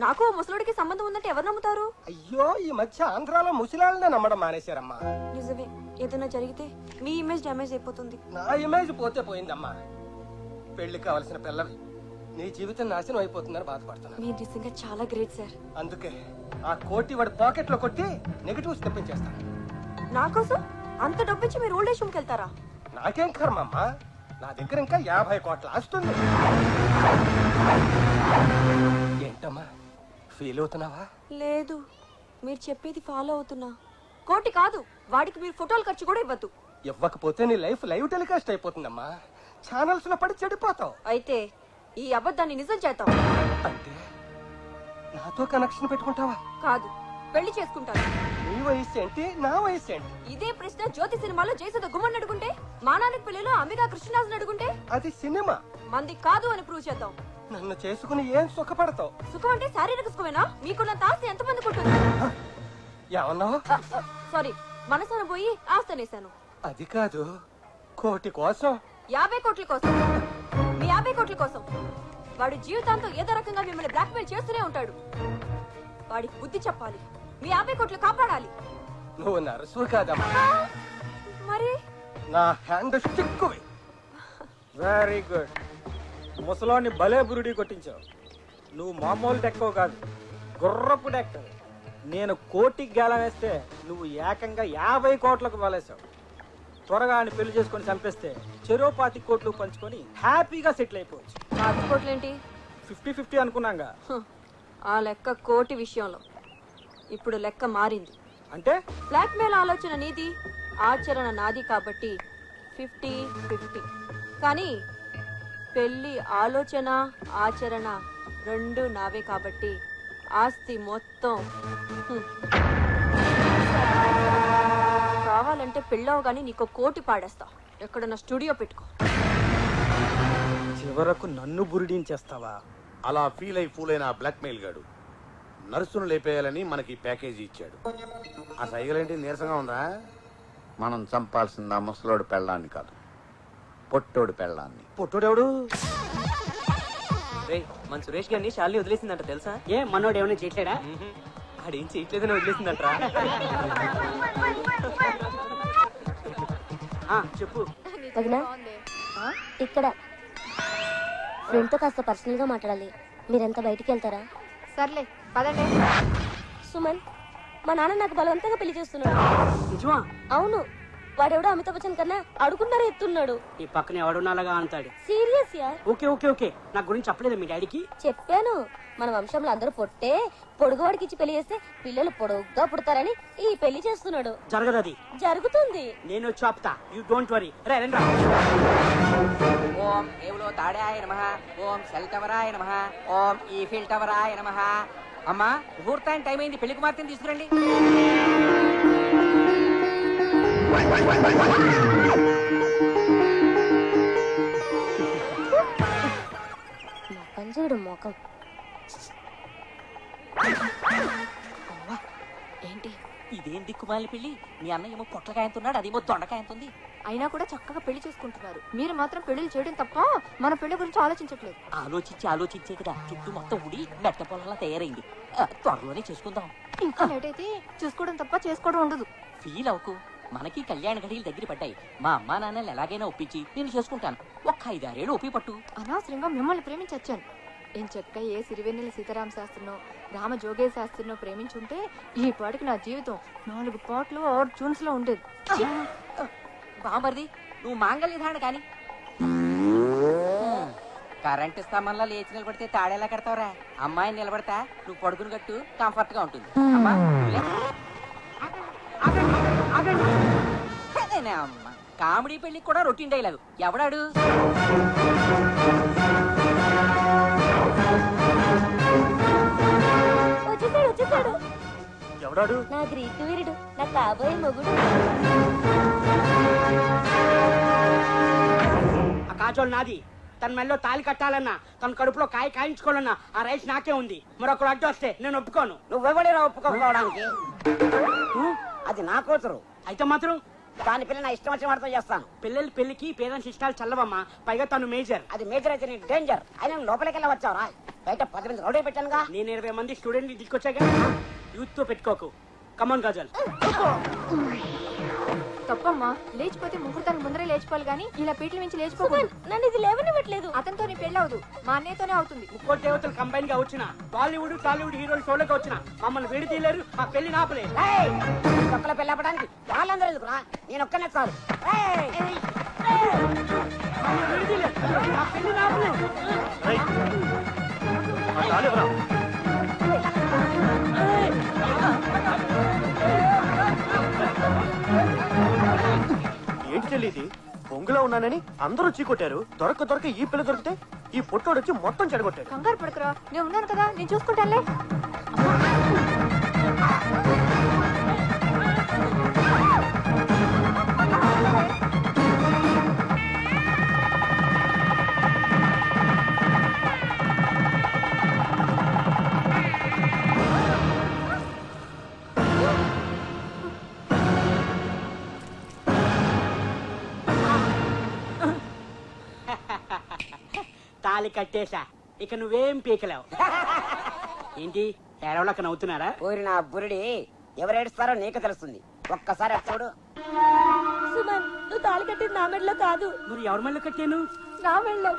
S: నాకు ముసలుడికి సంబంధం ఉందంటే ఎవరు నమ్ముతారు?
T: అయ్యో, ఈ మధ్య ఆంధ్రాలో ముసలాళ్ళనే నమ్మడం మానేశారమ్మా.
S: నిజమే, ఏదైనా జరిగితే మీ ఇమేజ్ డ్యామేజ్ అయిపోతుంది.
T: నా ఇమేజ్ పోతే పోయిందమ్మా. పెళ్లి కావలసిన పిల్లవి, నీ జీవితం నాశనం అయిపోతుందని బాధపడుతున్నా.
S: మీరు నిజంగా చాలా గ్రేట్ సార్.
T: అందుకే ఆ కోటి వాడి పాకెట్ లో కొట్టి నెగటివ్స్ తెప్పించేస్తాను.
S: నా కోసం అంత డబ్బిచ్చి మీరు ఓల్డ్ ఏజ్ హోమ్కి వెళ్తారా?
T: నాకేం కర్మమ్మా, నా దగ్గర ఇంకా 50 కోట్ల ఆస్తుంది. ఏంటమ్మా ఫీల్ అవుతున్నావా?
S: లేదు, మీరు చెప్పేది ఫాలో అవుతున్నా. కోటి కాదు, వాడికి మీరు ఫోటోలు ఖర్చు కూడా ఇవ్వద్దు.
T: ఇవ్వకపోతే నీ లైఫ్ లైవ్ టెలికాస్ట్ అయిపోతుందమ్మా. ఛానల్స్ లో పడి చెడిపోతావు.
S: అయితే ఈ అబద్ధాన్ని నిజం చేద్దాం.
T: అంటే నాతో కనెక్షన్ పెట్టుకుంటావా?
S: కాదు, పెళ్లి చేసుకుంటాను.
T: నీ వయసు ఏంటి, నా వయసు ఏంటి?
S: ఇదే ప్రశ్న జ్యోతి సినిమాలో జయసుధ గుమ్మని అడుగుంటే, మా నాన్నకి పెళ్లిలో అంబికా కృష్ణరాజుని అడుగుంటే,
T: అది సినిమా,
S: మంది కాదు అని ప్రూవ్ చేద్దాం.
T: నన్ను చేసుకుని ఏం సుఖపడతావు?
S: సుఖం అంటే శారీరక సుఖమేనా? మీకున్నంత ఆస్తి ఎంతమందికి ఉంటుంది?
T: ఏమన్నావు?
S: సారీ, మనసున పోయి ఆస్తి అనేశాను.
T: అది కాదు, కోటి కోసం.
S: 50 కోట్ల కోసం. మీ 50 కోట్ల కోసం వాడు జీవితాంతం ఏదో రకంగా మిమ్మల్ని బ్లాక్మెయిల్ చేస్తూనే ఉంటాడు. వాడికి బుద్ధి చెప్పాలి. మీ 50 కోట్లు కాపాడాలి.
T: నువ్వు నర్సు కాదమ్మా,
S: మరి
T: నా హ్యాండ్ స్టిక్కువి.
G: Very good. ముసలాన్ని భలే బురుడి కొట్టించావు. నువ్వు మామూలు డెక్కో కాదు, గుర్రపు డెక్క. నేను కోటికి గేలం వేస్తే నువ్వు ఏకంగా 50 కోట్లకు వలేసావు. త్వరగా ఆయన పెళ్లి చేసుకొని చంపేస్తే 25 కోట్లు పంచుకొని హ్యాపీగా సెటిల్ అయిపోవచ్చు.
S: 50 కోట్లేంటి?
G: 50-50 అనుకున్నాగా.
S: ఆ లెక్క కోటి విషయంలో ఇప్పుడు లెక్క మారింది.
G: అంటే
S: బ్లాక్మెయిల్ ఆలోచన నీది, ఆచరణ నాది కాబట్టి 50-50. కానీ పెళ్లి ఆలోచన ఆచరణ రెండు నావే కాబట్టి ఆస్తి మొత్తం కావాలంటే పెళ్ళవగానే నీకు కోటి పాడేస్తా. ఎక్కడన్నా స్టూడియో పెట్టుకో.
G: చివరకు నన్ను బురిడించేస్తావా?
E: అలా ఫీల్ అయి ఫూల్ అయిన బ్లాక్ మెయిల్ గాడు నర్సును లేపేయాలని మనకి ప్యాకేజీ ఇచ్చాడు. ఆ సైగలేంటి నీరసంగా ఉందా?
Q: మనం చంపాల్సింది ఆ ముసలోడు పెళ్ళాన్ని కాదు, పొట్టోడు పెళ్ళాన్ని.
G: పొట్టోడెవడు?
C: మన సురేష్ గారిని శాలిని వదిలేసిందంట తెలుసా?
R: ఏ మనోడు ఏమైనా చేయట్లేడా?
C: ఆడేం చేయట్లేదని వదిలేసిందంటరా.
R: చెప్పు.
A: ఇక్కడ ఫ్రెండ్ తో కాస్త పర్సనల్ గా మాట్లాడాలి. మీరెంత బయటికి వెళ్తారా? సర్లే పదండి. సుమన్, మా నాన్న నాకు బలవంతంగా పెళ్లి చేస్తున్నాడు.
R: నిజమా?
A: అవును, వాడెవడో అమితాబ్ బచ్చన్ కన్నా అడుగున్నారా ఎత్తున్నాడు.
R: ఈ పక్కన ఎవడున్నాలాగా అంటాడు.
A: Serious yeah?
R: Okay okay okay, నాకు గురించి చెప్పలేదు మీ డాడీకి?
A: చెప్పాను. మన వంశంలో అందరూ పొట్టే, పొడుగువాడికి ఇచ్చి పెళ్లి చేస్తే పిల్లలు పొడుగ్గా పుడతారని ఈ పెళ్లి చేస్తున్నాడు.
R: జరగదు. అది
A: జరుగుతుంది.
R: నేను చెప్తా, యూ డోంట్ వరీ. రండి.
U: ఓం ఏవులో తాడాయ నమః, ఓం సెల్ టవరాయ నమః, ఓం ఈఫిల్ టవరాయ నమః. అమ్మా, ముహూర్తానికి టైం అయింది, పెళ్లి కుమార్తెని తీసుకురండి.
A: పంజుడు మోకం.
U: ఏంటి ఇదేం దిక్కు దిక్కుమాలి పెళ్లి మీ అన్న ఏమో పొట్లకాయంతున్నాడు అదేమో దొండకాయంతుంది.
S: అయినా కూడా చక్కగా పెళ్లి చేసుకుంటున్నారు. మీరు మాత్రం పెళ్లిళ్ళు చేయడం తప్ప మన పెళ్లి గురించి ఆలోచించట్లేదు.
U: ఆలోచించే కదా చుట్టూ మొత్తం ఉడి మెట్ట పొలంలా తయారైంది. త్వరలోనే చేసుకుందాం.
S: ఇంకా లేట్ అయితే చూసుకోవడం తప్ప చేసుకోవడం ఉండదు.
U: ఫీల్ అవ్వకు, మనకి కళ్యాణ గడియలు దగ్గర పడ్డాయి. మా అమ్మా నాన్నలు ఎలాగైనా ఒప్పించి నేను చేసుకుంటాను. ఒక్క 5-6 ఏళ్ళు ఒప్పి పట్టు.
S: అనవసరంగా మిమ్మల్ని ప్రేమించొచ్చాను. ఏం చెక్క ఏ సిరివెన్నెల సీతారామ శాస్త్రినో రామ జోగే శాస్త్రినో ప్రేమించుంటే ఈ పాటికి నా జీవితం 4 పాటలు 6 ట్యూన్స్ లో ఉండేది.
U: బామర్ది నువ్వు మాంగళ్యధారణ కానీ కరెంటు స్తంభంలో లేచి నిలబడితే తాడేలా కడతావురా? అమ్మాయిని నిలబడతా నువ్వు పడుకుని కట్టు, కంఫర్ట్ గా ఉంటుంది. అమ్మా అమ్మ కామెడీ పెళ్లికి కూడా రొటీన్ డైలాగు. ఎవడాడు?
O: వచ్చేసాడు.
F: ఎవడాడు?
O: నా గ్రీకు వీరుడు, నా కాబోయే మొగుడు.
R: ఆ కాజోలు నాది. తన మెల్లో తాలి కట్టాలన్నా, తన కడుపులో కాయ కాయించుకోవాలన్నా ఆ రైస్ నాకే ఉంది. మరొకరు అడ్డు వస్తే నేను ఒప్పుకోను.
H: నువ్వెవడేరా ఒప్పుకోవడానికి? అది నా కూతురు.
R: అయితే మాత్రం
H: దాని పిల్ల నా ఇష్టం వచ్చిన వాడితో చేస్తాను.
R: పిల్లల పెళ్లికి పేరెంట్స్ ఇష్టాలు చల్లవమ్మా. పైగా తను మేజర్.
H: అది మేజర్ అయితే నీకు డేంజర్. అయినా లోపలికి వెళ్ళి వచ్చావురా? బయట 10 మంది రౌడీ పెట్టానుగా.
R: నేను 20 మంది స్టూడెంట్ తీసుకొచ్చాగా. యూత్ తో పెట్టుకోకు. కమాన్ కాజల్.
S: తప్పమ్మా, లేచిపోతే ముహూర్తానికి ముందరే లేచిపోవాలి కానీ ఇలా పీటల నుంచి లేచిపోకూడదు. నన్ను ఇది లేవనివ్వట్లేదు. అతనితో నీ పెళ్లి అవదు, మా అన్నయ్యతోనే అవుతుంది.
R: ముక్కోటి దేవతలు కంబైన్ గా వచ్చిన బాలీవుడ్ టాలీవుడ్ హీరోలు షోలోకి వచ్చిన మమ్మల్ని విడి తీయలేరు. ఆ పెళ్లి నాపలేదు.
H: ఒక్కల పెళ్లి ఆపడానికి వాళ్ళందరూ ఎందుకురా? నేను ఒక్కనే చాలు.
F: ఏంటి చెల్లిది? పొంగులో ఉన్నానని అందరూ చీకొట్టారు. దొరక ఈ పిల్ల దొరికితే ఈ పొట్టోడు వచ్చి మొత్తం చెడగొట్టాడు.
S: కంగారు పడకరా, నేను ఉన్నాను కదా, నేను చూసుకుంటానులే.
R: తాలి కట్టేశా, ఇక నువ్వేం పీకలేవు. ఏంటి ఏడవలక నవ్వుతున్నారా?
H: ఊరి నా బురుడి ఎవరేడుస్తారో నీకు తెలుస్తుంది. ఒక్కసారి అటు చూడు.
O: సుమన్, నువ్వు తాళి కట్టింది నా మెడలో కాదు.
R: మరి ఎవరి మెడలో కట్టాను?
S: నా మెడలో.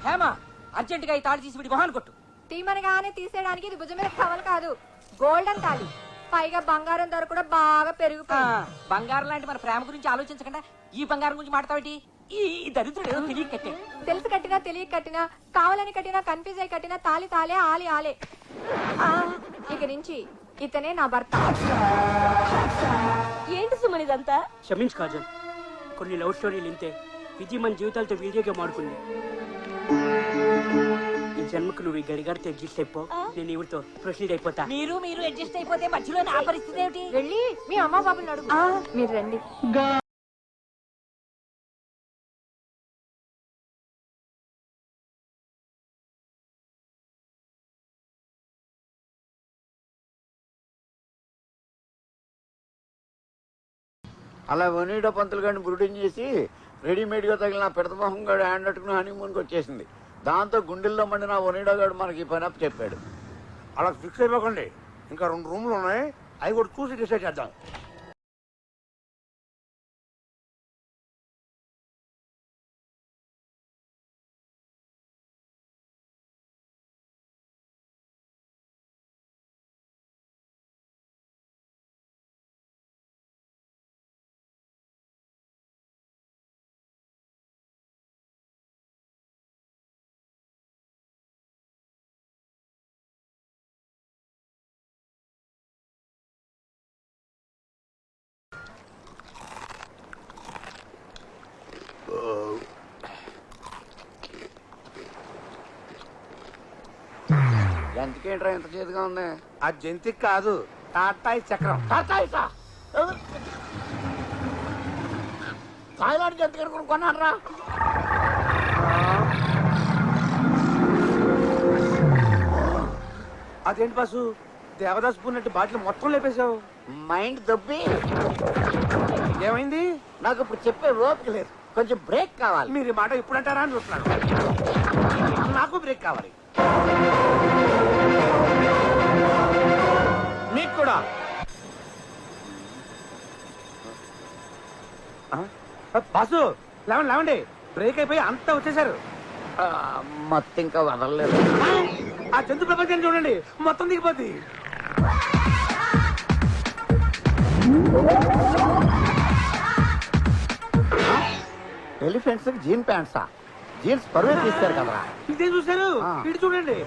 U: హేమా, అర్జెంట్ గా ఈ తాళి తీసి విడి మొహాన్ని కొట్టు.
S: తీమనగానే తీసేయడానికి ఇది భుజం మీద కవలు కాదు, గోల్డెన్ తాళి. పైగా బంగారం ధర కూడా బాగా పెరిగిపోయింది.
U: బంగారం లాంటి మన ప్రేమ గురించి ఆలోచించకుండా ఈ బంగారం గురించి మాట్లాడతావేంటి? ఈ దరిద్రుడు తెలియ కట్టే.
S: తెలిసి కట్టినా తెలియక కట్టినా, కావాలని కట్టినా, కన్ఫ్యూజ్ అయి కట్టినా తాలి తాలే, ఆలి ఆలే. ఇక నుంచి ఇతనే నా భర్త.
O: ఏంటి సుమన్ ఇదంతా?
R: క్షమించు కాజల్, కొన్ని లవ్ స్టోరీలు ఇంతే. విధి మన జీవితాలతో వీడియోగా మాడుకుంది. ఈ జన్మకు నువ్వు ఈ గడిగారితో అడ్జస్ట్ అయిపో, నేను ఇవిడితో ప్రొసీడ్ అయిపోతా.
U: మీరు అడ్జస్ట్ అయిపోతే మధ్యలో నా పరిస్థితి ఏమిటి?
S: వెళ్ళి మీ అమ్మ బాబుని అడుగు. మీరు రండి.
Q: అలా వనీడో పంతులు గారిని బ్రూడింగ్ చేసి రెడీమేడ్గా తగిలిన పెడతమోహం గారు హ్యాండ్ అట్టుకుని హనీమూన్కి వచ్చేసింది. దాంతో గుండెల్లో మండిన వనీడో గారు మనకి ఈ పని అప్పు చెప్పాడు.
E: అలా ఫిక్స్ అయిపోకండి, ఇంకా 2 రూమ్లు ఉన్నాయి, అవి కూడా చూసి డిసైడ్ చేద్దాం.
Q: జంతికేంట్రా ఎంత చేతిగా ఉంది?
E: ఆ జంతికి కాదు, టాటాయి చక్రం.
Q: థాయిలాండ్ జంతికి కొన్నారా?
E: అదేంటి బాసు, దేవదాస్ పూనట్టు బాటిల్ మొత్తం లేపేశావు?
F: మైండ్ దొబ్బి
E: ఏమైంది?
F: నాకు ఇప్పుడు చెప్పే ఓపిక లేదు, కొంచెం బ్రేక్ కావాలి.
E: మీరు ఈ మాట ఇప్పుడు అంటారా అని చూస్తున్నాను. నాకు బ్రేక్ కావాలి. మీకు కూడా. బాసు లేవండి, బ్రేక్ అయిపోయి అంతా వచ్చేసారు.
F: మొత్తం ఇంకా వదలలేదు.
E: ఆ జంతు ప్రపంచాన్ని చూడండి, మొత్తం దిగిపోద్ది.
F: ఎలిఫెంట్స్ జీన్ ప్యాంట్సా? జీన్స్ పరువే తీస్తారు కదరా.
E: ఇదే చూసారు, ఇటు చూడండి.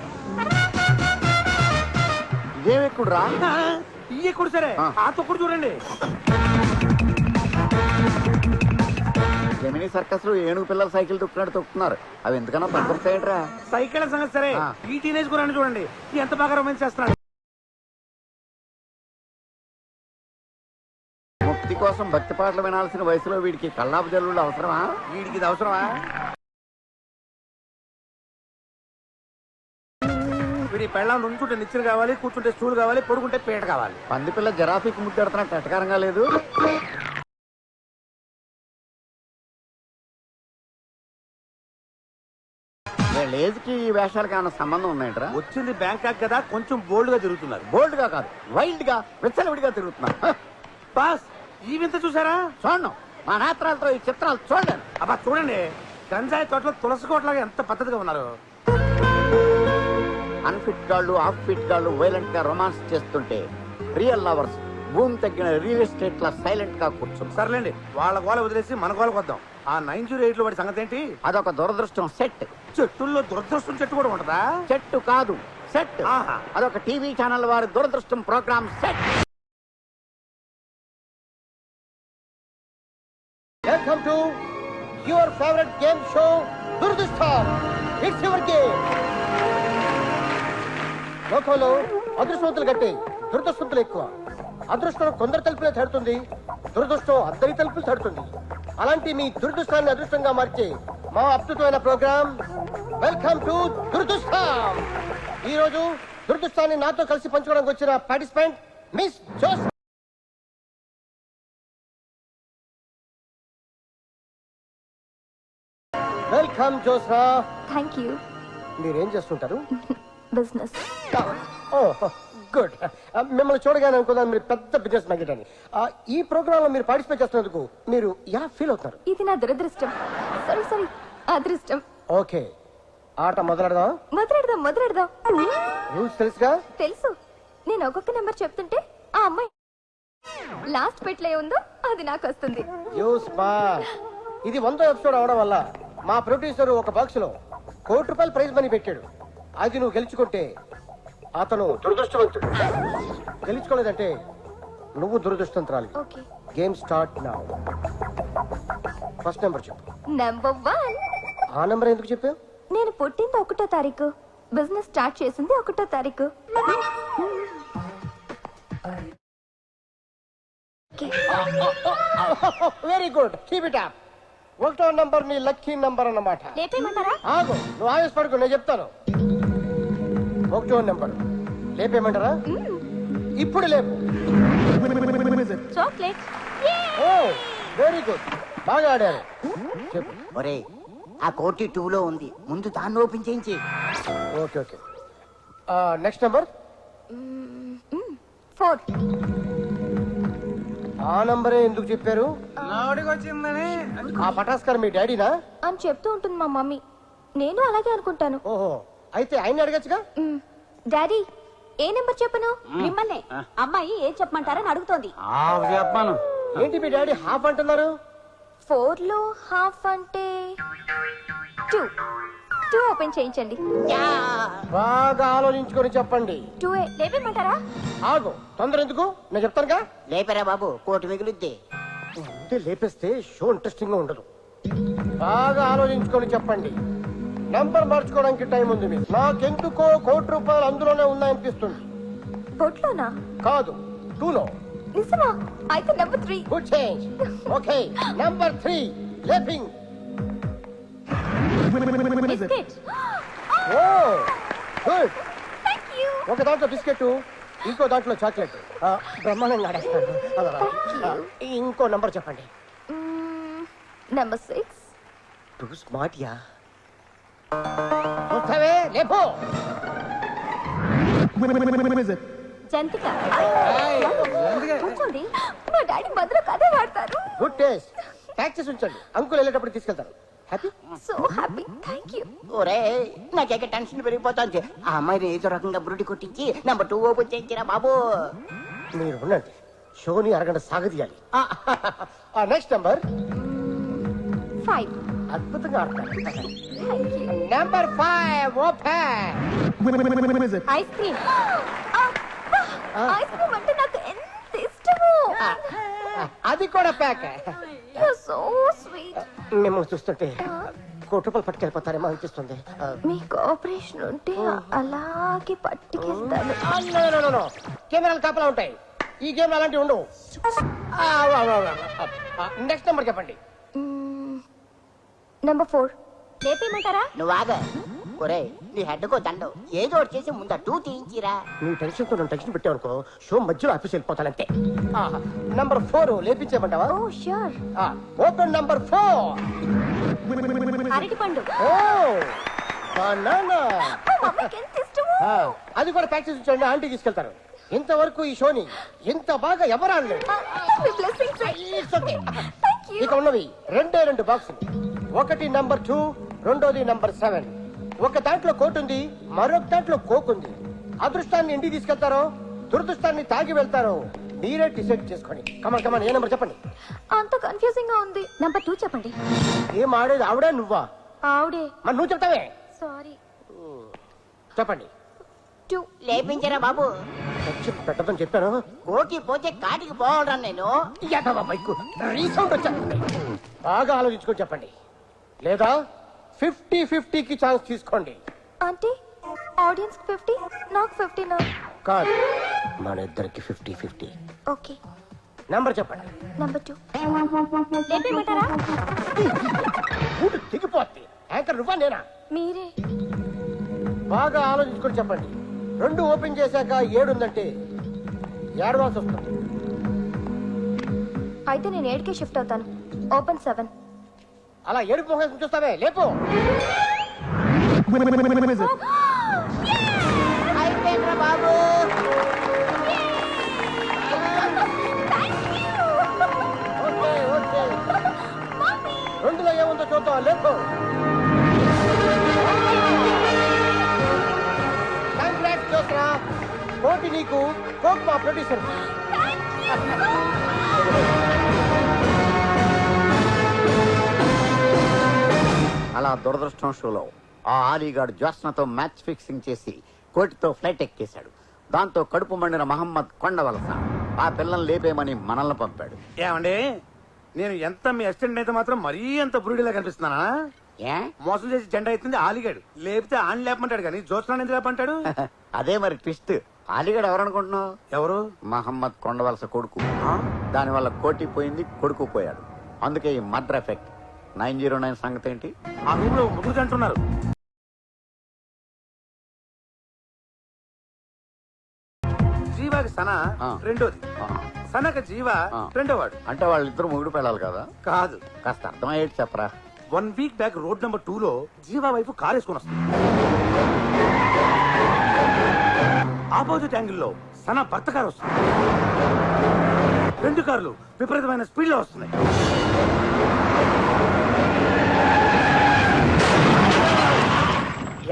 F: ఇదేమెక్కుడురా?
E: ఈ ఎక్కుడు సరే, ఆ తొక్కుడు చూడండి.
F: జమినీ సర్కస్ లో ఏనుగు పిల్లలు సైకిల్ తొక్కున్నాడు తొక్కుతున్నారు. అవి ఎందుకన్నా పనికొస్తాయట్రా?
E: సైకిల్ సంగతి సరే, ఈ టీనేజ్ గురాన్ని చూడండి ఎంత బాగా రొమాన్స్ చేస్తున్నాడు.
F: ముక్తి కోసం భక్తి పాటలు వినాల్సిన వయసులో వీడికి కల్లాపు జల్లుడు అవసరమా?
E: వీడికి ఇది అవసరమా? వీడి పెళ్ళం నుంచుంటే నిచ్చెన కావాలి, కూర్చుంటే స్టూల్ కావాలి, పడుకుంటే పేట కావాలి.
F: పంది పిల్ల జరాఫీకి ముద్దెడుతున్నట్టు ఎటకారంగా లేదు. లేజ్కి ఈ వేషాలకి ఏమైనా సంబంధం ఉన్నాయంటరా?
E: వచ్చింది బ్యాంకాక్ కదా, కొంచెం బోల్డ్ గా తిరుగుతున్నారు.
F: బోల్డ్ గా కాదు, వైల్డ్ గా విచ్చలవిడిగా తిరుగుతున్నారు.
E: బాస్ ఈ వింత చూసారా?
F: చూడను, మా నేత్రాలతో ఈ చిత్రాలు చూడలేను.
E: అబ్బా చూడండి, గంజాయి తోటలో తులసి కోటలాగా ఎంత పద్ధతిగా ఉన్నారు.
F: అన్ఫిట్ గాళ్ళు, ఆఫ్ ఫిట్ గాళ్ళు వైలెంట్ గా రొమాన్స్ చేస్తుంటే రియల్ లవర్స్ భూమి తగ్గిన రియల్ ఎస్టేట్ లా సైలెంట్ గా కూర్చున్నారు.
E: సర్లేండి, వాళ్ళ గోల వదిలేసి మన గోలకు వద్దాం. ఆ 908 లో వాడి సంగతి ఏంటి?
F: అదొక దురదృష్టం సెట్.
E: చెట్టుల్లో దురదృష్టం చెట్టు కూడా ఉంటదా?
F: చెట్టు కాదు, సెట్. అదొక టీవీ ఛానల్ వారి దురదృష్టం programme set.
P: Welcome to your favourite game show దురదృష్టం. It's your game. లోకంలో అదృష్టవంతులు గట్టి దురదృష్టవంతులు ఎక్కువ. అదృష్టం కొందరు తలుపులే తడుతుంది, దురదృష్టం అందరి తలుపులు తడుతుంది. అలాంటి మీ దురదృష్టాన్ని అదృష్టంగా మార్చే మా అద్భుతమైన ప్రోగ్రామ్ వెల్కమ్ టు దురదృష్టం. ఈ రోజు దురదృష్టాన్ని నాతో కలిసి పంచుకోవడానికి వచ్చిన పార్టిసిపెంట్ మిస్ జోస్. వెల్కమ్ జోస్రా.
O: Thank you.
P: మీరేం చేస్తుంటారు?
O: బిజినెస్.
P: గుడ్. మిమ్మల్ని చూడగానే అనుకున్నాను మీరు పెద్ద బిజినెస్ మ్యాగ్నెట్ అని. ఈ ప్రోగ్రామ్ లో మీరు పార్టిసిపేట్ చేస్తున్నందుకు మీరు ఎలా ఫీల్ అవుతున్నారు?
O: ఇది నా దురదృష్టం. సారీ అదృష్టం.
P: ఓకే, ఆట మొదలెడదాం.
O: మొదలెడదాం.
P: రూల్స్ తెలుసుగా?
O: తెలుసు. నేను ఒక్కొక్క నెంబర్ చెప్తుంటే ఆ అమ్మాయి లాస్ట్ పెట్లో ఉందో అది నాకు వస్తుంది.
P: ఇది 100వ ఎపిసోడ్ అవడం వల్ల మా ప్రొడ్యూసర్ ఒక బాక్స్ లో ₹1,00,00,000 ప్రైజ్ మనీ పెట్టాడు. అది నువ్వు గెలుచుకుంటే అతను దురదృష్టవంతుడు, గెలుచుకోలేదంటే నువ్వు దురదృష్టవంతురాలి. Game start now. First number చెప్పు.
O: నెంబర్ 1.
P: ఆ నెంబర్ ఎందుకు చెప్పావు?
O: నేను పుట్టింది 1వ తారీఖు, బిజినెస్ స్టార్ట్ చేసింది 1వ తారీఖు.
P: Very good, keep it up. 1వ నంబర్ నీ లక్కీ నంబర్ అన్నమాట.
O: లేపేయమంటారా?
P: ఆగు, నువ్వు ఆవేశపడకు, నేను చెప్తాను. 1వ నంబర్ లేపేయమంటారా? ఇప్పుడు లేపు.
O: చాక్లెట్.
P: ఓ వెరీ గుడ్, బాగా ఆడారు. చెప్పు.
H: ఒరే, ఆ కోటి 2 లో ఉంది, ముందు దాన్ని ఓపెన్ చేయించి.
P: Okay okay. Next number
O: 4.
P: ఆ నంబరే ఎందుకు చెప్పారు?
E: వచ్చిందని.
P: ఆ పటాస్కర్ మీ డాడీనా
O: అని చెప్తూ ఉంటుంది మా మమ్మీ. నేను అలాగే అనుకుంటాను.
P: ఓహో, అయితే ఆయన అడగచ్చుగా.
O: డాడీ ఏ నెంబర్ చెప్పను?
B: మిమ్మల్ని అమ్మాయి ఏం చెప్పమంటారని అడుగుతోంది.
E: చెప్పాను.
P: ఏంటి మీ డాడీ హాఫ్ అంటున్నారు?
O: 4 లో హాఫ్ అంటే 2 ఓపెన్ చేయించండి.
P: బాగా ఆలోచించుకొని చెప్పండి.
O: 2 లేపేయమంటారా?
P: ఆగు, తొందర ఎందుకు, నేను చెప్తానుగా.
H: లేపరా బాబు, కోటి మిగులుద్ది.
P: అంటే లేపేస్తే షో ఇంట్రెస్టింగ్ గా ఉండదు. బాగా ఆలోచించుకొని చెప్పండి. నంబర్ మార్చుకోవడానికి టైం ఉంది మీకు. నాకెందుకో ₹1,00,00,000 అందులోనే ఉన్నాయనిపిస్తుంది.
O: బొట్లోనా?
P: కాదు, 2 లో.
O: నిజమా? అయితే number 3.
P: Good change. Okay, number 3 లేపింగ్.
O: బిస్కెట్.
P: Oh good. ఒక దాంట్లో బిస్కెట్, ఇంకో దాంట్లో చాక్లెట్ బ్రహ్మాండంగా ఆడేస్తాడు. ఇంకో నంబర్ చెప్పండి.
O: నెంబర్ 6.
P: టూ స్మార్ట్ యా. వస్తావే లేపో.
O: జంతిక. కూర్చోండి, మా డాడీ మధ్యలో కథే వాడతారు.
P: Good taste. ట్యాక్సెస్ ఉంచండి, అంకుల్ వెళ్ళేటప్పుడు తీసుకెళ్తారు. Happy?
O: So happy. Thank you.
H: ఒరే నాకేక టెన్షన్ పెరిగిపోతుంది. ఆ అమ్మాయిని ఏదో రకంగా బురుడి కొట్టించి నెంబర్ 2 ఓపెన్ చేయించిరా బాబు.
P: మీరు ఉండండి, షోని అరగంట సాగదీయాలి. Next number
O: 5.
P: అద్భుతంగా ఆడతారు. Number 5 open.
O: Ice cream. Ice cream అంటే నాకు ఎంత ఇష్టమో.
P: అది కూడా ప్యాక్.
O: So sweet.
P: మిమ్మల్ని చూస్తుంటే కోటి రూపాయలు పట్టుకెళ్ళిపోతారేమో అనిపిస్తుంది.
O: మీకు ఆపరేషన్ ఉంటే అలాగే పట్టుకెళ్తాను.
P: కెమెరాలు కాపలా ఉంటాయి, ఈ గేమ్ అలాంటివి ఉండవు. నెక్స్ట్ నెంబర్ చెప్పండి.
O: నెంబర్ 4. లేపేయమంటారా?
H: నువ్వు ఆగ. ఒరే నీ హెడ్కో దండం ఏదో ఒకటి చేసి ముందు 2 తీయించిరా.
P: నువ్వు టెన్షన్తో నన్ను టెన్షన్ పెట్టావనుకో, షో మధ్యలో ఆఫీస్ వెళ్ళిపోతానంతే. నంబర్ 4 లేపించేయమంటావా?
O: ఓ ష్యూర్.
P: Open number 4.
O: అరటిపండు.
P: ఓ బనానా.
O: మమ్మీకి ఎంత ఇష్టమో.
P: అది కూడా ప్యాక్ చేసి ఉంచండి, ఆంటీ తీసుకెళ్తారు. ఇంతవరకు ఈ షోని ఇంత బాగా ఎవరు ఆడలేదు. ఇక ఉన్నవి 2 బాక్సులు. ఒకటి నంబర్ 2, రెండోది నంబర్ 7. ఒక దాంట్లో కోట్ ఉంది, మరొక దాంట్లో కోక్ ఉంది. అదృష్టాన్ని ఇంటికి తీసుకెళ్తారో దురదృష్టాన్ని తాగి వెళ్తారో మీరే డిసైడ్ చేసుకోండి. కమాన్ కమాన్, ఏ నెంబర్ చెప్పండి.
O: అంత కన్ఫ్యూజింగ్ గా ఉంది. నెంబర్ 2 చెప్పండి.
P: ఏం ఆడేది ఆవిడా నువ్వా?
O: ఆవిడే.
P: మరి నువ్వు చెప్తావే.
O: సారీ.
P: చెప్పండి.
O: 2
H: లేపించరా బాబు.
P: పెట్టదని చెప్పాను.
H: కోకి పోతే కాటికి పోవడం నేను.
P: రీసౌండ్ వచ్చా. బాగా ఆలోచించుకొని చెప్పండి, లేదా 50-50కి ఛాన్స్ తీసుకోండి.
O: అంటే ఆడియన్స్ 50, నాకు 50
P: కాదు, మన ఇద్దరికి 50-50.
O: ఓకే.
P: నంబర్ చెప్పండి.
O: నెంబర్ 2. లేపేయమంటారా?
P: ఊడు దిగిపోద్ది. యాంకర్ నువ్వా నేనా?
O: మీరే.
P: బాగా ఆలోచించుకొని చెప్పండి. 2 ఓపెన్ చేశాక 7 ఉందంటే ఏడవాల్సి వస్తుంది.
O: అయితే నేను 7కే షిఫ్ట్ అవుతాను. ఓపెన్ 7.
P: అలా ఏడుపు మొహం చూస్తావే, లేపు.
H: అయిపోయిందిరా బాబు.
P: ఓకే. 2లో ఏముందో చూద్దాం, లేపు. కాంగ్రాట్స్ చూసరా, కోటి నీకు, కోక్ మా ప్రొడ్యూసర్.
Q: అలా దురదృష్టం షోలో ఆ ఆలీగాడు జ్యోత్స్నతో మ్యాచ్ ఫిక్సింగ్ చేసి కోటితో ఫ్లైట్ ఎక్కేశాడు. దాంతో కడుపు మండిన మహమ్మద్ కొండవలస ఆ పిల్లల్ని లేపేయమని మనల్ని పంపాడు.
E: ఏమండి, నేను ఎంత మీ అసిస్టెంట్ అయితే మాత్రం మరీ అంత బురుడిలా కనిపిస్తున్నానా? మోసం చేసి జెండా ఎత్తింది ఆలిగాడు, లేపితే ఆన్ లేపమంటాడు కానీ జ్యోత్స్నాన్ని ఎందుకు లేపంటాడు?
Q: అదే మరి ట్విస్ట్. ఆలిగాడు ఎవరనుకుంటున్నావు?
E: ఎవరు?
Q: మహమ్మద్ కొండవలస కొడుకు. దానివల్ల కోటి పోయింది, కొడుకు పోయాడు. అందుకే ఈ మర్డర్ ఎఫెక్ట్. 909 సంగతి ఏంటి?
E: ఆ రూమ్ లో ముగ్గురు అంటున్నారు. జీవాకి సనా రెండోది, సనక జీవ రెండోవాడు.
Q: అంటే వాళ్ళిద్దరు మొగుడు పెళ్ళాలి కదా?
E: కాదు.
Q: కాస్త అర్థమయ్యేది చెప్పరా.
E: 1 వీక్ బ్యాక్ రోడ్ నెంబర్ 2 లో జీవా వైపు కార్ వేసుకొని వస్తుంది. ఆపోజిట్ యాంగిల్ లో సన భర్త కారు వస్తుంది. 2 కార్లు విపరీతమైన స్పీడ్ లో వస్తున్నాయి.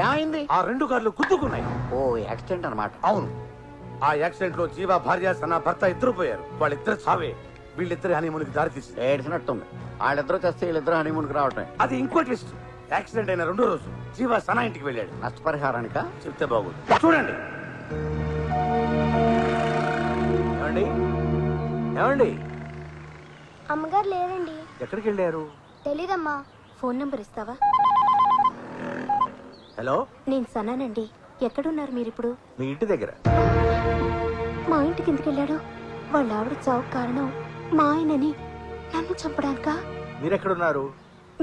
Q: ఏమైంది?
E: ఆ 2 కార్లు గుద్దుకున్నాయి.
Q: ఓ యాక్సిడెంట్ అన్నమాట.
E: అవును. ఆ యాక్సిడెంట్ లో జీవా భార్య సన భర్త ఇద్దరు పోయారు. వాళ్ళిద్దరు చావే వీళ్ళిద్దరు హనీమూన్కి దారి తీసింది.
Q: ఏడ్చినట్టుంది. వాళ్ళిద్దరూ చేస్తే వీళ్ళిద్దరు హనీమూన్కి రావటం.
E: అది ఇంకో ట్విస్ట్. యాక్సిడెంట్ అయిన 2వ రోజు జీవా సనా ఇంటికి వెళ్ళాడు.
Q: నష్టపరిహారానిక
E: చెప్తే బాగుంది. చూడండి. ఏమండి, ఏమండి,
A: అమ్మగారు లేరండి.
E: ఎక్కడికి వెళ్ళారు?
A: తెలీదమ్మా. ఫోన్ నంబర్ ఇస్తావా?
E: హలో,
A: నేను సనానండి. ఎక్కడున్నారు మీరు ఇప్పుడు?
E: మీ ఇంటి దగ్గర.
A: మా ఇంటికి ఎందుకు వెళ్ళాడు? వాళ్ళ ఆవిడ చావు కారణం మా ఆయనని నన్ను చంపడానికా?
E: మీరెక్కడున్నారు?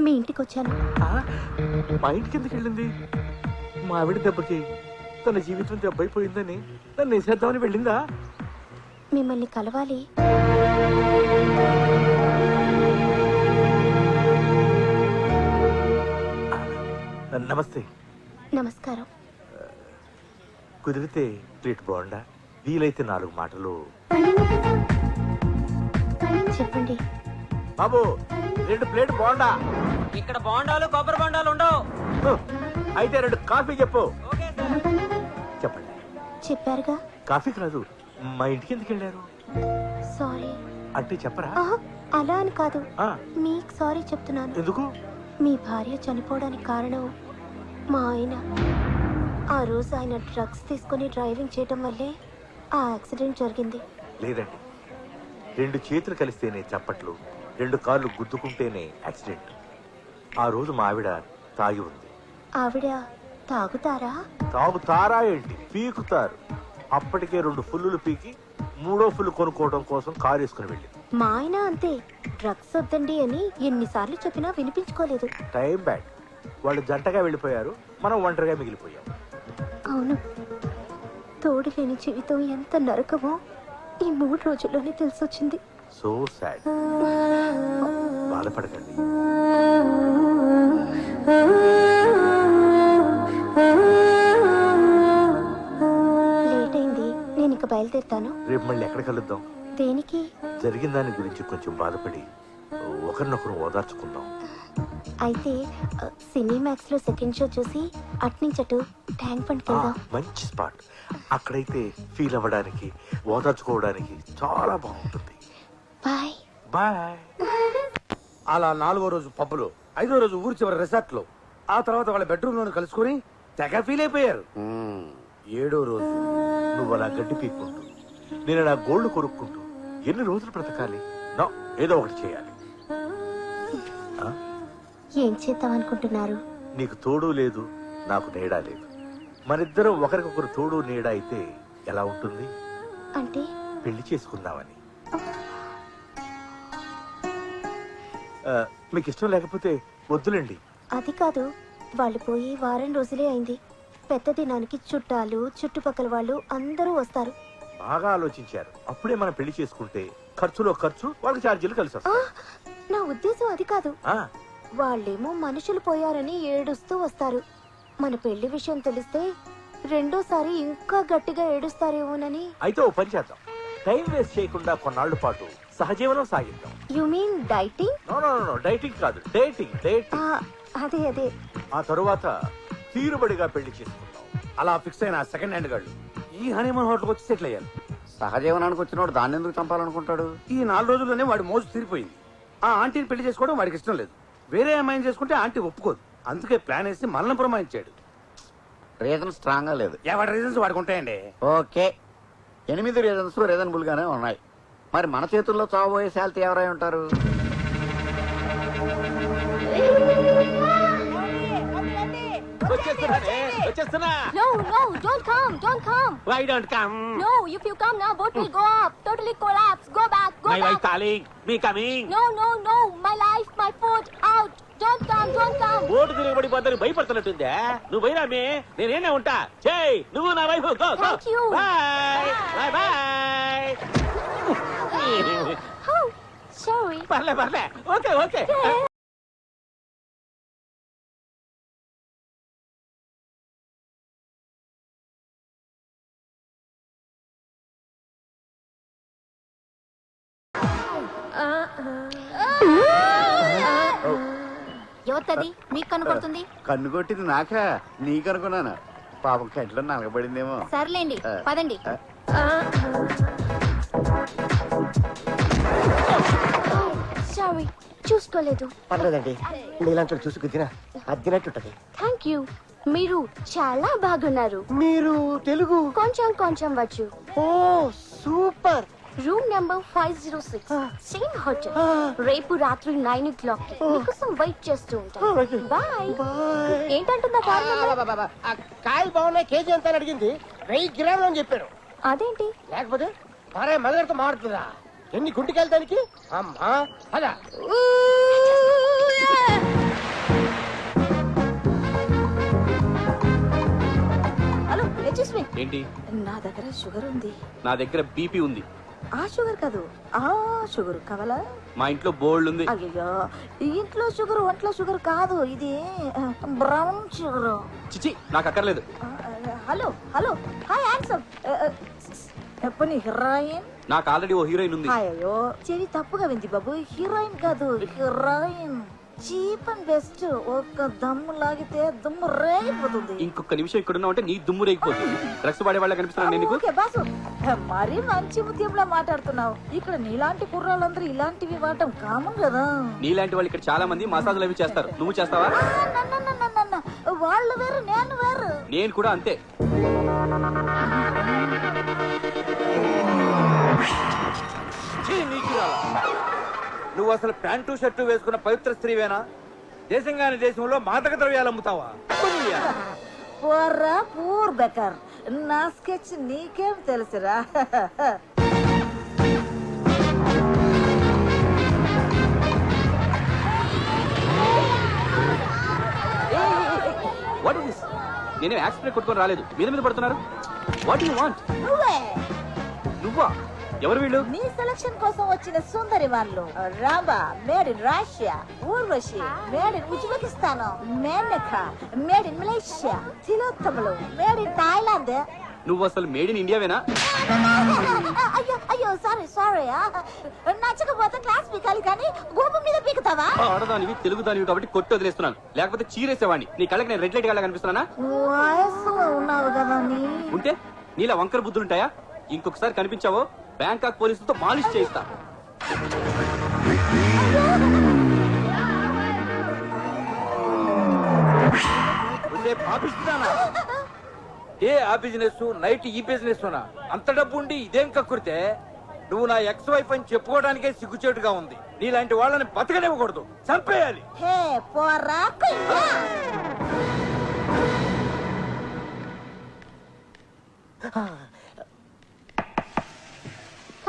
A: మీ ఇంటికి వచ్చాను.
E: మా ఇంటికి ఎందుకు వెళ్ళింది? మా ఆవిడ దెబ్బకి
F: తన జీవితం దెబ్బైపోయిందని నన్ను వేసేద్దామని వెళ్ళిందా?
O: మిమ్మల్ని కలవాలి.
F: నమస్తే.
O: నమస్కారం.
F: కుదిరితే ప్లేట్ బాగుండా, వీలైతే 4 మాటలు.
O: చెప్పండి
F: బాబు, 2 ప్లేట్ బాగుండా.
U: ఇక్కడ బోండాలు కొబ్బరి బోండాలు ఉండవు.
F: అయితే 2 కాఫీ చెప్పు. చెప్పండి.
O: చెప్పారుగా.
F: కాఫీ కాదు, మా ఇంటికి ఎందుకు వెళ్ళారు?
O: సారీ.
F: అంటే చెప్పరా?
O: అలా అని కాదు, మీకు సారీ చెప్తున్నాను.
F: ఎందుకు?
O: మీ భార్య చనిపోవడానికి కారణం మా ఆయన. ఆ రోజు ఆయన డ్రగ్స్ తీసుకుని డ్రైవింగ్ చేయటం వల్లే ఆ యాక్సిడెంట్ జరిగింది.
F: లేదండి, 2 చేతులు కలిస్తేనే చప్పట్లు, 2 కాళ్ళు గుద్దుకుంటేనే యాక్సిడెంట్. ఆ రోజు మా ఆవిడ తాగి ఉంది.
O: ఆవిడ తాగుతారా?
F: తాగుతారా ఏంటి, పీకుతారు. అప్పటికే 2 ఫుల్లులు పీకి 3వ ఫుల్ కొనుక్కోవడం కోసం కారు వేసుకుని వెళ్ళింది.
O: మా ఆయన అంతే, డ్రగ్స్ వద్దండి అని ఎన్నిసార్లు చెప్పినా వినిపించుకోలేదు.
F: Time bad. వాళ్ళు జంటగా వెళ్ళిపోయారు, మనం ఒంటరిగా మిగిలిపోయాం.
O: అవును, తోడు లేని జీవితం ఎంత నరకమో ఈ 3 రోజుల్లోనే తెలిసొచ్చింది.
F: So sad. బాధపడకండి.
O: లేట్ అయింది, నేను ఇక బయలుదేరుతాను.
F: రేపు మళ్ళీ ఎక్కడ కలుద్దాం?
O: దేనికి?
F: జరిగిన దాని గురించి కొంచెం బాధపడి ఒకరినొకరు ఓదార్చుకుందాం.
O: అయితే సినీమాక్స్ లో సెకండ్ షో చూసి అట్నుంచటు ట్యాంక్ బండ్కి వెళ్దాం.
F: మంచి స్పాట్. అక్కడైతే ఫీల్ అవ్వడానికి, ఓదార్చుకోవడానికి చాలా బాగుంటుంది.
O: Bye
F: bye.
E: అలా 4వ రోజు పబ్బులో, 5వ రోజు ఊరి చివరి రిసార్ట్ లో, ఆ తర్వాత వాళ్ళ బెడ్రూమ్ లోనే కలుసుకుని తెగ ఫీల్ అయిపోయారు. 7వ రోజు
F: నువ్వు అలా గడ్డి పీక్కుంటూ, నేను నా గోల్డ్ కొనుక్కుంటూ ఎన్ని రోజులు బ్రతకాలి? నో, ఏదో ఒకటి చేయాలి.
O: ఏం చేద్దాం అనుకుంటున్నారు?
F: నీకు తోడు లేదు, నాకు నీడా లేదు. మనిద్దరం ఒకరికొకరు తోడు నీడ అయితే ఎలా ఉంటుంది?
O: అంటే
F: పెళ్లి చేసుకుందామని. మీకు ఇష్టం లేకపోతే వద్దులేండి.
O: అది కాదు, వాళ్ళు పోయి వారం రోజులే అయింది. పెద్ద దినానికి చుట్టాలు, చుట్టుపక్కల వాళ్ళు అందరూ వస్తారు.
F: బాగా ఆలోచించారు. అప్పుడే మనం పెళ్లి చేసుకుంటే ఖర్చులో ఖర్చు, వాళ్ళకి ఛార్జీలు కలిసి వస్తాయి.
O: నా ఉద్దేశం అది కాదు. వాళ్ళేమో మనుషులు పోయారని ఏడుస్తూ వస్తారు. మన పెళ్లి విషయం తెలిస్తే రెండోసారి ఇంకా గట్టిగా ఏడుస్తారేమోనని.
F: అయితే ఓ పని చేద్దాం, టైం వేస్ట్ చేయకుండా కొన్నాళ్ల పాటు సహజీవనం సాగిద్దాం.
O: You mean dieting?
F: No, dieting కాదు, డేటింగ్.
O: అదే అదే.
F: ఆ తరువాత తీరుబడిగా పెళ్లి చేసుకుందాం.
E: అలా ఫిక్స్ అయిన సెకండ్ హ్యాండ్ గాళ్ళు ఈ హనీమూన్ హోటల్కి వచ్చి సెటిల్ అయ్యారు.
Q: సహజీవనానికి వచ్చినోడు దాన్ని ఎందుకు చంపాలనుకుంటాడు?
E: ఈ 4 రోజుల్లోనే వాడి మోజు తీరిపోయింది. ఆ ఆంటీని పెళ్లి చేసుకోవడం వాడికి ఇష్టం లేదు. వేరే అమ్మాయిని చేసుకుంటే ఆంటీ ఒప్పుకోదు. అందుకే ప్లాన్ వేసి మనల్ని పురమాయించాడు.
Q: రీజన్ స్ట్రాంగ్ గా లేదు.
E: ఎవరి రీజన్స్ వాడికి ఉంటాయండి.
Q: ఓకే, 8 రీజన్స్ రీజనబుల్ గానే ఉన్నాయి. మరి మన చేతుల్లో చావబోయే శాలిటీ ఎవరై ఉంటారు?
A: No, don't come.
M: Why don't come?
A: No, if you come now, boat will go up, totally collapse. Go back, go
M: My
A: back.
M: wife, darling, me coming.
A: No, my life, my food, out. Don't come.
M: Boat తిరగబడిపోతాను భయపడుతున్నట్టుందే. నువ్వు పోయిరామే, నేనేనే ఉంటా. చేయి నువ్వు నా wife. Go
A: Thank you.
M: Bye bye.
A: Oh, sorry.
M: పర్లే. ఓకే.
O: ఎవరిది మీకు కనుకొడుతుంది?
Q: కన్ను కొట్టింది నాకా, నీకనుకున్నాను. పాపం కంట్లో నలగబడిందేమో.
O: సర్లేండి, పదండి. సారీ, చూసుకోలేదు.
P: పర్లేదండి, నీలాంటి చూసుకు తిన అద్దినట్టుంటది.
O: Thank you. మీరు చాలా బాగున్నారు.
P: మీరు తెలుగు
O: కొంచెం వచ్చు.
P: Oh super.
O: Room number 506, same hotel. రేపు రాత్రి 9 o'clock మీకోసం వెయిట్ చేస్తూ ఉంటాను. బాయ్. ఏంటంటుందా?
P: కాయలు బాగున్నాయి, కేజీ ఎంత అడిగింది. 1000 గ్రాములు అని చెప్పారు.
O: అదేంటి?
P: లేకపోతే మరే మదగడితో మారుతుందా? ఎన్ని గుంటికెళ్ళి దానికి? అమ్మా అదా.
S: హలో,
J: ఏంటి?
K: నా దగ్గర షుగర్ ఉంది.
J: నా దగ్గర బీపీ ఉంది.
K: ఆ షుగర్ కాదు, ఆ షుగర్ కావాలా?
J: మా ఇంట్లో బోల్డ్ ఉంది.
K: అయ్యో, ఇంట్లో షుగర్ ఒంట్లో షుగర్ కాదు, ఇది బ్రౌన్ షుగర్.
J: చిచి, నాకు అక్కర్లేదు.
K: Hello hello, hi handsome. ఎప్పని హీరోయిన్?
J: నాకు ఆల్రెడీ ఓ హీరోయిన్ ఉంది.
K: అయ్యో, చెవి తప్పుగా వింది బాబు, హీరోయిన్ కాదు హీరోయిన్. Cheap and best. ఒక దమ్ము లాగితే దుమ్ము రేగిపోతుంది.
J: ఇంకొక నిమిషం ఇక్కడ ఉన్నావు అంటే నీ దుమ్ము రేగిపోతుంది. డ్రగ్స్ వాడే వాళ్ళ కనిపిస్తున్నాను నేను.
K: ఓకే బాసు, మరీ మంచి ముత్యంలా మాట్లాడుతున్నావు. ఇక్కడ నీలాంటి కుర్రాళ్ళందరూ ఇలాంటివి వాడటం కామన్ కదా.
J: నీలాంటి వాళ్ళు ఇక్కడ చాలా మంది మసాజులు అవి చేస్తారు. నువ్వు చేస్తావా?
K: వాళ్ళు వేరు, నేను వేరు.
J: నేను కూడా అంతే.
E: నువ్వు అసలు ప్యాంటు షర్టు వేసుకున్న పవిత్ర స్త్రీవేనా? దేశంగాని దేశంలో మాదక ద్రవ్యాలు అమ్ముతావా?
K: పోర్రా పూర్ బెకర్, నా స్కెచ్ నీకేం తెలుసురా?
J: What is this? నేనే యాక్సిడెంట్ కొట్టుకొని రాలేదు, మీద మీద పడుతున్నారు. What you want? నువ్వా? ఎవరు వీళ్ళు?
K: నీ సెలక్షన్ కోసం వచ్చిన సుందరి వాళ్ళు. Rambha made in Russia, Urvashi made in Uzbekistan, Menaka made in Malaysia, తిలోత్తములు మేడ్ ఇన్ థాయిలాండ్.
J: నువ్వు అసలు మేడ్ ఇన్ ఇండియావేనా?
K: అయ్యో అయ్యో, సారీ సారీ. నచ్చకపోతే క్లాస్ పీకాలి కానీ గోపు మీద పీకుతావా?
J: ఆడదానివి, తెలుగు దానివి కాబట్టి కొట్టి వదిలేస్తున్నాను. లేకపోతే చీరేసేవాడిని. నీ కళ్ళకి నేను రెడ్ లైట్ కళ్ళ కనిపిస్తున్నానా?
K: వయసులో ఉన్నావు కదా నీ.
J: ఉంటే నీలా వంకర బుద్ధులుంటాయా? ఇంకొకసారి కనిపించావో బ్యాంకాక్ పోలీసులతో మాలిష్ చేయిస్తా.
E: ఏ ఆ బిజినెస్ నైట్ ఈ బిజినెస్ అంత డబ్బు ఉండి ఇదేం కక్కురితే? నువ్వు నా ఎక్స్ వైఫ్ అని చెప్పుకోవడానికే సిగ్గుచేటుగా ఉంది. నీలాంటి వాళ్ళని బతకనివ్వకూడదు, చంపేయాలి.
K: హే పోరా కుయ్యా.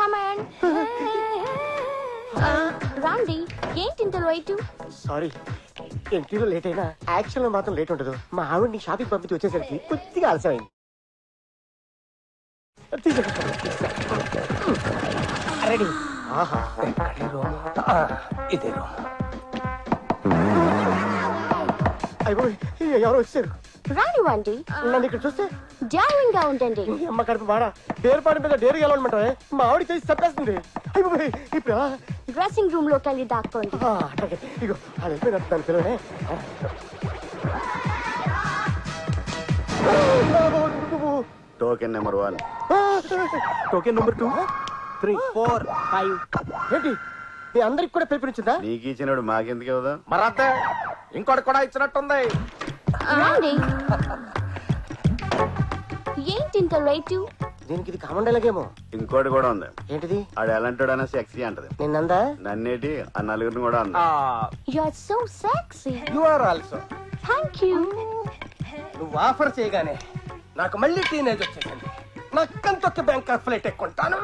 O: కమాండ్ రాండి. ఏంటి ఇంత లేట్?
P: సారీ, ఎంట్రీలో లేట్ అయినా యాక్షన్ లో మాత్రం లేట్ ఉండదు. మా ఆవిడ్ని షాపింగ్ పంపించి వచ్చేసరికి కొద్దిగా ఆలస్యమైంది. రెడీ. ఆహా, ఇదే రూమ్. అయిపోయి ఎవరో వచ్చారు.
O: రానివ్వండి.
P: నన్ను ఇక్కడ చూస్తే
O: డ్యారింగ్ గా ఉండండి.
P: అమ్మ కడుపు బాడా డేరుపాటి మీద డేరు గెలవమంటావే? మా ఆవిడ చేసి చంపేస్తుంది. అయిపోయి ఇప్పుడు
O: డ్రెస్సింగ్ రూమ్ లోకి వెళ్ళి దాక్కోండి.
P: ఇగో అది వెళ్ళిపోయిన దాని పిల్లనే.
Q: Token number 1,
P: token number 2, 3, 4, 5. ఏంటి మీ అందరికి కూడా పిలిపించిందా?
Q: నీకు ఇచ్చినాడు మాకెందుకు ఇవ్వదు?
E: మరంతే, ఇంకోటి కూడా ఇచ్చినట్టుంది.
O: రండి. ఏంటి ఇంత లేట్?
P: దీనికి ఇది కామన్ డైలాగేమో.
Q: ఇంకోటి కూడా ఉంది.
P: ఏంటిది?
Q: ఆడు ఎలాంటాడనే సెక్సీ అంటది.
P: నిన్నందా?
Q: నన్నేటి ఆ నలుగురిని కూడా అంది.
O: You are so sexy.
T: You are also.
O: Thank you.
T: నువ్వు ఆఫర్ చేయగానే నాకు మళ్ళీ టీనేజ్ వచ్చేసింది. నక్కంతొక్క బ్యాంకాక్ ఫ్లైట్ ఎక్కుంటాను.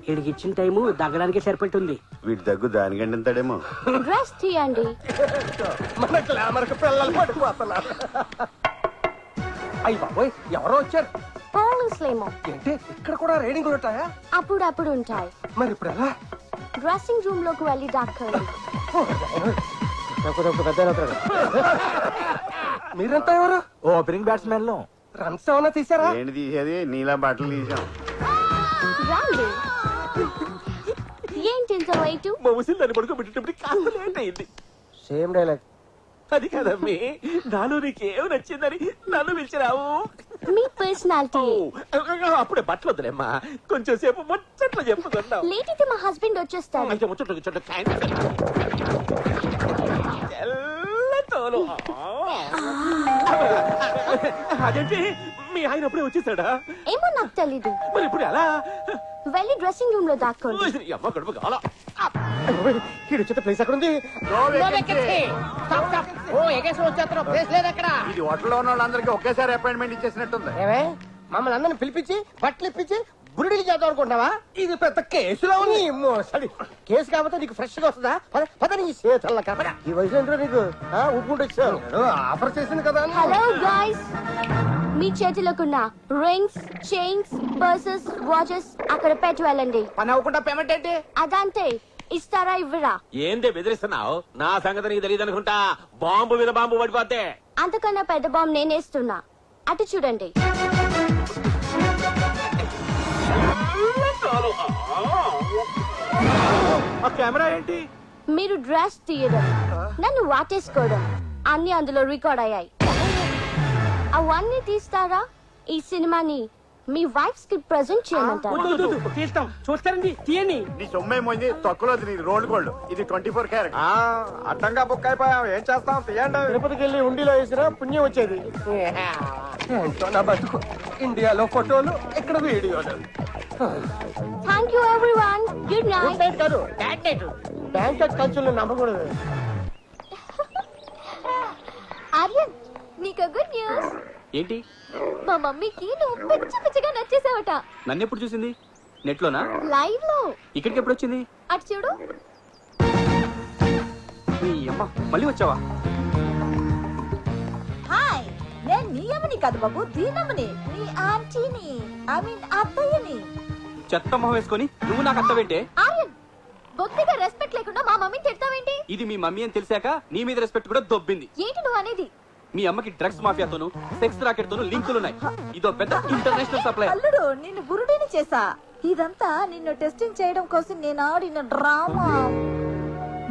R: వీడికి ఇచ్చిన టైము దగ్గడానికి సరిపెట్టుంది.
Q: వీటి దగ్గు దానికంటే ఇంతడేమో.
O: డ్రెస్ తీయండి.
T: మన గ్లామర్ కి పిల్లలు పడిపోతున్నారు. అయ్యి బాబోయ్, ఎవరో వచ్చారు.
O: పోలీసులేమో.
T: ఏంటి ఇక్కడ కూడా రైడింగ్లు ఉంటాయా?
O: అప్పుడప్పుడు ఉంటాయి.
T: మరి ఇప్పుడు ఎలా?
O: డ్రెస్సింగ్ రూమ్ లోకి వెళ్ళి దాక్కోండి.
T: మీరంతా ఎవరు?
E: ఓపెనింగ్ బ్యాట్స్మెన్ లో.
T: రన్స్ ఏమన్నా తీసారా?
Q: ఏంటి తీసేది? నీలా బట్టలు తీసాం.
O: రండి. ఏంటి ఇంత లేట్?
M: మా ముసిల్ దాన్ని పడుకోబెట్టేటప్పుడు కాస్త లేట్ అయింది.
P: Same dialogue.
M: అది కదమ్మి, నాలో నీకేం నచ్చిందని నన్ను పిలిచిరావు.
O: మీ పర్సనాలిటీ.
M: అప్పుడే బట్టలు వద్దులేమ్మా, కొంచెం సేపు ముచ్చట్లు చెప్పుకుందాం.
O: లేట్ అయితే మా హస్బెండ్ వచ్చేస్తారు.
M: అయితే ముచ్చట్లు తెల్లతోలు. అదేంటి మీ ఆయన అప్పుడే వచ్చేసాడా?
O: ఏమో నాకు తెలీదు.
M: మరి ఇప్పుడు ఎలా?
O: వెళ్ళి డ్రెస్సింగ్ రూమ్ లో దాక్కోండి.
M: అమ్మ గడుపు కాల.
P: ప్లేస్ అక్కడ ఉంది.
Q: ఇది హోటల్లో ఉన్న వాళ్ళందరికీ ఒకేసారి అపాయింట్మెంట్ ఇచ్చేసినట్టుంది.
P: ఏమే మమ్మల్ని అందరిని పిలిపించి బట్టలు ఇప్పించి బురుడీలు చేద్దాం అనుకుంటున్నావా? ఇది పెద్ద కేసులో ఉంది. మోసడి కేసు కాకపోతే నీకు ఫ్రెష్ గా వస్తుందా? పద నీ చేతల్ల కదా. ఈ వయసు ఏంటో నీకు ఊపుకుంటూ వచ్చాను. ఆఫర్ చేసింది కదా.
O: హలో గాయ్స్, మీ చేతిలోకున్న రింగ్స్, చైన్స్, పర్సెస్, వాచెస్ అక్కడ పెట్టి వెళ్ళండి.
F: పని అవ్వకుండా పేమెంట్ ఏంటి?
O: అదంతే. ఇస్తారా ఇవ్వరా?
M: ఏందే బెదిరిస్తున్నావు? నా సంగతి నీకు తెలియదు అనుకుంటా. బాంబు మీద బాంబు పడిపోతే
O: అంతకన్నా పెద్ద బాంబు నేనేస్తున్నా. అటు చూడండి.
F: ఆ కెమెరా ఏంటి?
O: మీరు డ్రెస్ తీయడం, నన్ను వాటేసుకోవడం అన్ని అందులో రికార్డ్ అయ్యాయి. అవన్నీ తీస్తారా? ఈ సినిమాని మీ వైఫ్స్ కి ప్రెజెంట్ చేయమంటారా?
R: తీస్తాం. చూస్తారండి, తీయండి.
F: నీ సొమ్మేమోంది తొక్కలో నీ రోడ్ గోల్డ్. ఇది 24 క్యారెట్. అడ్డంగా బుక్ అయిపోయాం. ఏం చేస్తాం? తీయండి.
P: తిరుపతికి వెళ్ళి ఉండిలో వేసినా పుణ్యం వచ్చేది. ఏంటో నా బతుకు. ఇండియాలో ఫోటోలు, ఇక్కడ వీడియోలు.
O: Thank you everyone. Good night.
P: Night కాదు, బ్యాడ్ నైట్. బ్యాంకాక్ ఖర్చులను నమ్మకూడదు.
O: ఆర్యన్, నీకు గుడ్ న్యూస్.
J: ఏంటి?
O: మా మమ్మీకి నువ్వు పిచ్చి పిచ్చిగా నచ్చేసావట.
J: నన్ను ఎప్పుడు చూసింది? నెట్ లోనా?
O: లైవ్ లో.
J: ఇక్కడికి ఎప్పుడు వచ్చింది?
O: అటు చూడు.
J: నీ అమ్మ, మళ్ళీ వచ్చావా?
B: హాయ్, నేను నీ అమ్మని కాదు బాబు, దీనమ్మని, నీ ఆంటీని, ఐ మీన్ అత్తయ్యని.
J: చెత్త మొహం వేసుకొని నువ్వు నాకు అత్తవేంటే?
O: ఆర్యన్, బొత్తిగా రెస్పెక్ట్ లేకుండా మా మమ్మీని తిడతావేంటి?
J: ఇది మీ మమ్మీ అని తెలిసాక నీ మీద రెస్పెక్ట్ కూడా దొబ్బింది.
O: ఏంటి నువ్వు అనేది?
J: మీ అమ్మకి డ్రగ్స్ మాఫియాతోను సెక్స్ రాకెట్ తోను లింకులున్నాయి. ఇదో పెద్ద ఇంటర్నేషనల్ సప్లై.
B: అల్లుడు, నిన్ను బురుడిని చేసా. ఇదంతా నిన్ను టెస్టింగ్ చేయడం కోసం నేను ఆడిన డ్రామా.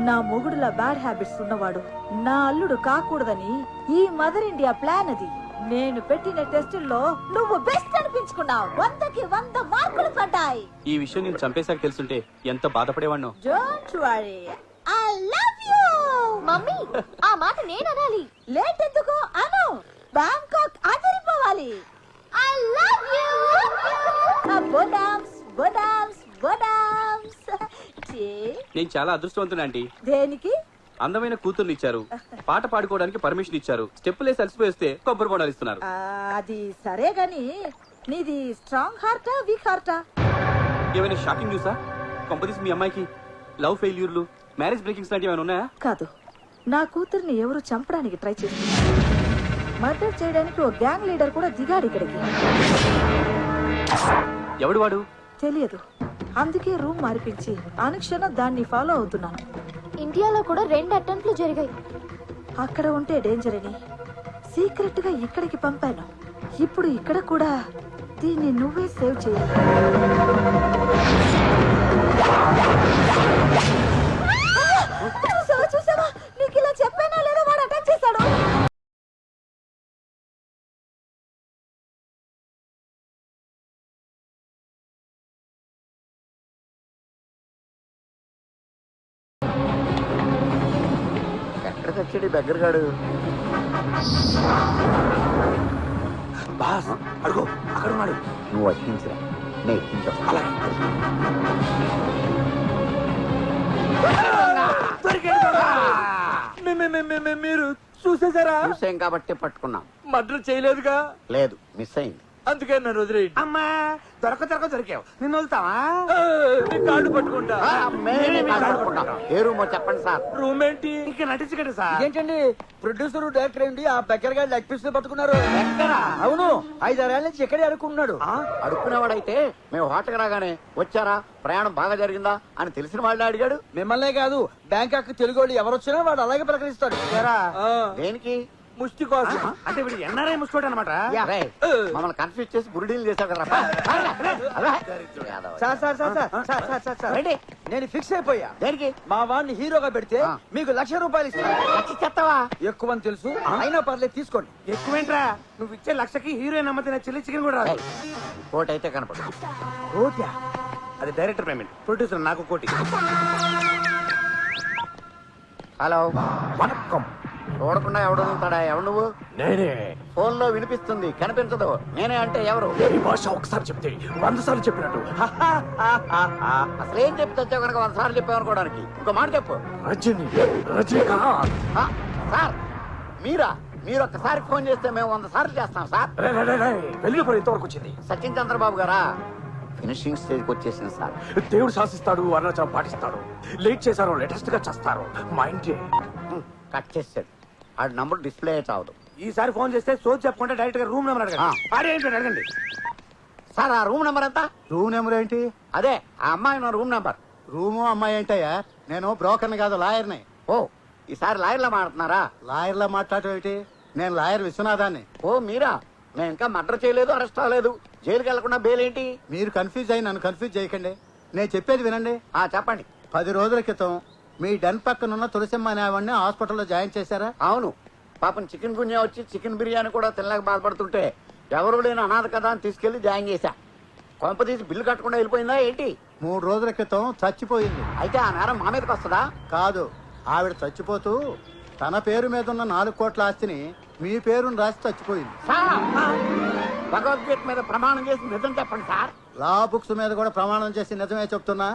B: నా మొగుడులా బ్యాడ్ హ్యాబిట్స్ ఉన్నవాడు నా అల్లుడు కాకూడదని ఈ మదర్ ఇండియా ప్లాన్ అది. నేను పెట్టిన టెస్టుల్లో నువ్వు బెస్ట్ అనిపించుకున్నావు. 100కి 100 మార్కులు పడ్డాయి.
J: ఈ విషయం నేను చంపేశాక తెలుసుంటే ఎంత బాధపడేవాణ్ణో.
B: Don't worry, I love you.
O: Mummy, ఆ మాట నేను అనాలి.
B: లేట్ ఎందుకు? అను. బ్యాంకాక్ అదిరిపోవాలి.
O: I love you.
B: బొడామ్స్ బొడామ్స్ బొడామ్స్.
J: నేను చాలా అదృష్టవంతున్నా ఆంటీ.
B: దేనికి?
J: అందమైన కూతుర్ని ఇచ్చారు, పాట పాడుకోవడానికి పర్మిషన్ ఇచ్చారు, స్టెప్పులేసి అలసిపోయిస్తే కొబ్బరి బొండాలు ఇస్తున్నారు.
B: అది సరే గాని నీది స్ట్రాంగ్ హార్టా వీక్ హార్టా?
J: ఏమైనా షాకింగ్ న్యూసా? కొంపదీసి మీ అమ్మాయికి లవ్ ఫెయిల్యూర్లు, మ్యారేజ్ బ్రేకింగ్స్ లాంటివి ఏమైనా ఉన్నాయా?
B: కాదు, నా కూతుర్ని ఎవరు చంపడానికి ట్రై చేస్తున్నారు. మర్డర్ చేయడానికి ఓ గ్యాంగ్ లీడర్ కూడా దిగాడు ఇక్కడికి.
J: ఎవడు వాడు?
B: తెలియదు. అందుకే రూమ్ మార్పించి అనుక్షణం దాన్ని ఫాలో అవుతున్నాను.
O: ఇండియాలో కూడా 2 అటెంప్ట్లు జరిగాయి.
B: అక్కడ ఉంటే డేంజర్ అని సీక్రెట్ గా ఇక్కడికి పంపాను. ఇప్పుడు ఇక్కడ కూడా దీన్ని నువ్వే సేవ్ చేయాలి. చూసావా? నీకు ఇలా చెప్పానా లేదా? వాడు అటాక్ చేశాడు.
Q: ఎక్కడికి వచ్చాడు దగ్గరగాడు?
F: బాస్ అడుగు, అక్కడ ఉన్నాడు.
Q: నువ్వు వచ్చించరా, నేను ఎక్కించా.
F: మీరు చూసేసారా?
Q: చూసాం కాబట్టి పట్టుకున్నాం.
F: మర్డర్ చేయలేదుగా?
Q: లేదు, మిస్ అయింది.
F: అందుకే నన్ను వదిలేయండి.
E: అమ్మా, దొరికావు. నిన్ను వదులుతావా?
F: నీ కాళ్ళు పట్టుకుంటా.
Q: ఏ రూమో చెప్పండి సార్.
F: రూమ్ ఏంటి?
E: ఇంకా నటించకండి సార్.
D: ఏంటండి ప్రొడ్యూసర్ డైరెక్టర్ ఏంటి ఆ బెక్కర్ గారి లెగ్ పీస్ పట్టుకున్నారు? అవును, 5-6 ఏళ్ల నుంచి ఎక్కడే అడుక్కున్నాడు.
Q: అడుక్కునేవాడైతే మేము హోటల్కి రాగానే వచ్చారా, ప్రయాణం బాగా జరిగిందా అని తెలిసిన వాళ్ళే అడిగాడు.
D: మిమ్మల్నే కాదు, బ్యాంకాక్ తెలుగు వాళ్ళు ఎవరు వచ్చినా వాడు అలాగే ప్రకటిస్తాడు.
Q: దేనికి?
E: ముష్టి కోసం. అంటే వీడు ఎన్ఆర్ఐ ముష్టి అనమాట.
Q: మమ్మల్ని కన్ఫ్యూజ్ చేసి బురుడీలు చేశావు కదా.
D: నేను ఫిక్స్ అయిపోయా.
Q: దేనికి?
D: మా వాడిని హీరోగా పెడితే మీకు ₹1,00,000 ఇస్తాను.
Q: చెత్తవా?
D: ఎక్కువ అని తెలుసు, అయినా పర్లేదు తీసుకోండి.
E: ఎక్కువేంట్రా? నువ్వు ఇచ్చే 1,00,000కి హీరోయిన్ అమ్మతే చిల్లి చికెన్ కూడా రాదు.
Q: కోటి అయితే కనపడు.
E: కోటి? అది డైరెక్టర్ పేమెంట్. ప్రొడ్యూసర్ నాకు కోటి.
Q: హలో, వణక్కం. చూడకుండా ఎవడుతాడా? ఎవడు నువ్వు?
L: నేనే.
Q: ఫోన్ లో వినిపిస్తుంది, కనిపించదు. నేనే అంటే ఎవరు?
L: ఈ భాష ఒకసారి చెప్తే 100 సార్లు చెప్పినట్టు.
Q: అసలేం చెప్పి తెచ్చావు కనుక 100 సార్లు చెప్పావు అనుకోవడానికి. ఇంకో మాట చెప్పు.
L: రజనీకాంత్.
Q: సార్ మీరా? మీరు ఒక్కసారి ఫోన్ చేస్తే మేము 100 సార్లు చేస్తాం సార్.
L: వెళ్ళిపోయి ఇంతవరకు వచ్చింది.
Q: సచిన్ చంద్రబాబు గారా? ఫినిషింగ్ స్టేజ్కి వచ్చేసింది సార్.
F: దేవుడు శాసిస్తాడు, అరుణాచలం పాటిస్తాడు. లేట్ చేశారు, లేటెస్ట్ గా చేస్తారు. మైండ్
Q: కట్ చేసాడు. ఆ నంబర్ డిస్ప్లే అయితే అవదు.
E: ఈసారి ఫోన్ చేస్తే సోచ్ చెప్పకుండా డైరెక్ట్ గా రూమ్ నెంబర్ అడగండి.
Q: సార్ ఆ రూమ్ నెంబర్ ఎంత?
P: రూమ్ నెంబర్ ఏంటి?
Q: అదే ఆ అమ్మాయి రూమ్ నెంబర్.
P: రూము అమ్మాయి ఏంటయ్యా? నేను బ్రోకర్ని కాదు, లాయర్ని.
Q: ఓ, ఈసారి లాయర్లా మాట్లాడుతున్నారా?
P: లాయర్లా మాట్లాడటం ఏంటి? నేను లాయర్ విశ్వనాథాన్ని.
Q: ఓ మీరా? నేను ఇంకా మర్డర్ చేయలేదు, అరెస్ట్ అవ్వలేదు. జైలుకి వెళ్లకుండా బెయిల్ ఏంటి?
P: మీరు కన్ఫ్యూజ్ అయ్యి నన్ను కన్ఫ్యూజ్ చేయకండి. నేను చెప్పేది వినండి.
Q: చెప్పండి.
P: 10 రోజుల క్రితం మీ డన్ పక్కనున్న తులసిమ్మ అనేవాడిని హాస్పిటల్లో జాయిన్ చేశారా?
Q: అవును. పాపం చికెన్ గున్యా వచ్చి చికెన్ బిర్యానీ కూడా తినలేక బాధపడుతుంటే ఎవరు లేని అనాథ కదా అని తీసుకెళ్లి జాయిన్ చేశా. కొంప తీసి బిల్లు కట్టకుండా వెళ్ళిపోయిందా ఏంటి?
P: 3 రోజుల క్రితం చచ్చిపోయింది.
Q: అయితే ఆ నేరం మా మీదకి వస్తుందా?
P: కాదు, ఆవిడ చచ్చిపోతూ తన పేరు మీద ఉన్న 4 కోట్ల ఆస్తిని మీ పేరును రాసి చచ్చిపోయింది.
Q: భగవద్గీత మీద ప్రమాణం చేసి నిజం చెప్పండి సార్.
P: లా బుక్స్ మీద కూడా ప్రమాణం చేసి నిజమే చెప్తున్నా.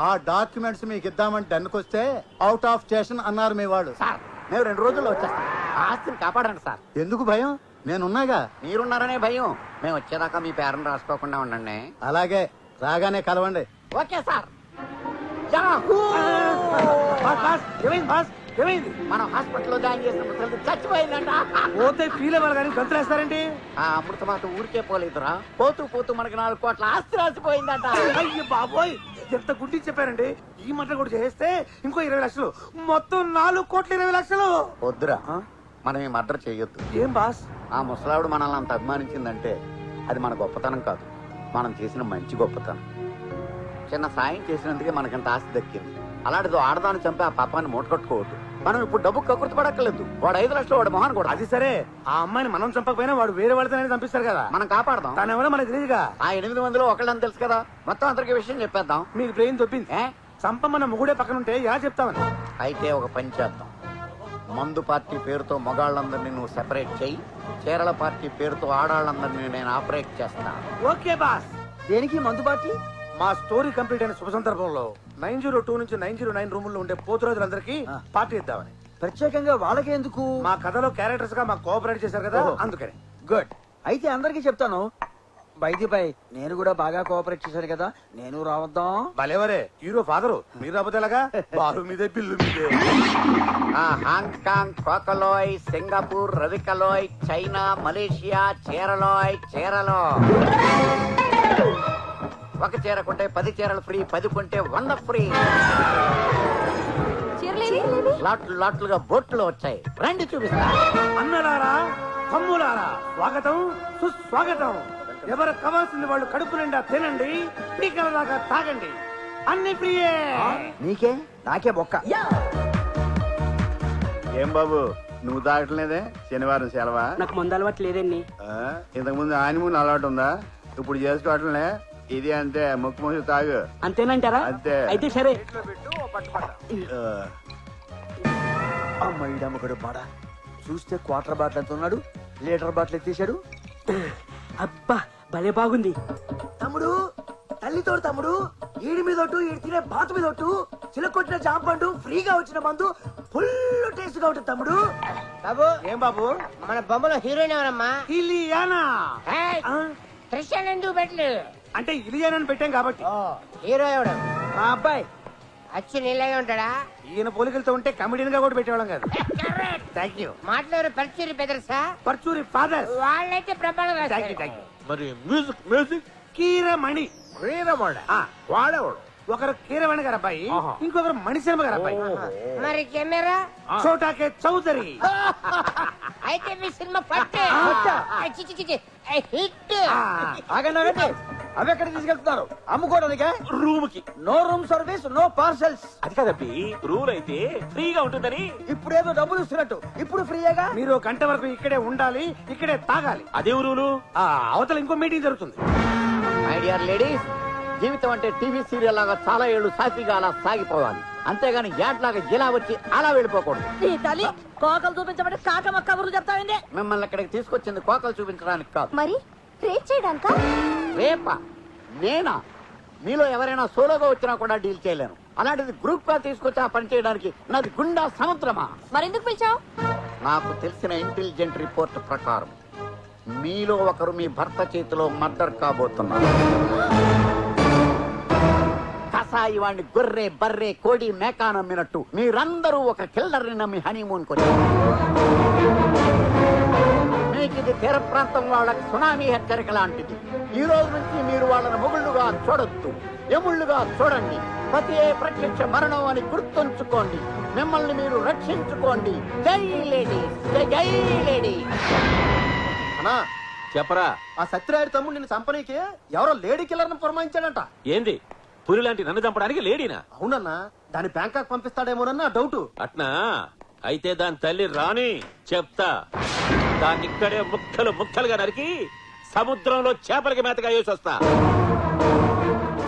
P: ఆ డాక్యుమెంట్స్ మీకు ఇద్దామని డన్నుకొస్తే అవుట్ ఆఫ్ స్టేషన్ అన్నారు మీ వాళ్ళు.
Q: సార్ మేము 2 రోజుల్లో వచ్చేస్తాం. ఆస్తిని కాపాడండి సార్.
P: ఎందుకు భయం? నేనున్నాగా.
Q: మీరున్నారనే భయం. మేము వచ్చేదాకా మీ పేరును రాసుకోకుండా ఉండండి.
P: అలాగే, రాగానే కలవండి.
Q: Okay sir. మనం హాస్పిటల్లో జాయిన్ చేసిన ముసలి చచ్చిపోయిందంట.
E: పోతే ఫీల్ అవ్వాలి కానీ గంతులేస్తారండి.
Q: ఆ అమృత మాట ఊరికే పోలేదురా. పోతూ పోతూ మనకి 4 కోట్ల ఆస్తి రాసిపోయిందంట.
E: అయ్యో బాబోయ్, ఎంత గుడ్డి చెప్పారండి. ఈ మాట కూడా చేస్తే ఇంకో 20 లక్షలు, మొత్తం 4 కోట్ల 20 లక్షలు.
Q: వద్దురా, మనం ఈ మర్డర్ చేయొద్దు.
E: ఏం బాస్?
Q: ఆ ముసలావిడ మనల్ని అంత అభిమానించిందంటే అది మన గొప్పతనం కాదు, మనం చేసిన మంచి గొప్పతనం. చిన్న సాయం చేసినందుకే మనకింత ఆస్తి దక్కింది. అలాంటిదో ఆడదాన్ని చంపి ఆ పాపాన్ని మూటకట్టుకోవద్దు. మనం ఇప్పుడు డబ్బు కక్కుర్తి పడక్కర్లేదు. వాడు 5 లక్షలు వాడు మొహాన్ కూడా.
E: అది సరే, ఆ అమ్మాయిని మనం చంపకపోయినా వాడు వేరే వాళ్ళతో చంపిస్తారు కదా.
Q: మనం కాపాడదాం.
E: తను ఎవరో మనకు తెలియదుగా.
Q: ఆ 8 మందిలో ఒకళ్ళని తెలుసు కదా. మొత్తం అందరికీ విషయం చెప్పేద్దాం.
E: మీకు బ్రెయిన్ తొప్పింది. చంపమన్న మొగుడే పక్కనుంటే ఎలా చెప్తామని.
Q: అయితే ఒక పని చేద్దాం. మందు పార్టీ పేరుతో మగాళ్ళందరినీ నువ్వు సెపరేట్ చెయ్యి. చీరల పార్టీ పేరుతో ఆడాళ్ళందరినీ నేను ఆపరేట్ చేస్తాను.
E: Okay boss.
D: దేనికి మందు పార్టీ?
E: మా స్టోరీ కంప్లీట్ అయిన శుభ సందర్భంలో 902 నుంచి 909 రూముల్లో ఉండే పోతురోజులందరికీ పార్టీ ఇద్దామని.
D: ప్రత్యేకంగా వాళ్ళకి ఎందుకు?
E: మా కథలో క్యారెక్టర్స్ గా మాకు కోఆపరేట్ చేశారు కదా, అందుకని.
D: గుడ్. అయితే అందరికీ చెప్తాను. బై నేను కూడా బాగా కోఆపరేట్ చేశాను కదా, నేను రావద్దాం.
E: భలేవరే, హీరో ఫాదరు. మీరు రాకపోతే ఎలాగా? బారు మీదే బిల్లు మీదే.
Q: హాంకాంగ్, కోకలోయ్, సింగపూర్, రవికలోయ్, చైనా, మలేషియా, చీరలో ఒక చీర కొంటే 10 చీరలు ఫ్రీ, 10 కొంటే 100 ఫ్రీ. లాట్లుగా బోట్లు వచ్చాయి. రండి చూపిస్తా.
E: అన్నలారా, తమ్ములారా, స్వాగతం సుస్వాగతం. ఎవరు కావాల్సింది వాళ్ళు కడుపు నిండా తినండి, పీకల దాకా తాగండి. అన్ని ఫ్రీయే.
D: నీకే నాకే బొక్క.
Q: ఏం బాబు, నువ్వు తాగట్లేదే? శనివారం సెలవా?
R: నాకు ముందు అలవాటు లేదండి.
Q: ఇంతకు ముందు ఆనిమూన్ అలవాటు ఉందా? ఇప్పుడు చేసుకోవట్లే. ఇది అంతే, ముక్కు మూసి తాగు.
R: అంతేనంటారా?
Q: అంతే.
R: అయితే సరే.
D: అమ్మడు మాడ చూస్తే క్వార్టర్ బాటిల్ ఎంత ఉన్నాడు, లీటర్ బాటిల్ ఎత్తేసాడు.
R: అబ్బా భలే బాగుంది.
D: తమ్ముడు, తల్లితోడు తమ్ముడు, ఈడి మీద ఒట్టు, ఈడి తినే బాతు మీద ఒట్టు, చిలకొట్టిన జాంపండు, ఫ్రీగా వచ్చిన మందు, ఫుల్ టేస్ట్ గా ఉంటుంది తమ్ముడు.
R: బాబు.
E: ఏం బాబు?
R: మన బొమ్మలో హీరోయిన్ ఎవరమ్మా?
E: ఇలియానా.
R: త్రిషాన్ ఎందుకు పెట్టలేదు?
E: అంటే ఇలియానా పెట్టాం కాబట్టి.
R: హీరో ఎవడు?
E: మా అబ్బాయి.
R: అచ్చి నీలాగే ఉంటాడా?
E: ఈయన పోలికలతో ఉంటే కమెడియన్ గా కూడా పెట్టేవాళ్ళం కాదు. Thank you.
R: మాట్లాడు పర్చూరి బెదర్సా?
E: పర్చూరి ఫాదర్.
R: వాళ్ళైతే ప్రమాణం.
E: మరి మ్యూజిక్ కీరమణి. వాడేవాడు ఒకరు కీరవాణి గారు అబ్బాయి, ఇంకొకరు మణిశర్మ గారు అబ్బాయి.
R: మరి కెమెరా?
E: చోటాకే చౌదరి.
R: అయితే మీ సినిమా పట్టే హిట్.
D: ఆగండి, అవి ఎక్కడ తీసుకెళ్తున్నారు? అమ్ముకోవడానికే?
J: రూమ్ కి.
D: No room service, no parcels.
J: అది కదబ్బి, రూల్ అయితే ఫ్రీగా ఉంటుందని.
D: ఇప్పుడేదో డబ్బులు ఇస్తున్నట్టు ఇప్పుడు ఫ్రీయేగా.
E: మీరు గంట వరకు ఇక్కడే ఉండాలి, ఇక్కడే తాగాలి.
J: అదే రూలు.
E: అవతల ఇంకో మీటింగ్ జరుగుతుంది.
Q: మై డియర్ లేడీస్, జీవితం అంటే టీవీ సీరియల్ లాగా చాలా ఏళ్ళు సాఫీగా అలా సాగిపోవాలి. అంతేగాని యాట్లాగా ఇలా వచ్చి అలా వెళ్ళిపోకూడదు.
B: కోకలు చూపించమంటే కాకమ్మ కబుర్లు చెప్తావండి.
Q: మిమ్మల్ని ఇక్కడికి తీసుకొచ్చింది కోకలు చూపించడానికి కాదు.
A: మరి రేట్ చేయడానికా?
Q: రేపా? నేనా? మీలో ఎవరైనా సోలోగా వచ్చినా కూడా డీల్ చేయలేను. అలాంటిది గ్రూప్ గా తీసుకొచ్చి ఆ పని చేయడానికి నాది గుండా సముద్రమా?
A: మరెందుకు పిలిచావు?
Q: నాకు తెలిసిన ఇంటెలిజెంట్ రిపోర్ట్ ప్రకారం మీలో ఒకరు మీ భర్త చేతిలో మర్డర్ కాబోతున్నారు. కసాయి వాడిని గొర్రె బర్రె కోడి మేకా నమ్మినట్టు మీరందరూ ఒక కిల్లర్ని నమ్మి హనీమూన్ కొని మీకు ఇది తీర ప్రాంతం వాళ్ళకి సునామీ హెచ్చరిక లాంటిది. ఈ రోజు నుంచి మీరు వాళ్ళని మొగుళ్ళుగా చూడొద్దు, ఎముళ్ళుగా చూడండి. పతియే ప్రత్యక్ష మరణం అని గుర్తుంచుకోండి. మిమ్మల్ని మీరు రక్షించుకోండి. జై లేడీ, జై లేడీ.
P: అన్నా
M: చెప్పరా,
P: ఆ సత్యరాయుడు తమ్ముడు నిన్ను చంపనీకి ఎవరో లేడీ కిల్లర్ని పురమాయించాడంట.
M: ఏంది పులి లాంటి నన్ను చంపడానికి లేడీనా?
P: అవునన్నా, దాన్ని బ్యాంకాక్ పంపిస్తాడేమోనన్నా డౌట్.
M: అట్నా? అయితే దాని తల్లి రాని చెప్తా. దాన్ని ఇక్కడే ముక్కలు ముక్కలుగా నరికి సముద్రంలో చేపలకి మేతగా వేసి వస్తా.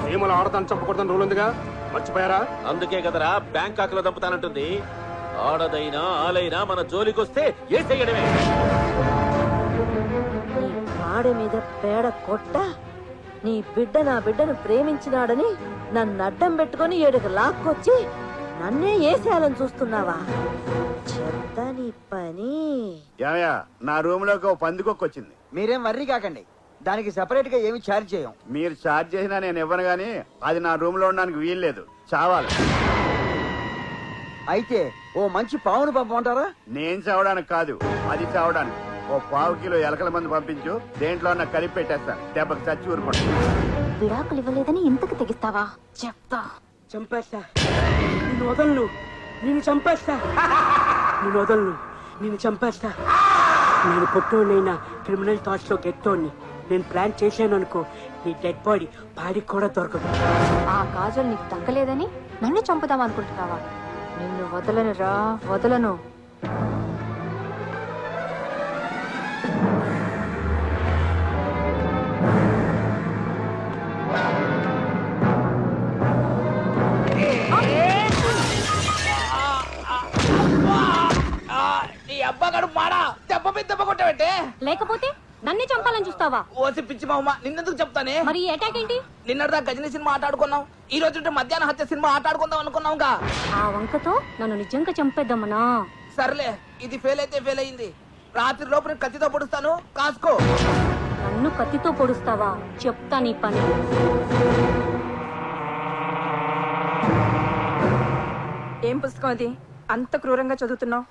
L: సీమల ఆడదాన్ని చంపకూడదని రూల్ ఉందిగా, మర్చిపోయారా?
M: అందుకే కదరా బ్యాంకాక్ లో దంపుతానంటుంది. ఆడదైనా ఆలైనా మన జోలికొస్తే ఏ చెయ్యడమే.
B: ఆడ మీద పేడ కొట్ట నీ బిడ్డ నా బిడ్డను ప్రేమించినాడని నన్ను అడ్డం పెట్టుకుని ఏడుకు లాక్కొచ్చి నన్నే ఏసేయాలని చూస్తున్నావా? చెప్తా నీ పని.
Q: నా రూమ్ లోకి పందికొక్కొచ్చింది.
D: మీరేం వర్రీ కాకండి, దానికి సెపరేట్ గా ఏమి ఛార్జ్ చేయం.
Q: మీరు ఛార్జ్ చేసినా నేను ఇవ్వను గానీ అది నా రూమ్ లో ఉండడానికి వీల్లేదు, చావాలి.
D: అయితే ఓ మంచి పావును పంపమంటారా?
Q: నేను చావడానికి కాదు, అది చావడానికి. ఓ 1/4 కిలో ఎలకల మంది పంపించు, దేంట్లో అన్న కలిపి పెట్టేస్తాను. దెబ్బకి చచ్చి ఊరుకోండి.
O: విడాకులు ఇవ్వలేదని ఇంతకు తెగిస్తావా? చెప్తా.
R: చంపేస్తా, నిన్ను వదలను, నిన్ను చంపేస్తా, నిన్ను వదలను, నిన్ను చంపేస్తా. నేను పొట్టోనైనా క్రిమినల్ థాట్స్ లో గెట్టోని. నేను ప్లాన్ చేశాను అనుకో, నీ డెడ్ బాడీ పాడికి కూడా దొరకదు.
S: ఆ కాజల్ నీకు దక్కలేదని నన్ను చంపుదాం అనుకుంటున్నావా? నిన్ను వదలను రా, వదలను.
U: నీ అబ్బగాడు మాడా దెబ్బ మీద దెబ్బ కొట్టబెట్టే.
S: లేకపోతే నన్నే చంపాలని చూస్తావా?
U: ఓసి పిచ్చి మామ, నిన్నెందుకు చెప్తానే?
S: మరి ఈ అటాక్ ఏంటి?
U: నిన్నటిదా గజని సినిమా ఆట ఆడుకున్నాం, ఈ రోజు మధ్యాహ్నం హత్య సినిమా ఆట ఆడుకుందాం అనుకున్నాంగా.
S: ఆ వంకతో నన్ను నిజంగా చంపేద్దామనా?
U: సర్లే, ఇది ఫెయిల్ అయితే ఫెయిల్ అయింది. రాత్రి లోపు నేను కత్తితో పొడుస్తాను, కాసుకో.
S: నన్ను కత్తితో పొడుస్తావా? చెప్తా నీ పని.
I: ఏం పుస్తకం అది అంత క్రూరంగా చదువుతున్నావు?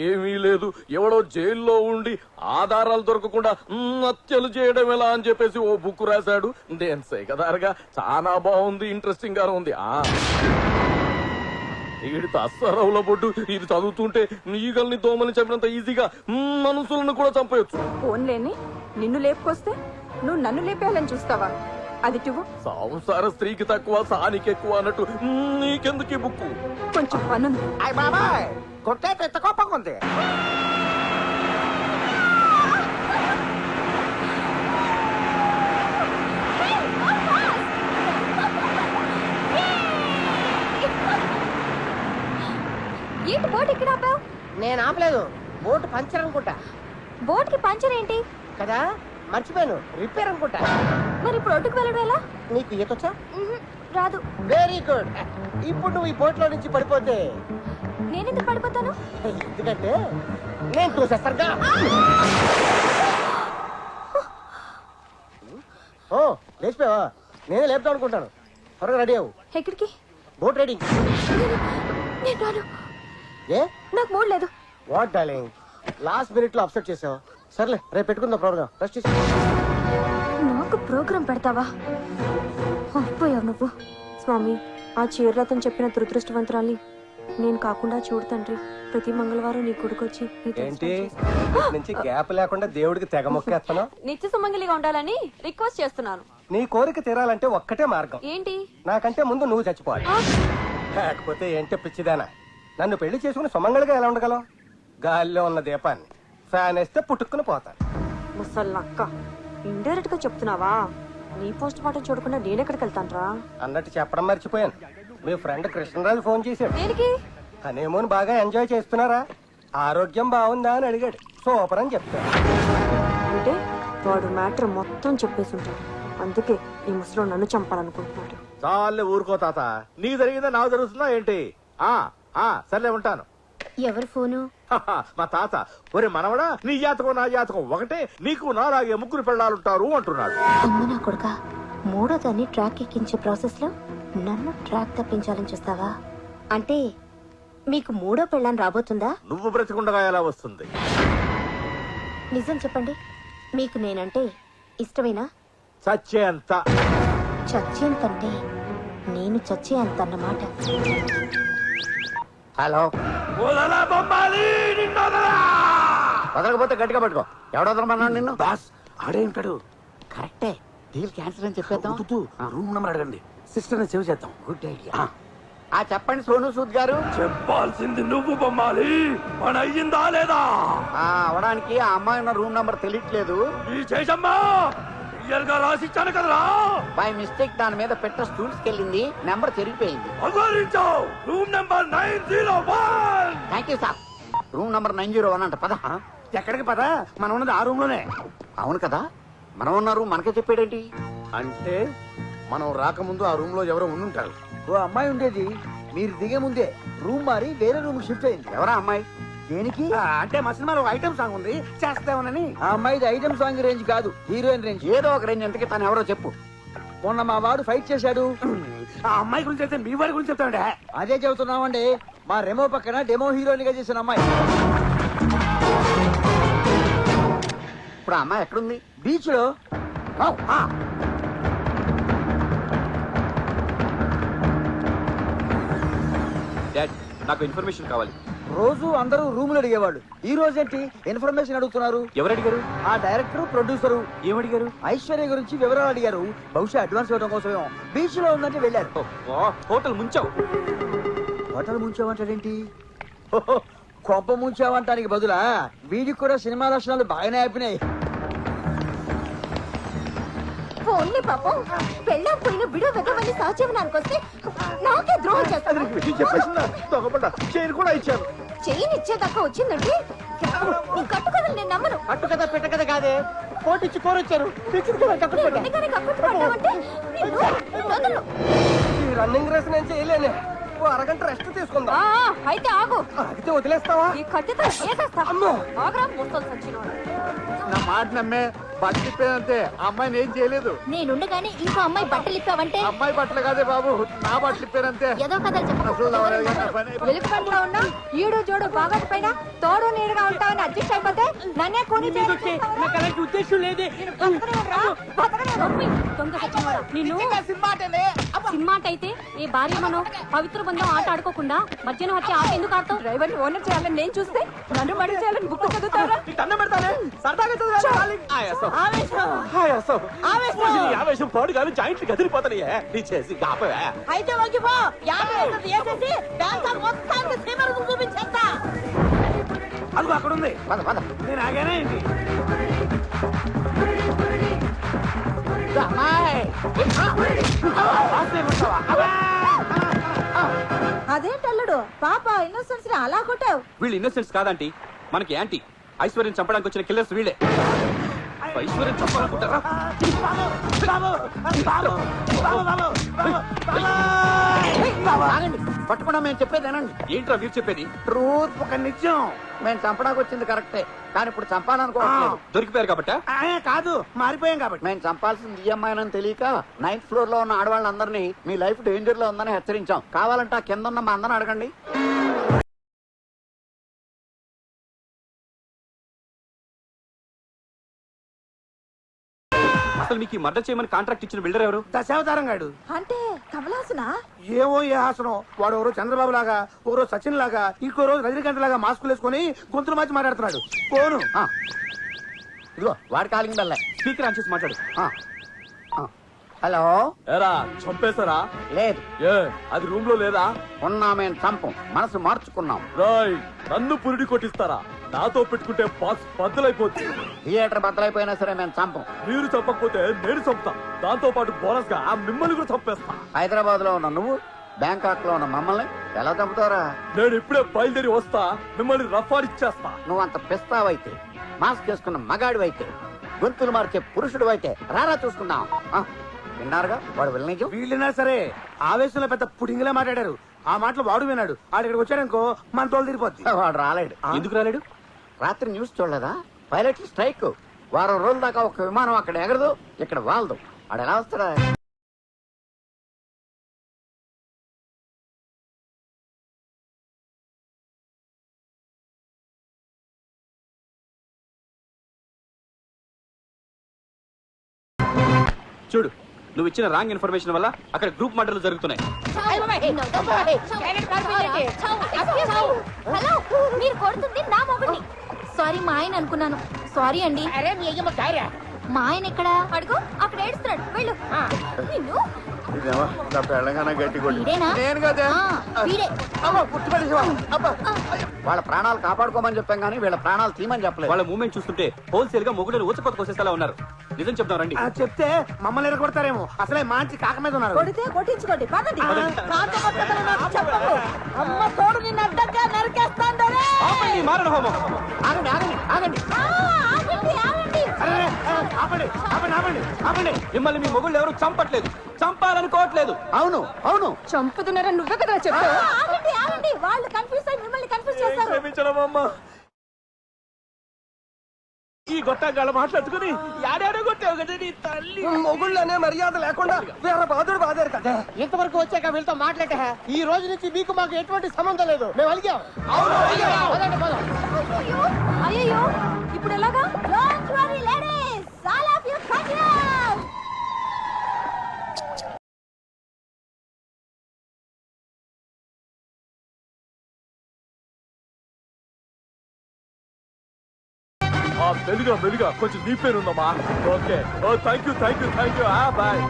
M: ఏమీ లేదు, ఎవడో జైల్లో ఉండి ఆధారాలు దొరకకుండా హత్యలు చేయడం ఎలా అని చెప్పేసి ఓ బుక్ రాశాడు. నేను సేకదారుగా చాలా బాగుంది, ఇంట్రెస్టింగ్ గా ఉంది. వీడి తస్సరవుల బొడ్డు ఇది చదువుతుంటే ఈగల్ని దోమని చంపినంత ఈజీగా మనుషులను కూడా చంపేయచ్చు.
I: ఫోన్లేని నిన్ను లేపుకొస్తే నువ్వు నన్ను లేపేయాలని చూస్తావా? అది నువ్వు
M: సంసార స్త్రీకి తక్కువ సానికి ఎక్కువ అన్నట్టు నీకెందుకు ఈ బుక్కు?
I: కొంచెం పనుంది.
E: అయ్య బాబాయ్, కొట్టేట ఎంత కోపంగా ఉంది.
S: ఏంటి బోట్ ఇక్కడ ఆపావు?
H: నేను ఆపలేదు, బోట్ పంచర్ అనుకుంటా.
S: బోట్ కి పంచర్ ఏంటి?
H: కదా మర్చిపోయాను, రిపేర్ అనుకుంటా.
S: మరి ఇప్పుడు ఒడ్డుకు వెళ్ళడం ఎలా?
H: నీకు ఈతొచ్చా?
S: రాదు.
H: Very good. ఇప్పుడు నువ్వు ఈ బోట్ లో నుంచి పడిపోతే
S: నేనెందుకు పడిపోతాను?
H: ఎందుకంటే నేను చూసేస్తానుగా. ఓ లేచిపోయావా? నేనే లేపుతాం అనుకుంటాను. త్వరగా రెడీ అవ్వు.
S: ఎక్కడికి?
H: Boat ready.
S: నేను రాను,
H: ఏ
S: నాకు మూడ్ లేదు.
H: వాట్ డార్లింగ్, లాస్ట్ మినిట్ లో అప్సెట్ చేసావు. సర్లే, రేపు పెట్టుకుందాం ప్రోగ్రామ్. రెస్ట్ చేసి.
S: నాకు ప్రోగ్రాం పెడతావా? అయిపోయావు నువ్వు. స్వామి, ఆ చీరలతను చెప్పిన దురదృష్టవంతురాల్ని నేను కాకుండా చూడు తండ్రి. ప్రతి మంగళవారం నీ కొడుకొచ్చి
T: ఏంటి నుంచి గ్యాప్ లేకుండా దేవుడికి తెగ మొక్కేస్తాను.
S: నిత్య సుమంగలిగా ఉండాలని రిక్వెస్ట్ చేస్తున్నాను.
T: నీ కోరిక తీరాలంటే ఒక్కటే మార్గం.
S: ఏంటి?
T: నాకంటే ముందు నువ్వు చచ్చిపోవాలి. లేకపోతే ఏంటి పిచ్చిదానా, నన్ను పెళ్లి చేసుకుని సుమంగళిగా ఎలా ఉండగలవు? గాలిలో ఉన్న దీపాన్ని ఫ్యాన్ వేస్తే పుట్టుకుని పోతాను.
S: ముసల్లక్క, ఇండైరెక్ట్ గా చెప్తున్నావా? నీ పోస్ట్ మార్టం చూడకుండా నేనెక్కడికి వెళ్తానురా?
T: అన్నట్టు చెప్పడం మర్చిపోయాను, మీ ఫ్రెండ్ కృష్ణరాజు ఫోన్ చేశాడు.
S: దేనికి?
T: హనీమూన్ బాగా ఎంజాయ్ చేస్తున్నారా, ఆరోగ్యం బాగుందా అని అడిగాడు. సూపర్ అని చెప్తాను.
S: అంటే వాడు మ్యాటర్ మొత్తం చెప్పేసి ఉంటాడు. అందుకే ఈ ముసలో నన్ను చంపాలనుకుంటున్నాడు.
Q: చాలే ఊరుకో తాత, నీకు జరిగిందా నాకు జరుగుతుందా ఏంటి? సర్లే ఉంటాను.
O: ఎవరు ఫోను?
Q: మా తాత, ఒరే మనవడా, నీ జాతకం నా జాతకం ఒకటే, నీకు నాలాగే ముగ్గురు పెళ్ళాలుంటారు అంటున్నాడు.
O: అమ్మ నా కొడుకా,
S: మూడో దాన్ని ట్రాక్ ఎక్కించే ప్రాసెస్ లో నన్ను ట్రాక్ తప్పించాలని చూస్తావా? అంటే మీకు మూడో పెళ్ళాన్ని రాబోతుందా?
M: నువ్వు బ్రతికుండగా ఎలా వస్తుంది?
S: నిజం చెప్పండి, మీకు నేనంటే ఇష్టమేనా?
M: చచ్చేంత.
S: చచ్చేంతంటే నేను చచ్చే అంత అన్నమాట.
Q: హలో, వదలకపోతే గట్టిగా పట్టుకో. ఎవడ వదలమన్నాడు నిన్ను?
F: బాస్ ఆడే ఉంటాడు.
Q: కరెక్టే, డీల్ క్యాన్సిల్ అని చెప్పేద్దాం.
F: రూమ్ నెంబర్ అడగండి, సిస్టర్ ని సేవ్ చేద్దాం.
Q: Good idea. చెప్పండి సోను సూద్ గారు.
M: చెప్పాల్సింది నువ్వు బొమ్మాలి. మన అయ్యిందా లేదా?
Q: అవడానికి ఆ అమ్మాయి ఉన్న రూమ్ నంబర్ తెలియట్లేదు.
M: ఈ చేసమ్మా క్లియర్ గా రాసిచ్చాను కదరా.
Q: బై మిస్టేక్ దాని మీద పెట్ట స్టూల్స్ కెళ్ళింది, నెంబర్ చెరిగిపోయింది.
M: Room number 901.
Q: Thank you sir. Room number 901 అంట. పద.
E: ఎక్కడికి పద, మనం ఉన్నది ఆ రూమ్ లోనే.
Q: అవును కదా, మనం ఉన్న రూమ్ మనకే చెప్పాడేంటి?
P: అంటే మనం రాకముందు ఆ రూమ్ లో ఎవరో ఉండుంటారు.
D: ఓ అమ్మాయి ఉండేది, మీరు దిగే ముందే రూమ్ మారి వేరే రూమ్ షిఫ్ట్ అయింది.
Q: ఎవరా అమ్మాయి?
D: దేనికి
E: అంటే మా సినిమాలో ఐటమ్ సాంగ్ ఉంది, చేస్తామని.
D: ఆ అమ్మాయిది ఐటమ్ సాంగ్ రేంజ్ కాదు, హీరోయిన్ రేంజ్.
Q: ఏదో ఒక రేంజ్. ఎంతకి తను ఎవరో చెప్పు.
D: మొన్న మా వాడు ఫైట్ చేశాడు.
E: ఆ అమ్మాయి గురించి అయితే మీ వాడి గురించి చెప్తామంటే.
D: అదే చెబుతున్నామండి, మా రెమో పక్కన డెమో హీరోయిన్ గా చేసిన అమ్మాయి.
Q: ఇప్పుడు ఆ అమ్మాయి ఎక్కడుంది?
D: బీచ్ లో.
J: డాడ్, నాకు ఇన్ఫర్మేషన్ కావాలి.
D: రోజు అందరూ రూములు అడిగేవాళ్ళు, ఈ రోజేంటి ఇన్ఫర్మేషన్ అడుగుతున్నారు?
J: ఎవరు అడిగారు?
D: ఆ డైరెక్టర్ ప్రొడ్యూసరు.
J: ఏమడిగారు?
D: ఐశ్వర్య గురించి వివరాలు అడిగారు. బహుశా అడ్వాన్స్ ఇవ్వడం కోసమేమో. బీచ్ లో ఉందంటే వెళ్ళారు.
J: హోటల్ ముంచావు.
D: హోటల్ ముంచావంటాడేంటి? కొంప ముంచావంటానికి బదులా వీడికి కూడా సినిమా లక్షణాలు బాగానే అయిపోయినాయి.
K: ఓన్లీ పాపం పెళ్ళం పోయిన బిడో వెదవని సహజీవనానికి వస్తే నాకే ద్రోహం చేస్తాను.
P: చైన్ కూడా ఇచ్చారు.
K: చైన్ ఇచ్చేదాకా వచ్చిందంటే నీ కట్టు కథలు నేను నమ్మను.
P: అట్టు కదా పెట్ట కదా కాదే, కోటిచ్చి కోరొచ్చారు.
T: ఈ రన్నింగ్ రేస్ నేను చేయలేనే, ఓ అరగంట రెస్ట్ తీసుకుందాం.
K: అయితే ఆగు.
T: అయితే వదిలేస్తావా?
K: ఈ కత్తితో ఏసేస్తా. ఆగ్రా మోస్తలు సచ్చినోడు.
Q: నా మాట నమ్మే బట్టలిప్పేదంతే. అమ్మాయిని ఏం చేయలేదు.
K: నేనుండగానే ఇంకో అమ్మాయి బట్టలు ఇప్పావంటే
Q: అమ్మాయి బట్టలు కాదే బాబు, నా బట్టలు ఇప్పానంతే.
K: ఏదో కథలు ఎలుగుబంట్లో ఉన్నా ఈడు జోడు బాగా పైన తోడు నీడుగా ఉంటావని అడ్జస్ట్ అయిపోతే నన్నే కొని
R: ఉద్దేశం లేదే.
K: సినిమా అయితే ఏ భార్య మనం పవిత్ర బంధం ఆట ఆడుకోకుండా మధ్యాహ్నం వచ్చి ఆట ఎందుకు ఆడతావు? డ్రైవర్ ని ఓనర్ చేయాలని నేను చూస్తే నన్ను మడి చేయాలని బుక్ చదువుతారా?
M: ఆవేశం పాడు కానీ జాయింట్లు కదిలిపోతాయే. నీ చేసి కాపవే.
B: అయితే వంగిపో. 50 వేసేసి డాన్స్ మొత్తానికి సీమల ముందు చూపించేస్తా.
E: అదిగో అక్కడ ఉంది. నేను ఆగానే ఏంటి?
B: అదేంటల్లుడు పాప ఇన్నోసెన్స్ ని అలా కొట్టావు?
J: వీళ్ళు ఇన్నోసెంట్స్ కాదంటీ, మనకి యాంటీ. ఐశ్వర్యం చంపడానికి వచ్చిన కిల్లర్స్ వీళ్ళే. ఐశ్వర్యం చంపాలనుకుంటారా?
Q: పట్టుకున్నా మేము చెప్పేదేనండి.
J: ఏంట్రా మీరు చెప్పేది?
Q: ట్రూత్ ఒక నిజం. మేము చంపడానికి వచ్చింది కరెక్టే, కానీ ఇప్పుడు చంపాలనుకోవట్లేదు.
J: దొరికిపోయారు కాబట్టి
E: కాదు, మారిపోయాం కాబట్టి.
Q: మేము చంపాల్సింది ఈఎంఐ అని తెలియక 9th ఫ్లోర్ లో ఉన్న ఆడవాళ్ళందరినీ మీ లైఫ్ డేంజర్ లో ఉందని హెచ్చరించాం. కావాలంటే ఆ కింద ఉన్న మా అందరిని అడగండి.
J: అసలు మీకు మర్డర్ చేయమని కాంట్రాక్ట్ ఇచ్చిన బిల్డర్ ఎవరు?
E: దశావతారం గాడు.
B: అంటే కమలాసనా?
E: ఏమో ఏ హాసనం. వాడు ఎవరో చంద్రబాబు లాగా, ఓ రోజు సచిన్ లాగా, ఇంకో రోజు రజనీకాంత్ లాగా మాస్కులు వేసుకుని గొంతులు మార్చి మాట్లాడుతున్నాడు. ఫోను
Q: ఇదిగో వాడి కాలింగ్ బెల్ల.
J: స్పీకర్ ఆన్ చేసి మాట్లాడు.
Q: హలో.
M: ఏరా చంపేశారా?
Q: లేదు.
M: ఏ అది రూమ్ లో లేదా?
Q: ఉన్నా మేము చంపం, మనసు మార్చుకున్నాం.
M: రాయ్, నన్ను పురిడి కొట్టిస్తారా? నాతో పెట్టుకుంటే పాస్ బద్దలైపోతుంది.
Q: థియేటర్ బద్దలైపోయినా సరే మేము చంపం.
M: మీరు చంపకపోతే నేను చంపుతా. దాంతో పాటు బోనస్ గా మిమ్మల్ని కూడా చంపేస్తా.
Q: హైదరాబాద్ లో ఉన్న నువ్వు, బ్యాంకాక్ లో ఉన్న మమ్మల్ని ఎలా చంపుతారా?
M: నేను ఇప్పుడే బయలుదేరి వస్తా, మిమ్మల్ని రఫాడిచ్చేస్తా.
Q: నువ్వు అంత పిస్తావైతే, మాస్క్ చేసుకున్న మగాడివైతే, గొంతులు మార్చే పురుషుడు అయితే రారా చూసుకుందాం. విన్నారుగా వాడు విలనిజం.
E: వీళ్ళైనా సరే ఆవేశంలో పెద్ద పుడింగిలా మాట్లాడారు. ఆ మాటలు వాడు విన్నాడు. ఆడు ఇక్కడికి వచ్చాడనుకో మన తోలు తిరిగిపోద్ది.
Q: వాడు రాలేడు.
J: ఎందుకు రాలేడు?
Q: రాత్రి న్యూస్ చూడలేదా? Pilot strike. వారం రోజుల దాకా ఒక విమానం అక్కడ ఎగరదు, ఇక్కడ వాలదు. ఆడు ఎలా వస్తాడా?
J: చూడు, నువ్వు ఇచ్చిన రాంగ్ ఇన్ఫర్మేషన్ వల్ల అక్కడ గ్రూప్ మర్డర్లు జరుగుతున్నాయి.
K: హలో, మీరు కొడుతుంది నా మొగుడిని. సారీ, మా ఆయన అనుకున్నాను. సారీ అండి. మా ఆయన ఎక్కడ? అడుగు, అక్కడ ఏడుస్తున్నాడు. వెళ్ళు. నిన్ను
Q: గట్టి
K: వీడేనా? వీడే.
Q: వాళ్ళ ప్రాణాలు కాపాడుకోమని చెప్పాం కానీ వీళ్ళ ప్రాణాలు తీయమని చెప్పలేదు.
J: వాళ్ళ మూమెంట్ చూస్తుంటే హోల్సేల్ గా మొగుడు ఊచకొత్త కోసేసేలా ఉన్నారు. నిజం చెప్తాం రండి.
E: చెప్తే మమ్మల్ని ఎరగొడతారేమో. అసలే మంచి కాక మీద ఉన్నారు.
B: కొడితే కొట్టించుకోండి. పదండి. కాంతపక్కన నాకు చెప్పకు. అమ్మ తోడు నిన్ను అడ్డంగా నరికేస్తాను.
J: మారణ హోమం.
Q: ఆగండి ఆగండి ఆగండి.
J: మిమ్మల్ని మీ మొగుళ్ళు ఎవరు చంపట్లేదు, చంపాలనుకోవట్లేదు.
Q: అవును అవును,
I: చంపుతున్నారని నువ్వే కదా చెప్పావు.
B: ఆగండి. వాళ్ళు కన్ఫ్యూజ్ అయ్యి మిమ్మల్ని కన్ఫ్యూజ్ చేస్తారు.
M: ఈ గొట్టంగాళ్ళ మాట్లాడుకుని యాడాడో కొట్టావు కదా నీ తల్లి.
T: మొగుళ్ళనే మర్యాద లేకుండా వేరే బాధుడు బాధారు కదా.
P: ఇంతవరకు వచ్చాక వీళ్ళతో మాట్లాడే ఈ రోజు నుంచి మీకు మాకు ఎటువంటి సంబంధం లేదు. మేము అలిగాం.
B: అయ్యో, ఇప్పుడు ఎలాగా? Don't worry ladies, all of you come here.
M: మెల్లిగా కొంచెం నీ పేరు ఉందమ్మా. Okay, oh thank you bye.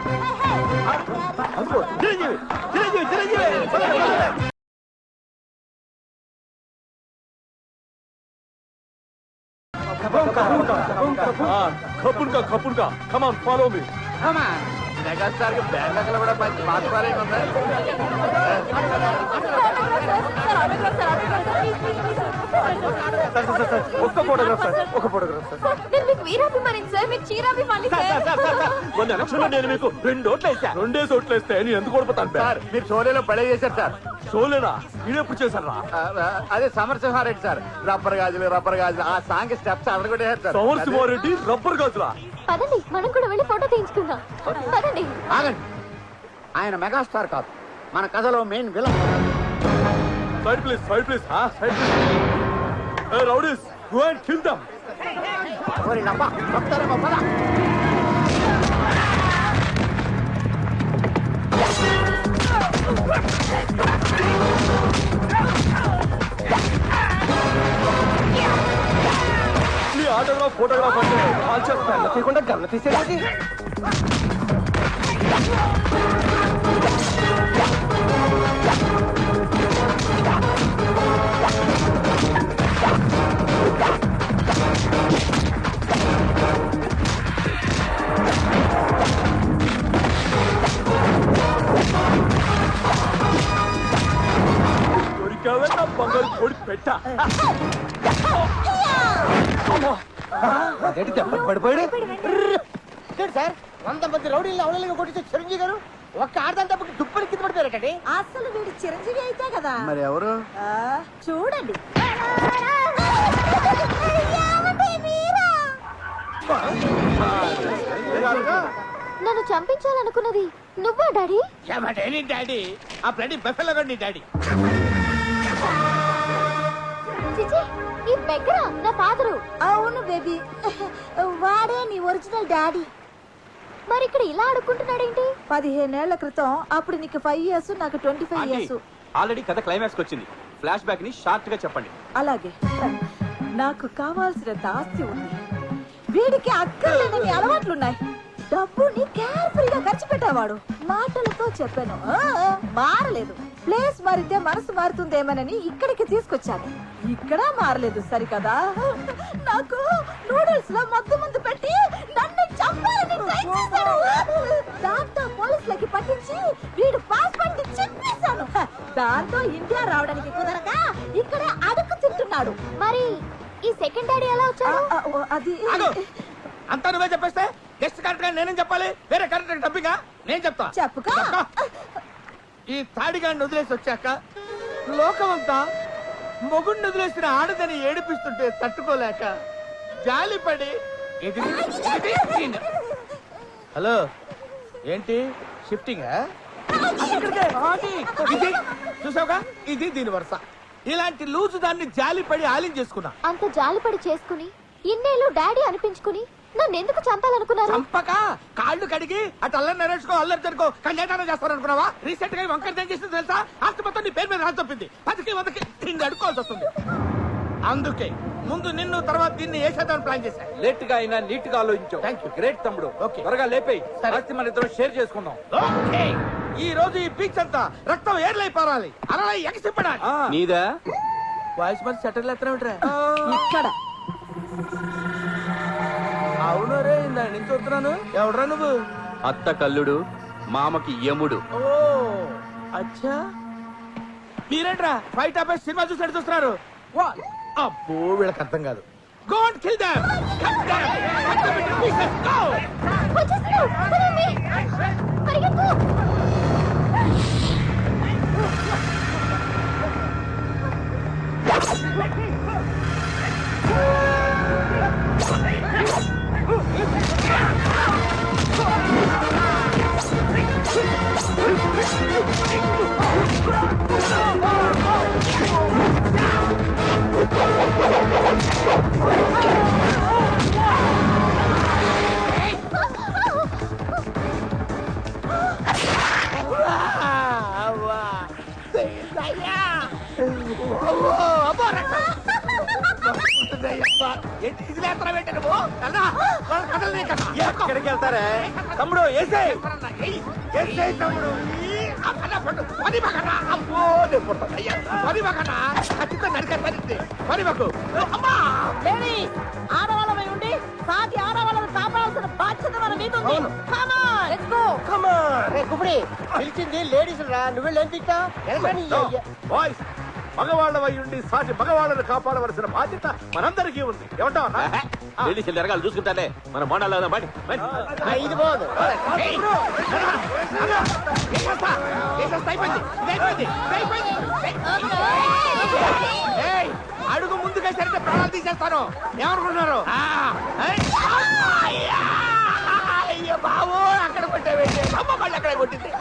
M: కపున్గా కమాన్ ఫాలో మీ.
Q: మెగాస్టార్ కి బ్యాంకులో కూడా మంచి మాట్లాడే ఉంది.
M: ఒక్క ఫోటోగ్రాఫ్ సార్, ఒక ఫోటోగ్రాఫ్ సార్. మొన్న ఎలక్షన్ లో నేను మీకు 2 ఓట్లు వేసా. 2 ఓట్లు వేస్తే నేను ఎందుకు ఓడిపోతాను
Q: సార్? మీరు షోలేలో పడే చేశారు సార్.
M: షోలేనా? నేను ఎప్పుడు చేశాను రా?
Q: అదే సమరసింహారెడ్డి సార్. రబ్బర్ గాజులు ఆ సాంగ్ స్టెప్స్ అదరగొట్టేశారు సార్.
M: సమరసింహారెడ్డి రబ్బర్ గాజులా?
K: పదండి, మనం కూడా వెళ్ళి ఫోటో తీయించుకుందాం. పదండి.
Q: ఆగండి, ఆయన మెగాస్టార్ కాదు, మన కథలో main villain.
M: Side please side please. Hey rowdies, go and kill them.
Q: ఓరి నబ్బా, చెప్తారేమో పద.
M: నీ ఆటోగ్రాఫ్ ఫోటోగ్రాఫ్ అంటే కాల్ చేస్తాను
T: తీయకుండా గమన తీసేది.
M: దొరికావే నా బంగారు పొడి పెట్ట.
T: పడిపోయాడు
P: సార్. 100 మంది రౌడీలను అవలీలుగా కొట్టించే చిరంజీవి గారు ఒక్క ఆడదాని తప్పకి దుప్పటి కింద పడిపోయారటండి.
B: అసలు వీడు చిరంజీవి అయితే కదా.
Q: మరి ఎవరు?
B: చూడండి.
K: నన్ను చంపించాలనుకున్నది నువ్వా డాడీ?
F: డాడీ ఆ బ్లడీ బెఫెలో నీ డాడీ.
K: చిచి, ఈ బెగ్గర నా ఫాదరు.
B: అవును బేబీ, వాడే నీ ఒరిజినల్ డాడీ.
K: మరి ఇక్కడ ఇలా అడుక్కుంటున్నాడేంటి?
B: 15 ఏళ్ల క్రితం, అప్పుడు నీకు 5 years, నాకు 25 years.
J: ఆల్రెడీ కథ క్లైమాక్స్ వచ్చింది. ఫ్లాష్ బ్యాక్ ని షార్ట్ గా చెప్పండి.
B: అలాగే, నాకు కావాల్సినంత ఆస్తి ఉంది. వీడికి అక్కర్లేని అలవాట్లున్నాయి. డబ్బుని కేర్ఫుల్ గా ఖర్చు పెట్టేవాడు. మాటలతో చెప్పాను, మారలేదు. ప్లేస్ మారితే మనసు మారుతుందేమోనని ఇక్కడికి తీసుకొచ్చాను. ఇక్కడ మారలేదు సరికదా. నాకు నూడిల్స్ లో మత్తు పెట్టి నన్ను చంపాలని ట్రై చేశాడు. దాంతో పోలీసులకి పట్టించి వీడు పాస్పోర్ట్ చెప్పేశాను. దాంతో ఇండియా రావడానికి కుదరక ఇక్కడే అడుగు తింటున్నాడు.
K: మరి ఈ సెకండ్ డాడీ ఎలా వచ్చాడు?
B: అది
F: అంతా నువ్వే చెప్పేస్తే నెక్స్ట్ కరెక్ట్ నేనేం చెప్పాలి? వేరే కరెక్ట్ డబ్బిగా నేను చెప్తా.
B: చెప్పుకో.
F: ఈ తాడిగాడిని వదిలేసి వచ్చాక లోకమంతా మొగుడిని వదిలేసిన ఆడదని ఏడిపిస్తుంటే తట్టుకోలేక జాలిపడి హలో ఏంటి షిఫ్టింగ్ చూసావుగా? ఇది దీని వరుస. ఇలాంటి లూజు దాన్ని జాలిపడి ఆలింగ్ చేసుకున్నా.
K: అంత జాలిపడి చేసుకుని ఇన్నేళ్ళు డాడీ అనిపించుకుని
O: నన్ను ఎందుకు చంపాలనుకున్నారు?
E: చంపక కాళ్ళు కడిగి అటు అల్లరి నరేసుకో అల్లరి జరుకో కన్యాదానం చేస్తారనుకున్నావా? రీసెంట్ గా వంకర ఏం చేసింది తెలుసా? ఆస్తి మొత్తం నీ పేరు మీద రాసి తప్పింది. 10కి 100కి దీన్ని అడుక్కోవాల్సి వస్తుంది. అందుకే ముందు నిన్ను తర్వాత దీన్ని వేసేద్దామని ప్లాన్ చేశా.
N: లేట్ గా అయినా నీట్ గా ఆలోచించావు. థాంక్యూ. గ్రేట్ తమ్ముడు. ఓకే త్వరగా లేపేయి. ఆస్తి మన ఇద్దరం షేర్ చేసుకుందాం.
E: ఓకే ఈ రోజు ఈ బీచ్ అంతా రక్తం ఏర్లై పారాలి, అలా ఎగసిపడాలి.
J: నీదా
E: వాయిస్ మరి సెటిల్ ఎత్తరా
B: ఇక్కడ
E: అవును రే ఇందా నుంచి వస్తున్నాను. ఎవడరా నువ్వు?
J: అత్త కల్లుడు మామకి యముడు.
E: ఓ అచ్చా మీరేంట్రా ఫైట్ ఆపేసి సినిమా చూసినట్టు చూస్తున్నారు? అబ్బో వీళ్ళకి అర్థం కాదు. Go and kill them! Cut them! Cut them into pieces! Go!
N: ఎక్కడికి వెళ్తారా తమ్ముడు?
E: తమ్ముడు
B: ఆడవాళ్ళమై ఉండి సాటి ఆడవాళ్ళని కాపాడాల్సిన బాధ్యత మన మీద ఉంది.
P: పిలిచింది లేడీస్ రా, నువ్వేం తిట్టా?
N: బాయ్స్ మగవాళ్ళ ఉండి సాటి మగవాళ్ళని కాపాడవలసిన బాధ్యత మనందరికీ ఉంది. ఏమంటావు?
M: లేడీస్ ఎరగాలి చూసుకుంటానే మన మోడాలు బడి
P: ఇది బాగుంది.
E: అడుగు ముందుగా సరిగ్గా ప్రాణాలు తీసేస్తాను. ఏమనుకుంటున్నారు? అయ్యో బాబు అక్కడ కొట్టావేంటి? అమ్మ మళ్ళీ అక్కడ కొట్టింది.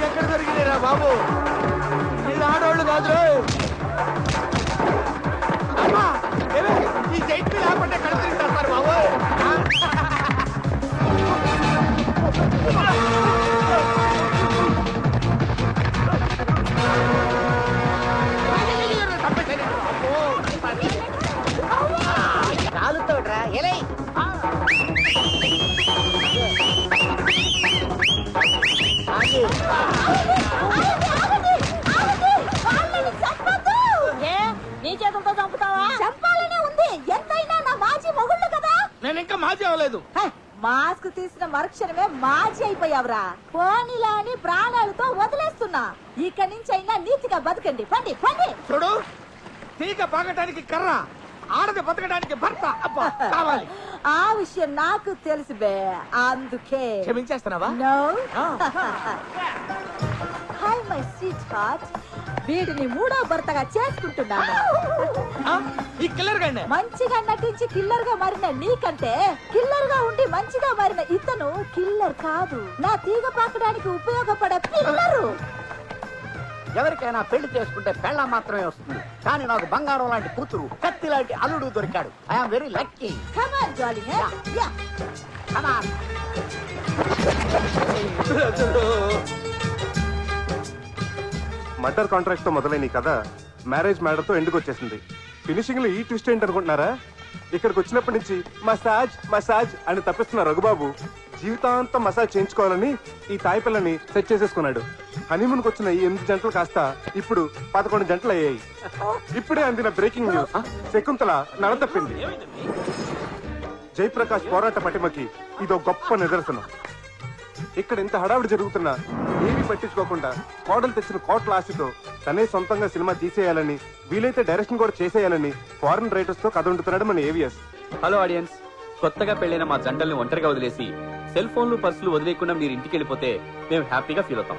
E: ఎక్కడ దొరికినారా బాబు? ఇది ఆడవాళ్ళు కాదు. అమ్మా ఈ జైట్ మీద ఆపంటే కడుపు తింటారు బాబు.
H: కాలుతోడ్రా ఎలై
B: నీ చేతులతో చంపుతావా? చంపాలనే ఉంది. ఎంతైనా నా మాజీ మొగుళ్ళు కదా.
E: నేను ఇంకా మాజీ అవ్వలేదు.
B: మాస్క్ తీసిన మరుక్షణమే మాజీ అయిపోయావురా. పోనీలా అని ప్రాణాలతో వదిలేస్తున్నా. ఇక్కడి నుంచి అయినా నీతిగా బతకండి. పండి పండి.
E: చూడు తీగ బాగటానికి కర్ర, ఆడది బతకడానికి భర్త అబ్బా కావాలి.
B: ఆ విషయం నాకు తెలుసు బే, అందుకే
E: క్షమించేస్తున్నావా?
B: No. Hi my sweetheart, వీడిని మూడో భర్తగా చేసుకుంటున్నాను.
E: ఈ కిల్లర్ గండి
B: మంచిగా నటించి కిల్లర్ గా మారిన నీకంటే కిల్లర్ గా ఉండి మంచిగా మారిన ఇతను కిల్లర్ కాదు, నా తీగ పాకడానికి ఉపయోగపడే పిల్లరు.
Q: ఎవరికైనా పెళ్లి చేసుకుంటే పెళ్ళ మాత్రమే వస్తుంది, కానీ నాకు బంగారం లాంటి కూతురు, కత్తి లాంటి అల్లుడు దొరికాడు. I'm very lucky.
B: Come on, darling. Yeah.
Q: Come on.
V: Murder contract తో మొదలైన కథ మ్యారేజ్ మ్యాటర్ తో ఎందుకు వచ్చేసింది.
G: ఫినిషింగ్ లో ఈ ట్విస్ట్ ఏంటి అనుకుంటున్నారా? ఇక్కడికి వచ్చినప్పటి నుంచి మసాజ్ మసాజ్ అని తప్పిస్తున్న రఘుబాబు జీవితాంతం మసాజ్ చేయించుకోవాలని ఈ తాయి పిల్లని సెట్ చేసేసుకున్నాడు. హనీమూన్కి వచ్చిన ఈ 8 జంటలు కాస్త ఇప్పుడు 11 జంటలు అయ్యాయి. ఇప్పుడే అందిన బ్రేకింగ్ న్యూస్, శకుంతల నడ తప్పింది. జయప్రకాష్ పోరాట పటిమకి ఇదో గొప్ప నిదర్శనం. ఇక్కడ ఇంత హడావిడి జరుగుతున్నా ఏమీ పట్టించుకోకుండా కోడలు తెచ్చిన కోట్ల ఆశతో తనే సొంతంగా సినిమా తీసేయాలని, వీలైతే డైరెక్షన్ కూడా చేసేయాలని ఫారెన్ రైటర్స్ తో కథ ఉంటున్నాడు మన ఏవిఎస్.
J: హలో ఆడియన్స్, కొత్తగా పెళ్ళైన మా జంటల్ని ఒంటరిగా వదిలేసి సెల్ ఫోన్లు పర్సులు వదిలేకుండా మీరు ఇంటికి వెళ్ళిపోతే మేము హ్యాపీగా ఫీల్ అవుతాం.